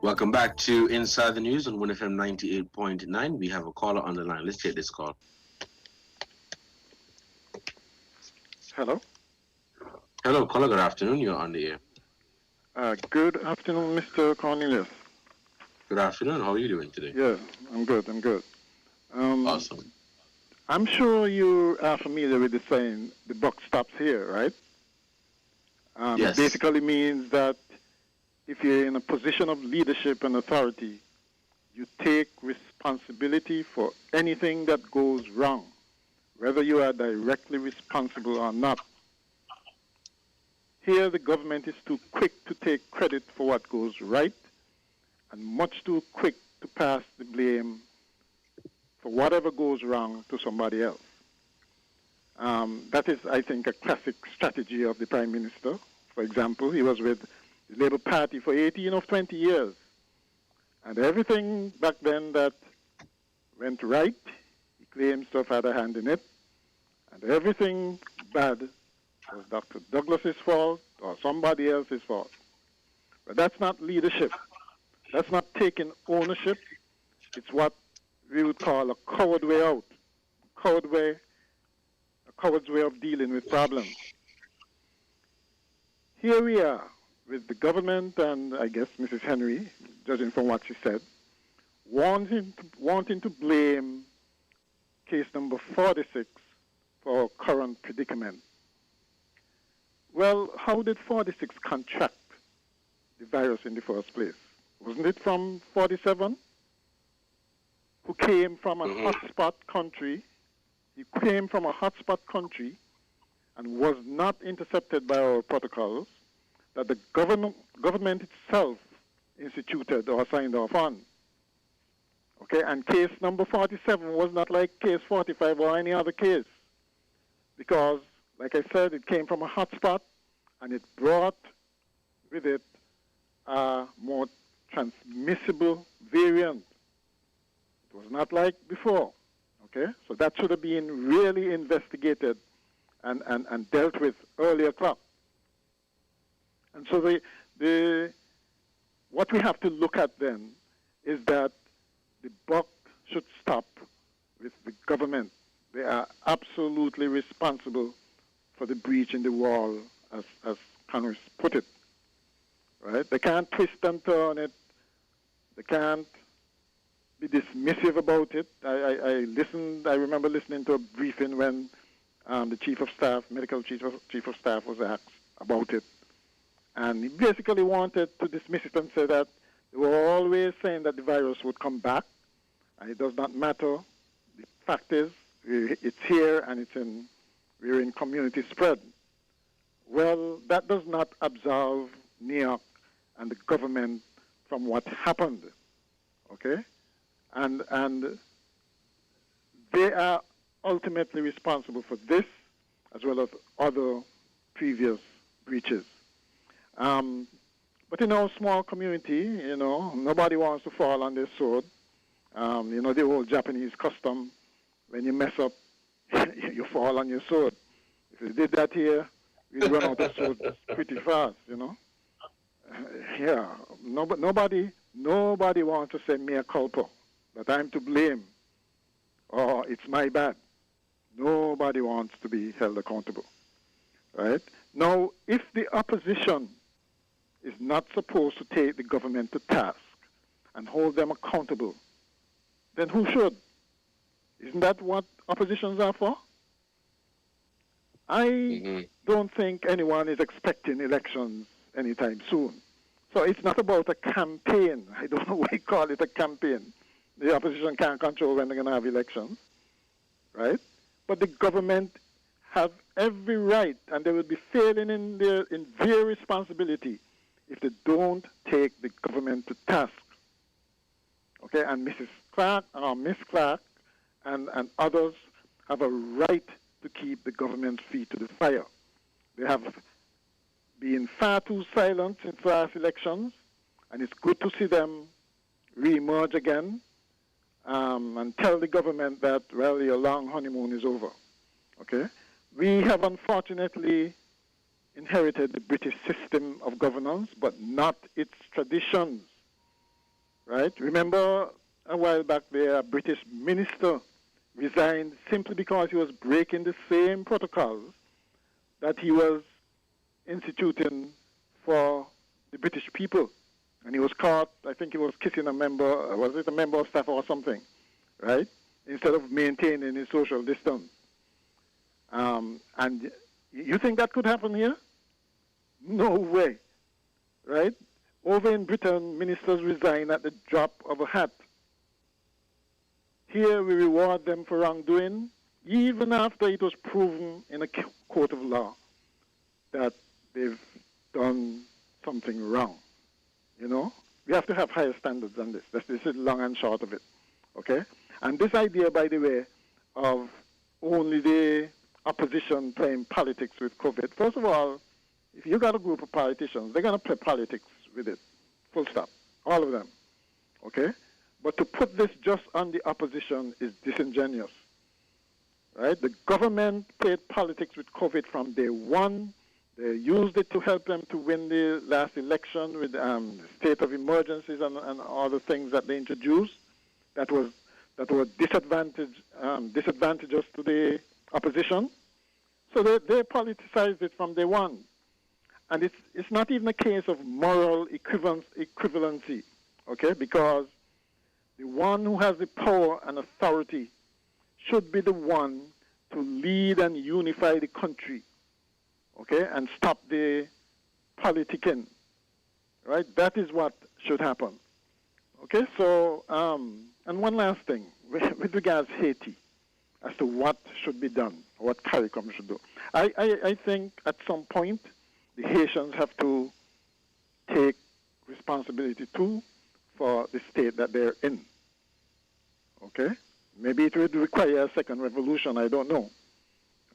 S2: Welcome back to Inside the News on 1FM 98.9. We have a caller on the line. Let's take this call.
S19: Hello.
S2: Hello, caller. Good afternoon. You're on the air.
S19: Good afternoon, Mr. Cornelius.
S2: Good afternoon. How are you doing today?
S19: Yeah, I'm good.
S2: Awesome.
S19: I'm sure you are familiar with the saying, the buck stops here, right?
S2: Yes.
S19: It basically means that if you're in a position of leadership and authority, you take responsibility for anything that goes wrong, whether you are directly responsible or not. Here, the government is too quick to take credit for what goes right and much too quick to pass the blame for whatever goes wrong to somebody else. That is, I think, a classic strategy of the Prime Minister. For example, he was with the Labour Party for 18 of 20 years. And everything back then that went right, he claims to have had a hand in it. And everything bad was Dr. Douglas's fault or somebody else's fault. But that's not leadership. That's not taking ownership. It's what we would call a coward way out. A coward's way of dealing with problems. Here we are with the government and I guess Mrs. Henry, judging from what she said, wanting to blame case number 46 for our current predicament. Well, how did 46 contract the virus in the first place? Wasn't it from 47? Who came from a hotspot country. He came from a hotspot country and was not intercepted by our protocols that the government itself instituted or signed off on. Okay, and case number 47 was not like case 45 or any other case because, like I said, it came from a hotspot and it brought with it a more transmissible variant. It was not like before. Okay, so that should have been really investigated and dealt with earlier clock. And so what we have to look at then is that the buck should stop with the government. They are absolutely responsible for the breach in the wall, as Congress put it. Right? They can't twist and turn it. They can't be dismissive about it. I remember listening to a briefing when the chief of staff, medical chief of staff was asked about it. And he basically wanted to dismiss it and say that they were always saying that the virus would come back, and it does not matter. The fact is, it's here and we're in community spread. Well, that does not absolve New York and the government from what happened, okay? And they are ultimately responsible for this as well as other previous breaches. But in our small community, nobody wants to fall on their sword. The old Japanese custom, when you mess up, you fall on your sword. If you did that here, we'd run out of swords pretty fast, Yeah, nobody wants to say mea culpa, that I'm to blame, or it's my bad. Nobody wants to be held accountable, right? Now, if the opposition is not supposed to take the government to task and hold them accountable, then who should? Isn't that what oppositions are for? I don't think anyone is expecting elections anytime soon. So it's not about a campaign. I don't know why you call it a campaign. The opposition can't control when they're going to have elections, right? But the government have every right, and they will be failing in their responsibility if they don't take the government to task. Okay, and Mrs. Clark, or Miss Clark, and others have a right to keep the government's feet to the fire. They have been far too silent since last elections, and it's good to see them re-emerge again and tell the government that, well, your long honeymoon is over. Okay? We have unfortunately inherited the British system of governance, but not its traditions. right? Remember a while back there, a British minister resigned simply because he was breaking the same protocols that he was instituting for the British people. And he was caught, I think he was kissing a member, was it a member of staff or something, right? Instead of maintaining his social distance. And you think that could happen here? No way, right? Over in Britain, ministers resign at the drop of a hat. Here we reward them for wrongdoing, even after it was proven in a court of law that they've done something wrong. You know? We have to have higher standards than this. This is long and short of it. Okay? And this idea, by the way, of only the opposition playing politics with COVID, first of all, if you got a group of politicians, they're going to play politics with it. Full stop. All of them. Okay? But to put this just on the opposition is disingenuous. Right? The government played politics with COVID from day one. They used it to help them to win the last election with the state of emergencies and all the things that they introduced that were disadvantageous to the opposition. So they politicized it from day one. And it's not even a case of moral equivalency, okay? Because the one who has the power and authority should be the one to lead and unify the country, okay, and stop the politicking, right? That is what should happen, okay? So, and one last thing, with regards to Haiti, as to what should be done, what CARICOM should do. I think at some point, the Haitians have to take responsibility too for the state that they're in, okay? Maybe it would require a second revolution, I don't know,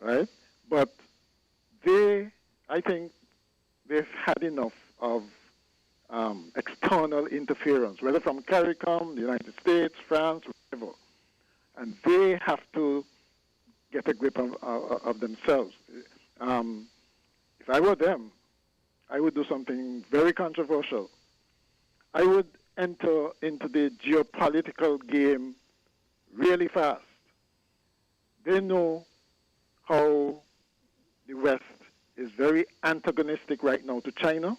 S19: right? But I think they've had enough of external interference, whether from CARICOM, the United States, France, whatever. And they have to get a grip of themselves. If I were them, I would do something very controversial. I would enter into the geopolitical game really fast. They know how the West is very antagonistic right now to China.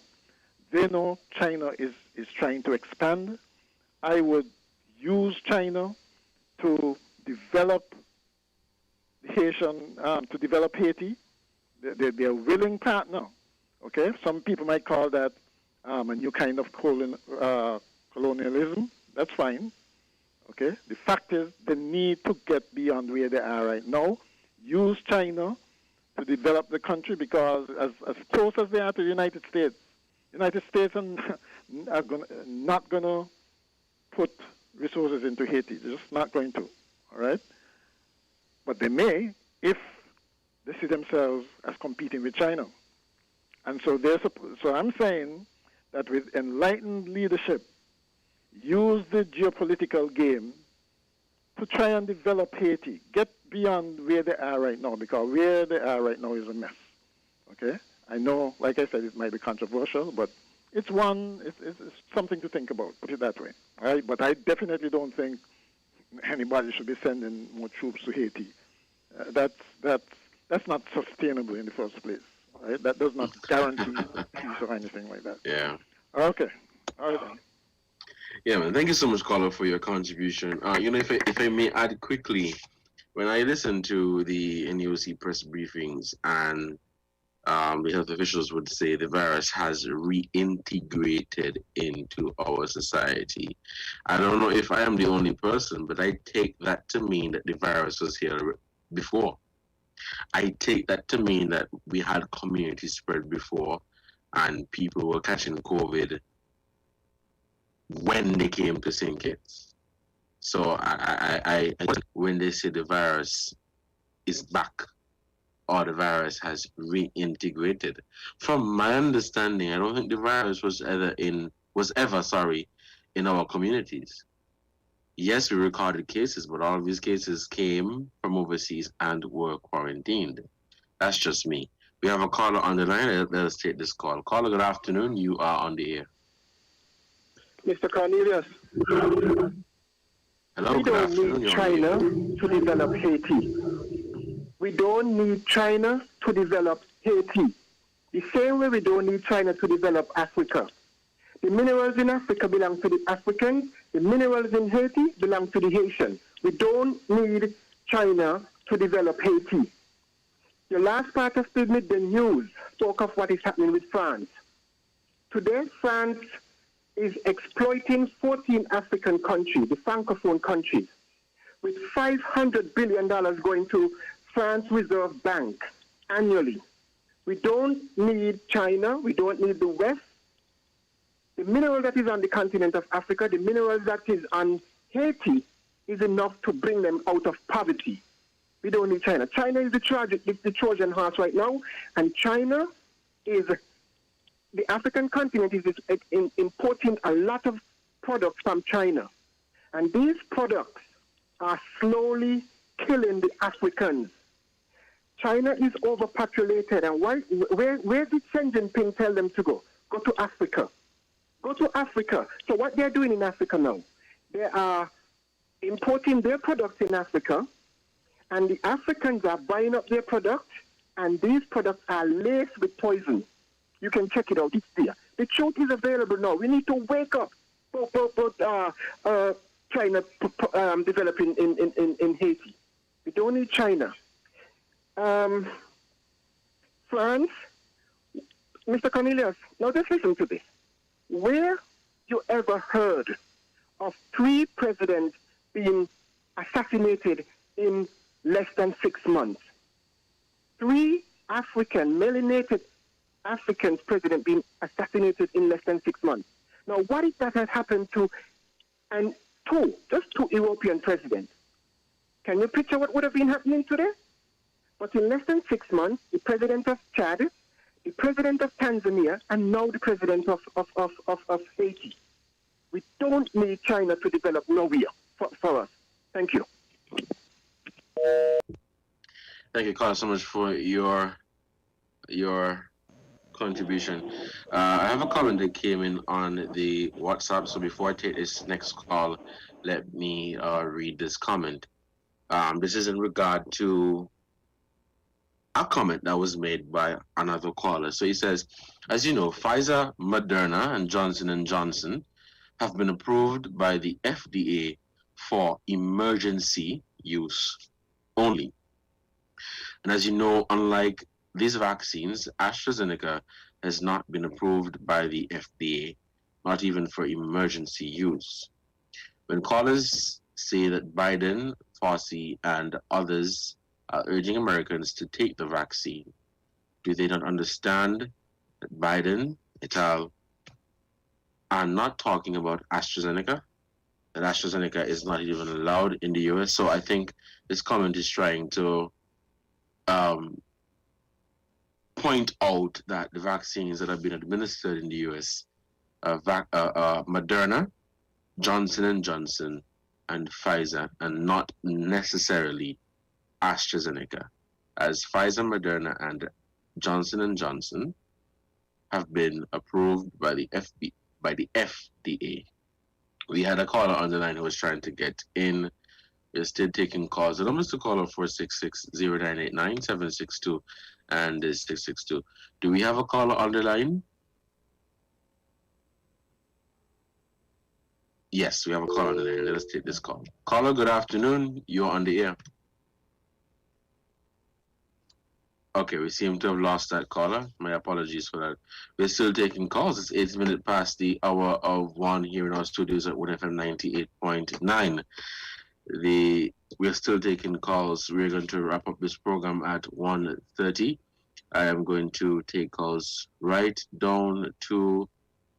S19: They know China is trying to expand. I would use China to develop Haiti. They're a willing partner. Okay, some people might call that a new kind of colonialism. That's fine. Okay, the fact is they need to get beyond where they are right now. Use China to develop the country because as close as they are to the United States are not going to put resources into Haiti. They're just not going to. All right, but they may if they see themselves as competing with China. And so I'm saying that with enlightened leadership, use the geopolitical game to try and develop Haiti. Get beyond where they are right now, because where they are right now is a mess. Okay? I know, like I said, it might be controversial, but it's something to think about, put it that way. All right? But I definitely don't think anybody should be sending more troops to Haiti. That's not sustainable in the first place. Right? That does not guarantee peace or anything like that.
S2: Yeah.
S19: Okay. All right then.
S2: Yeah, man. Thank you so much, caller, for your contribution. If I may add quickly, when I listen to the NEOC press briefings and the health officials would say the virus has reintegrated into our society, I don't know if I am the only person, but I take that to mean that the virus was here before. I take that to mean that we had community spread before and people were catching COVID when they came to St. Kitts. So I when they say the virus is back or the virus has reintegrated, from my understanding, I don't think the virus was ever in our communities. Yes, we recorded cases, but all of these cases came from overseas and were quarantined. That's just me. We have a caller on the line. Let us take this call. Caller, good afternoon. You are on the air.
S20: Mr. Cornelius.
S2: Hello,
S20: We
S2: good
S20: don't
S2: afternoon.
S20: need
S2: You're on the
S20: China
S2: air.
S20: to develop Haiti. We don't need China to develop Haiti. The same way we don't need China to develop Africa. The minerals in Africa belong to the Africans. The minerals in Haiti belong to the Haitians. We don't need China to develop Haiti. The last part of the news spoke of what is happening with France. Today, France is exploiting 14 African countries, the Francophone countries, with $500 billion going to France Reserve Bank annually. We don't need China. We don't need the West. The mineral that is on the continent of Africa, the mineral that is on Haiti, is enough to bring them out of poverty. We don't need China. China is the Trojan horse right now, and China is, the African continent is importing a lot of products from China. And these products are slowly killing the Africans. China is overpopulated, and where did Xi Jinping tell them to go? Go to Africa. Go to Africa. So what they're doing in Africa now, they are importing their products in Africa, and the Africans are buying up their products, and these products are laced with poison. You can check it out. It's there. The truth is available now. We need to wake up. China developing in Haiti. We don't need China. France, Mr. Cornelius, now just listen to this. Where you ever heard of 3 presidents being assassinated in less than 6 months? 3 African, melanated African presidents being assassinated in less than 6 months. Now, what if that has happened to, and just two European presidents? Can you picture what would have been happening today? But in less than 6 months, the president of Chad, the president of Tanzania, and now the president of Haiti. We don't need China to develop nowhere for us. Thank you.
S2: Thank you, Carl, so much for your contribution. I have a comment that came in on the WhatsApp, so before I take this next call, let me read this comment. This is in regard to a comment that was made by another caller. So he says, as you know, Pfizer, Moderna, and Johnson & Johnson have been approved by the FDA for emergency use only. And as you know, unlike these vaccines, AstraZeneca has not been approved by the FDA, not even for emergency use. When callers say that Biden, Fauci, and others are urging Americans to take the vaccine, do they not understand that Biden et al. Are not talking about AstraZeneca, that AstraZeneca is not even allowed in the US? So I think this comment is trying to point out that the vaccines that have been administered in the US, Moderna, Johnson & Johnson, and Pfizer, and not necessarily AstraZeneca, as Pfizer, Moderna, and Johnson & Johnson have been approved by the FDA. We had a caller on the line who was trying to get in. We're still taking calls. The numbers to call are 466-0989-762 and 662. Do we have a caller on the line? Yes, we have a caller on the line. Let us take this call. Caller, good afternoon. You're on the air. Okay, we seem to have lost that caller. My apologies for that. We're still taking calls. It's 8 minutes past the hour of 1 here in our studios at 1FM 98.9. We're still taking calls. We're going to wrap up this program at 1:30. I am going to take calls right down to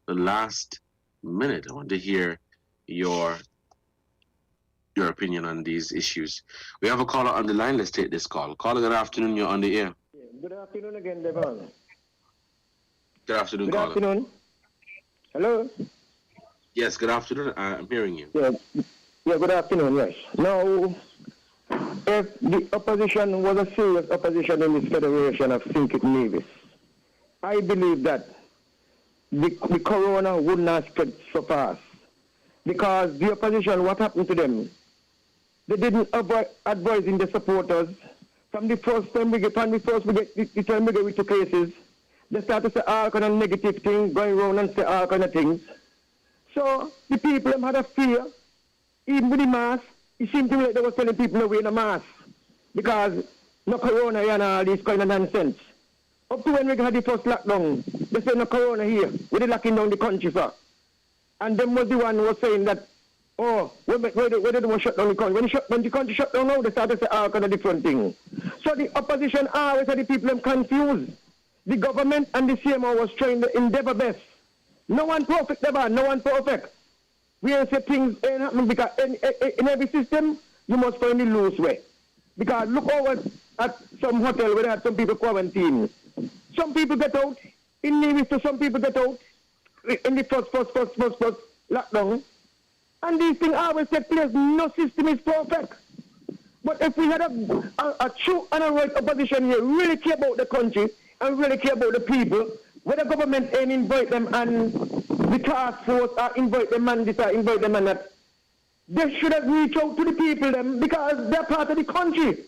S2: the last minute. I want to hear your opinion on these issues. We have a caller on the line. Let's take this call. Caller, good afternoon. You're on the air.
S21: Good afternoon again, Devon.
S2: Good afternoon,
S21: Good
S2: caller.
S21: afternoon. Hello?
S2: Yes, good afternoon. I'm hearing you.
S21: Yeah, good afternoon, yes. Now, if the opposition was a serious opposition in this federation of St. Kitts Nevis, I believe that the corona would not spread so fast. because the opposition, what happened to them? They didn't advise in the supporters. From the first time we get, the time we get with the cases, they start to say all kind of negative things, going around and say all kind of things. So the people them had a fear, even with the mask. It seemed to me like they were telling people no wear a mask because no corona here and all this kind of nonsense. Up to when we had the first lockdown, they said no corona here. We're locking down the country, sir. And them was the one who was saying that, oh, where they don't shut down the country. When the country shut down now, they started to say all kind of different things. So the opposition always had the people them confused. The government and the CMO was trying to endeavor best. No one perfect, never, no one perfect. We ain't say things ain't happening because in every system, you must find the loose way. Because look over at some hotel where they had some people quarantined. Some people get out. In Nevis, some people get out in the first lockdown. And these things always take place. No system is perfect. But if we had a true and a right opposition here, really care about the country and really care about the people, where the government ain't invite them and the task force invite them and this invite them and that, they should have reached out to the people them because they're part of the country.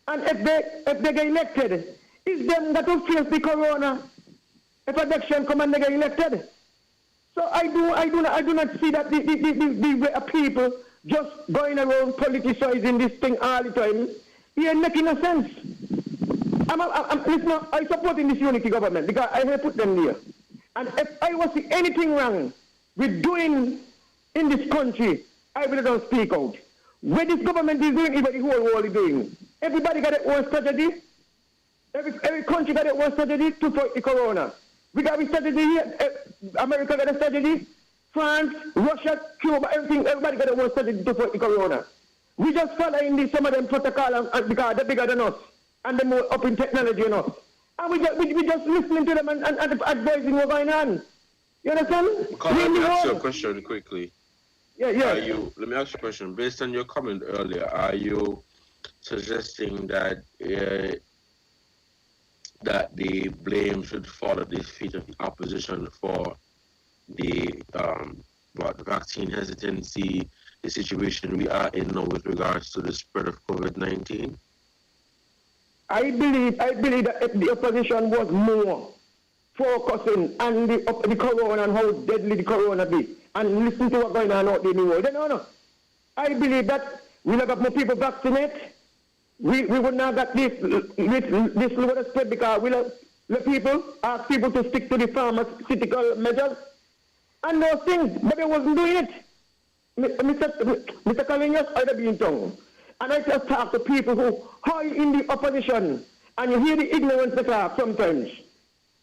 S21: And if they get elected, it's them that will face the corona if election come and they get elected. So I do not see that the people just going around politicizing this thing all the time. It ain't making no sense. Listen, I support in this unity government because I have put them there. And if I was see anything wrong with doing in this country, I will not speak out. What this government is doing is what the whole world is doing. Everybody got their own strategy. Every country got their own strategy to fight the corona. We got a strategy here. America got a strategy. France, Russia, Cuba, everything. Everybody got their own strategy to fight the corona. We just follow in some of them protocol because they're bigger than us and they're more up in technology than us. And we just listening to them and advising what's going on. You understand?
S2: Let me ask you a question quickly.
S21: Yeah.
S2: Let me ask you a question. Based on your comment earlier, are you suggesting that that the blame should fall at the feet of the opposition for the vaccine hesitancy, the situation we are in now with regards to the spread of COVID-19?
S21: I believe that if the opposition was more focusing on the corona and how deadly the corona be, and listen to what's going on out there in the world, then no. I believe that we not got more people vaccinated. We would not got this lower spread because we let people ask people to stick to the pharmaceutical measures and those things, but they wasn't doing it. Mr. Collinas, I'd have been tongue. And I just talk to people who are in the opposition, and you hear the ignorance they talk sometimes.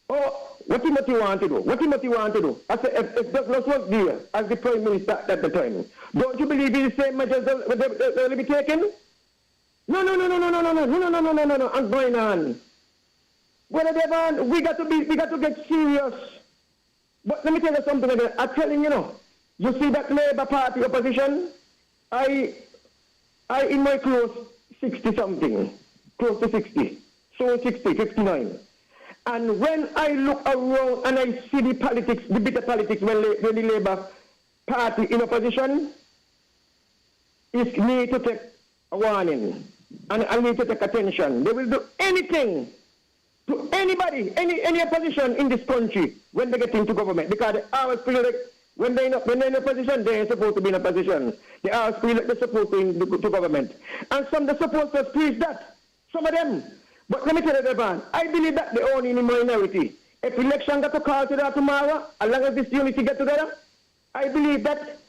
S21: Oh, what Timothy want to do? What Timothy want to do? I said, if Douglas was there as the Prime Minister at the time, don't you believe in the same measures that will be taken? No, I'm going on. Whatever, we got to get serious. But let me tell you something again. I'm telling you, you see that Labour Party opposition, I in my close 60-something, close to 60, so 60, 59. And when I look around and I see the politics, the bitter politics when the Labour Party in opposition, it need to take a warning and I need to take attention. They will do anything to anybody, any opposition in this country when they get into government because they always feel like when they're in a position, they ain't supposed to be in a position. They always feel like they're supposed to government. And some they're supposed to preach that. Some of them. But let me tell you, Evan, I believe that they're only in the minority. If election got to call to that tomorrow, as long as this unity get together, I believe that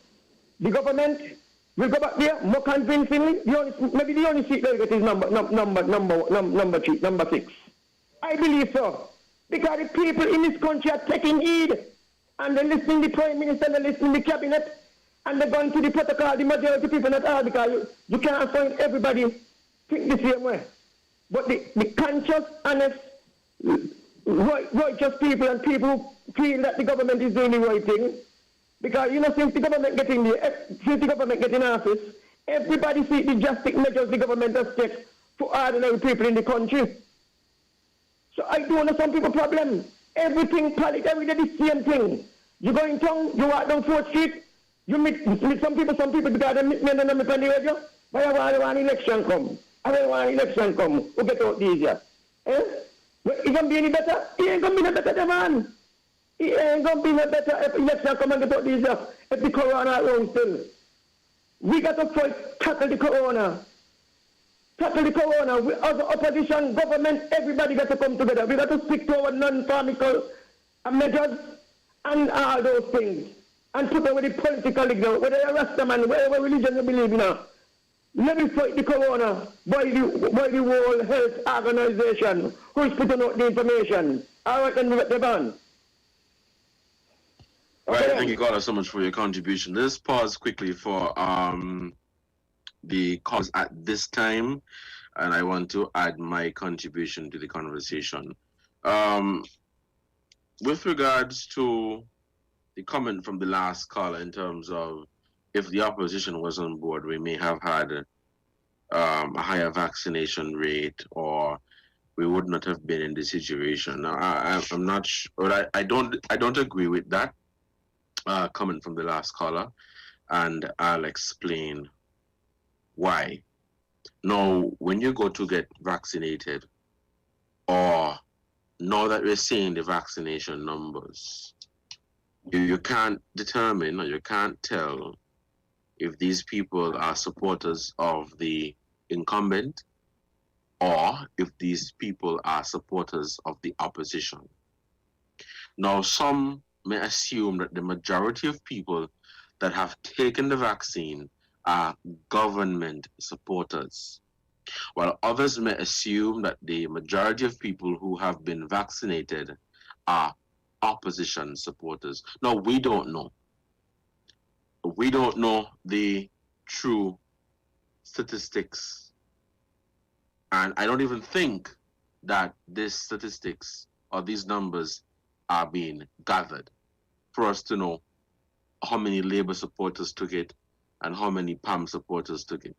S21: the government will go back there more convincingly. Maybe the only seat they get is number 6. I believe so. Because the people in this country are taking heed. And they're listening to the Prime Minister, they're listening to the Cabinet, and they're going to the protocol, the majority of people not all, because you can't find everybody think the same way. But the conscious, honest, righteous people and people who feel that the government is doing the right thing, because, since the government get in office, everybody sees the drastic measures the government has taken for ordinary people in the country. So I do understand people problem. Everything, every day the same thing. You go in town, you walk down 4th Street, You meet some people because they meet me on the radio. But I want election come. Who get out these years? Eh? It gonna be any better? It ain't gonna be no better, man. It ain't gonna be no better if election come and get out these years. If the corona around still. We got to fight, tackle the corona. Tackle the corona. We, as opposition, government, everybody got to come together. We got to stick to our non-pharmaceutical measures and all those things. And put away the political league, whether you're a Rastaman, whatever religion you believe in. Let me fight the corona by the World Health Organization, who is putting out the information. All right, then we get the ban.
S2: Right, thank you, God, so much for your contribution. Let's pause quickly for the cause at this time, and I want to add my contribution to the conversation. With regards to the comment from the last caller in terms of if the opposition was on board, we may have had a higher vaccination rate, or we would not have been in this situation. Now, I'm not sure. I don't agree with that comment from the last caller, and I'll explain why. Now, when you go to get vaccinated, or now that we're seeing the vaccination numbers, you can't determine or you can't tell if these people are supporters of the incumbent or if these people are supporters of the opposition. Now, some may assume that the majority of people that have taken the vaccine are government supporters, while others may assume that the majority of people who have been vaccinated are opposition supporters. No, we don't know. We don't know the true statistics. And I don't even think that these statistics or these numbers are being gathered for us to know how many Labour supporters took it and how many PAM supporters took it.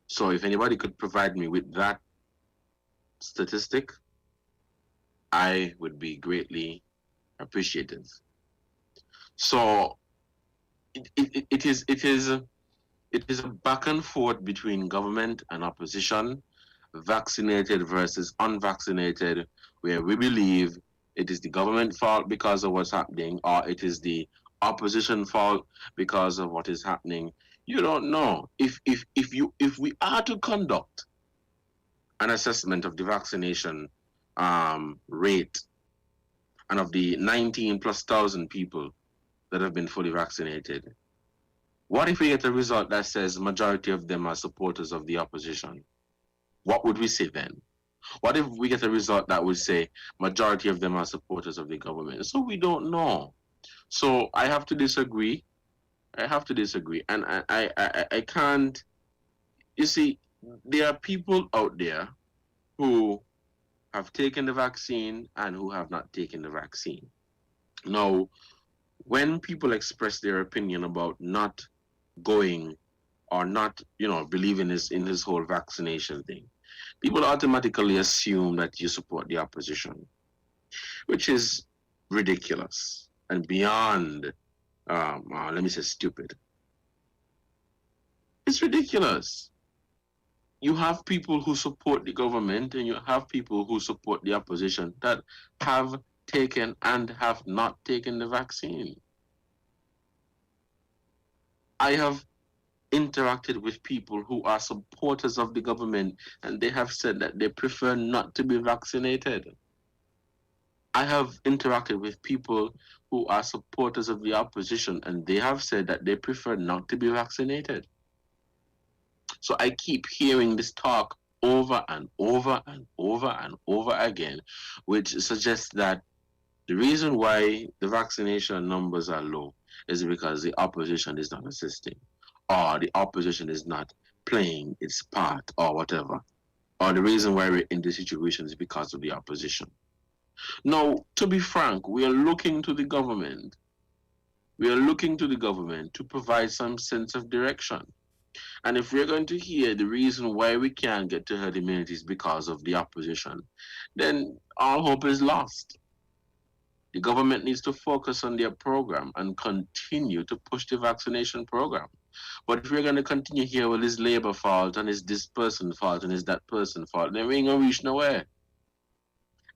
S2: So if anybody could provide me with that statistic, I would be greatly appreciative. So it is a back and forth between government and opposition, vaccinated versus unvaccinated, where we believe it is the government fault because of what's happening, or it is the opposition fault because of what is happening. You don't know. If we are to conduct an assessment of the vaccination rate and of the 19,000+ people that have been fully vaccinated, what if we get a result that says majority of them are supporters of the opposition? What would we say then? What if we get a result that would say majority of them are supporters of the government? So we don't know. So I have to disagree. And I can't. You see, there are people out there who have taken the vaccine and who have not taken the vaccine. Now, when people express their opinion about not going or not, believing in this whole vaccination thing, people automatically assume that you support the opposition, which is ridiculous and beyond, let me say, stupid. It's ridiculous. You have people who support the government and you have people who support the opposition that have taken and have not taken the vaccine. I have interacted with people who are supporters of the government and they have said that they prefer not to be vaccinated. I have interacted with people who are supporters of the opposition and they have said that they prefer not to be vaccinated. So I keep hearing this talk over and over and over and over again, which suggests that the reason why the vaccination numbers are low is because the opposition is not assisting, or the opposition is not playing its part, or whatever. Or the reason why we're in this situation is because of the opposition. Now, to be frank, we are looking to the government. We are looking to the government to provide some sense of direction. And if we're going to hear the reason why we can't get to herd immunity is because of the opposition, then all hope is lost. The government needs to focus on their program and continue to push the vaccination program. But if we're going to continue here, well, it's Labour fault and it's this person's fault and it's that person's fault, then we ain't going to reach nowhere.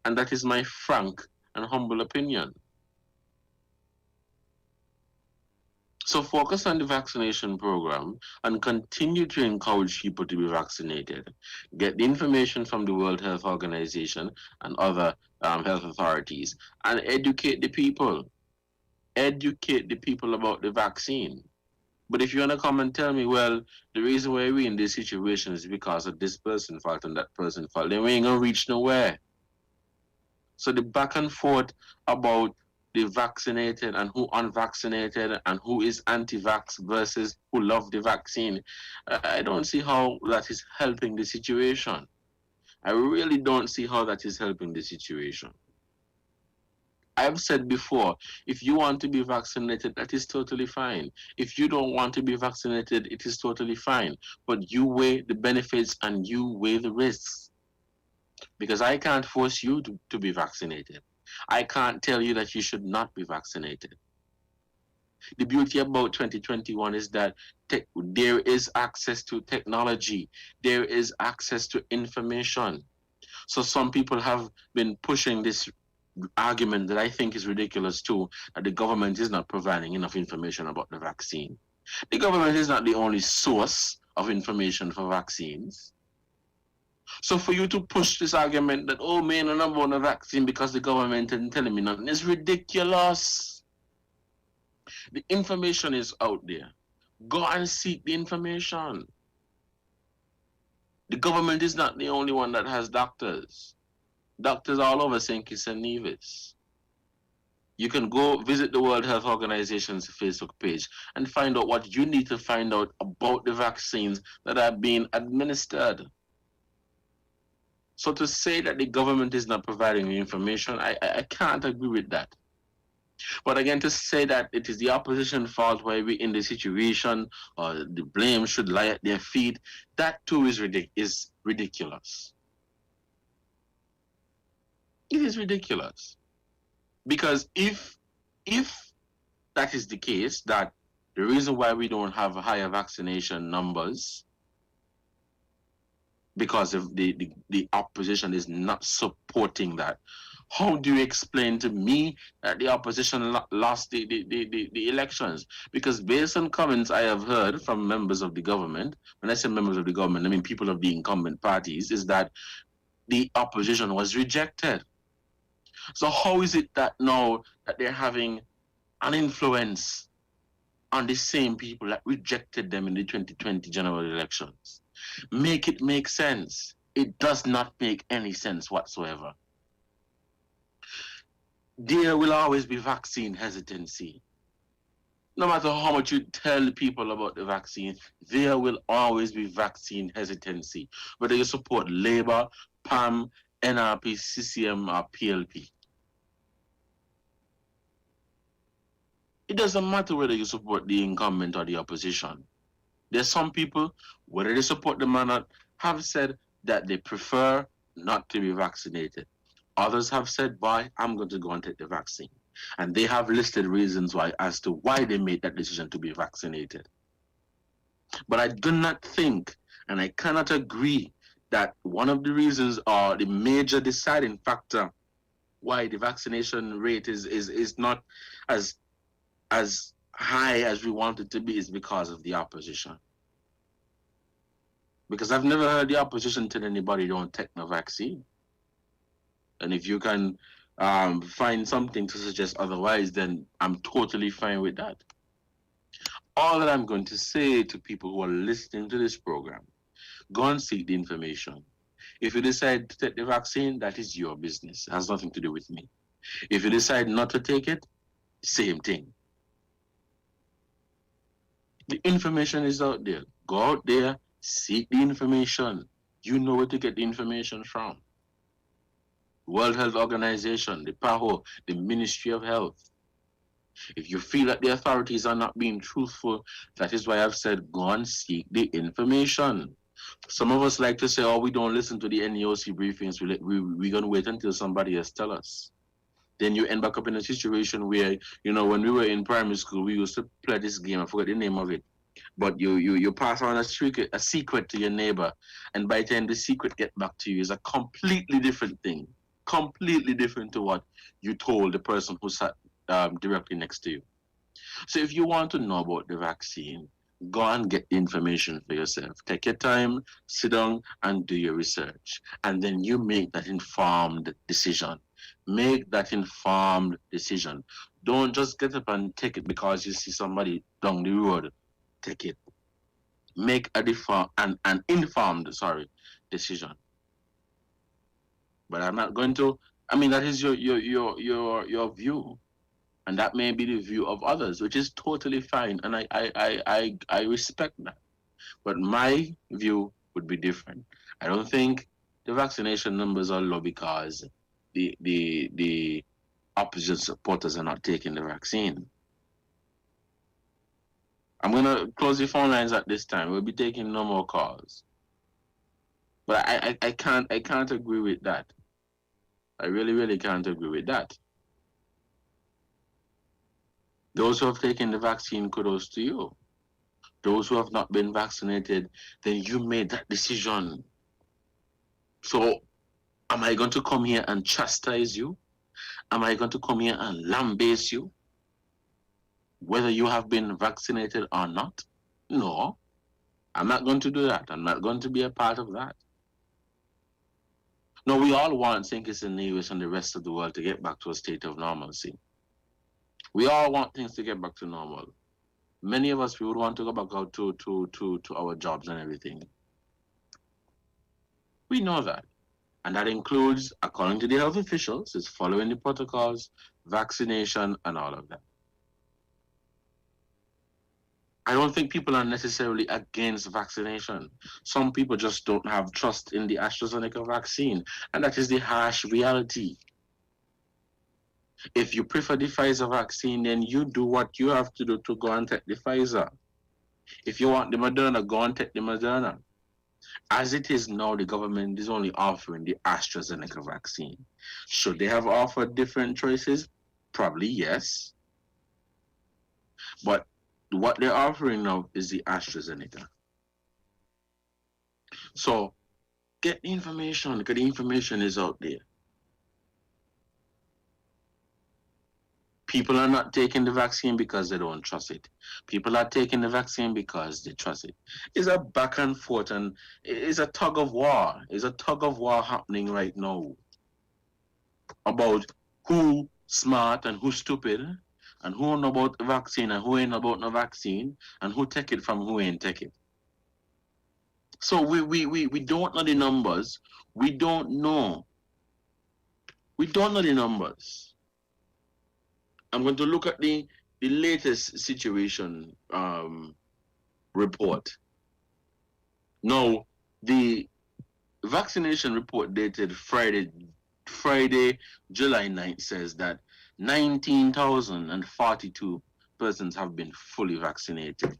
S2: And that is my frank and humble opinion. So focus on the vaccination program and continue to encourage people to be vaccinated. Get the information from the World Health Organization and other health authorities and educate the people. Educate the people about the vaccine. But if you want to come and tell me, well, the reason why we're in this situation is because of this person's fault and that person's fault, then we ain't going to reach nowhere. So the back and forth about the vaccinated and who unvaccinated and who is anti-vax versus who love the vaccine, I don't see how that is helping the situation. I really don't see how that is helping the situation. I've said before, if you want to be vaccinated, that is totally fine. If you don't want to be vaccinated, it is totally fine. But you weigh the benefits and you weigh the risks. Because I can't force you to be vaccinated. I can't tell you that you should not be vaccinated. The beauty about 2021 is that there is access to technology. There is access to information. So some people have been pushing this argument that I think is ridiculous too, that the government is not providing enough information about the vaccine. The government is not the only source of information for vaccines. So for you to push this argument that, oh man, I don't want a vaccine because the government isn't telling me nothing, is ridiculous. The information is out there. Go and seek the information. The government is not the only one that has doctors. Doctors all over St. Kitts and Nevis. You can go visit the World Health Organization's Facebook page and find out what you need to find out about the vaccines that are being administered. So to say that the government is not providing the information, I can't agree with that. But again, to say that it is the opposition's fault why we're in the situation, or the blame should lie at their feet, that too is ridiculous. It is ridiculous. Because if that is the case, that the reason why we don't have higher vaccination numbers because of the opposition is not supporting that, how do you explain to me that the opposition lost the elections? Because based on comments I have heard from members of the government, when I say members of the government, I mean people of the incumbent parties, is that the opposition was rejected. So how is it that now that they're having an influence on the same people that rejected them in the 2020 general elections? Make it make sense. It does not make any sense whatsoever. There will always be vaccine hesitancy. No matter how much you tell people about the vaccine, there will always be vaccine hesitancy. Whether you support Labour, PAM, NRP, CCM, or PLP. It doesn't matter whether you support the incumbent or the opposition. There's some people, whether they support them or not, have said that they prefer not to be vaccinated. Others have said, boy, I'm going to go and take the vaccine. And they have listed reasons why as to why they made that decision to be vaccinated. But I do not think, and I cannot agree, that one of the reasons or the major deciding factor why the vaccination rate is not as high as we want it to be is because of the opposition. Because I've never heard the opposition tell anybody don't take the vaccine. And if you can find something to suggest otherwise, then I'm totally fine with that. All that I'm going to say to people who are listening to this program, go and seek the information. If you decide to take the vaccine, that is your business. It has nothing to do with me. If you decide not to take it, same thing. The information is out there. Go out there, seek the information. You know where to get the information from. World Health Organization, the PAHO, the Ministry of Health. If you feel that the authorities are not being truthful, that is why I've said go and seek the information. Some of us like to say, oh, we don't listen to the NEOC briefings. We're going to wait until somebody else tells us. then you end back up in a situation where, you know, when we were in primary school, we used to play this game. I forgot the name of it. But you pass on a secret to your neighbor, and by the time the secret get back to you is a completely different thing, completely different to what you told the person who sat directly next to you. So if you want to know about the vaccine, go and get the information for yourself. Take your time, sit down and do your research. And then you make that informed decision. Make that informed decision. Don't just get up and take it because you see somebody down the road. Take it. Make an informed decision. But I'm not going to, I mean, that is your view. And that may be the view of others, which is totally fine. And I respect that. But my view would be different. I don't think the vaccination numbers are low because the opposition supporters are not taking the vaccine. I'm going to close the phone lines at this time. We'll be taking no more calls. But I can't agree with that. I really can't agree with that. Those who have taken the vaccine, kudos to you. Those who have not been vaccinated, then you made that decision. So am I going to come here and chastise you? Am I going to come here and lambaste you? Whether you have been vaccinated or not? No, I'm not going to do that. I'm not going to be a part of that. No, we all want St. Kitts and Nevis and the rest of the world to get back to a state of normalcy. We all want things to get back to normal. Many of us, we would want to go back out to our jobs and everything. We know that. And that includes, according to the health officials, is following the protocols, vaccination, and all of that. I don't think people are necessarily against vaccination. Some people just don't have trust in the AstraZeneca vaccine, and that is the harsh reality. If you prefer the Pfizer vaccine, then you do what you have to do to go and take the Pfizer. If you want the Moderna, go and take the Moderna. As it is now, the government is only offering the AstraZeneca vaccine. Should they have offered different choices? Probably yes. But what they're offering now is the AstraZeneca. So get the information, because the information is out there. People are not taking the vaccine because they don't trust it. People are taking the vaccine because they trust it. It's a back and forth, and it's a tug of war. It's a tug of war happening right now about who smart and who stupid, and who know about the vaccine and who ain't about no vaccine, and who take it from who ain't take it. So we don't know the numbers. We don't know. We don't know the numbers. I'm going to look at the latest situation report. Now, the vaccination report dated Friday, July 9th says that 19,042 persons have been fully vaccinated.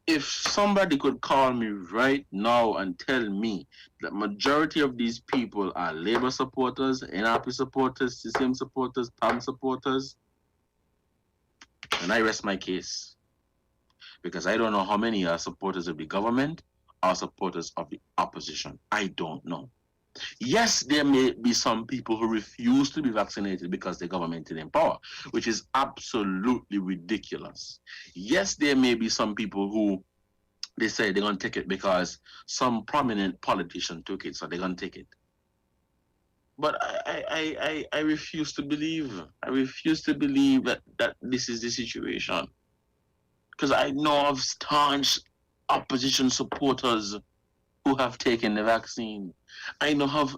S2: If somebody could call me right now and tell me that majority of these people are Labour supporters, NRP supporters, CCM supporters, PAM supporters, and I rest my case, because I don't know how many are supporters of the government or supporters of the opposition. I don't know. Yes, there may be some people who refuse to be vaccinated because the government is in power, which is absolutely ridiculous. Yes, there may be some people who they say they're going to take it because some prominent politician took it, so they're going to take it. But I refuse to believe. I refuse to believe that this is the situation. Because I know of staunch opposition supporters who have taken the vaccine. I know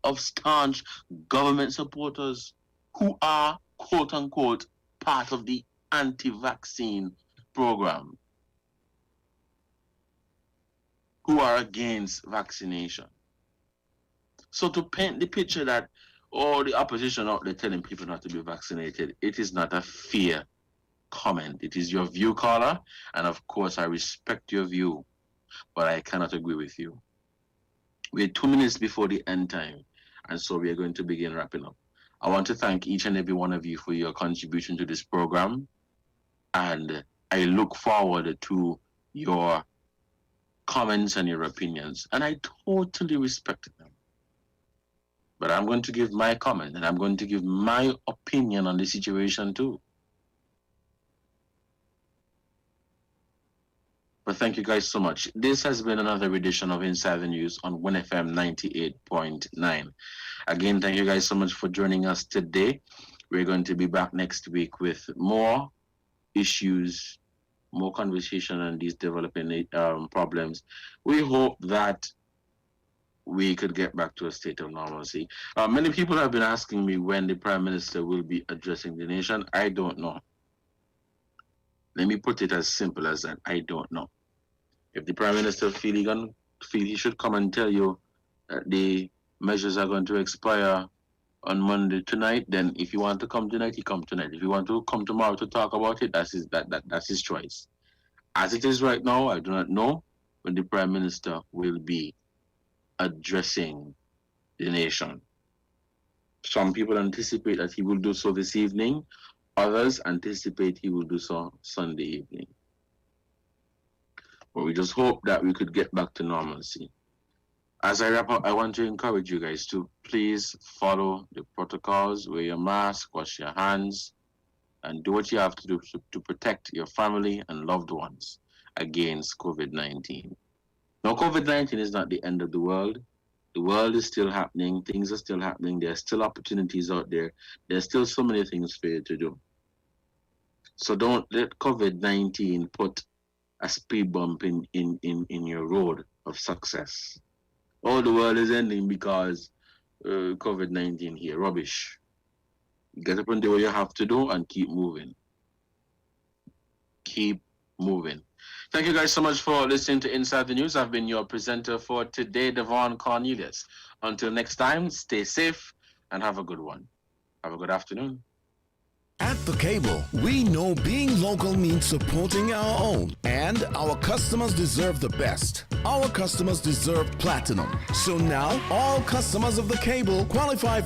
S2: of staunch government supporters who are, quote unquote, part of the anti-vaccine program, who are against vaccination. So to paint the picture that all the opposition out there telling people not to be vaccinated, it is not a fair comment. It is your view, caller, and of course I respect your view, but I cannot agree with you. We're 2 minutes before the end time, and so we are going to begin wrapping up. I want to thank each and every one of you for your contribution to this program. And I look forward to your comments and your opinions. And I totally respect them. But I'm going to give my comment and I'm going to give my opinion on the situation too. But thank you guys so much. This has been another edition of Inside the News on 1FM 98.9. Again, thank you guys so much for joining us today. We're going to be back next week with more issues, more conversation on these developing problems. We hope that we could get back to a state of normalcy. Many people have been asking me when the Prime Minister will be addressing the nation. I don't know. Let me put it as simple as that. I don't know. If the Prime Minister feel he should come and tell you that the measures are going to expire on Monday tonight, then if you want to come tonight, he come tonight. If you want to come tomorrow to talk about it, that's his choice. As it is right now, I do not know when the Prime Minister will be addressing the nation. Some people anticipate that he will do so this evening. Others anticipate he will do so Sunday evening. But we just hope that we could get back to normalcy. As I wrap up, I want to encourage you guys to please follow the protocols, wear your mask, wash your hands, and do what you have to do to protect your family and loved ones against COVID-19. Now, COVID-19 is not the end of the world. The world is still happening. Things are still happening. There are still opportunities out there. There's still so many things for you to do. So don't let COVID-19 put a speed bump in your road of success. Oh, the world is ending because COVID-19 here. Rubbish. Get up and do what you have to do and keep moving. Keep moving. Thank you guys so much for listening to Inside the News. I've been your presenter for today, Devon Cornelius. Until next time, stay safe and have a good one. Have a good afternoon.
S11: At The Cable, we know being local means supporting our own, and our customers deserve the best. Our customers deserve platinum. So now, all customers of The Cable qualify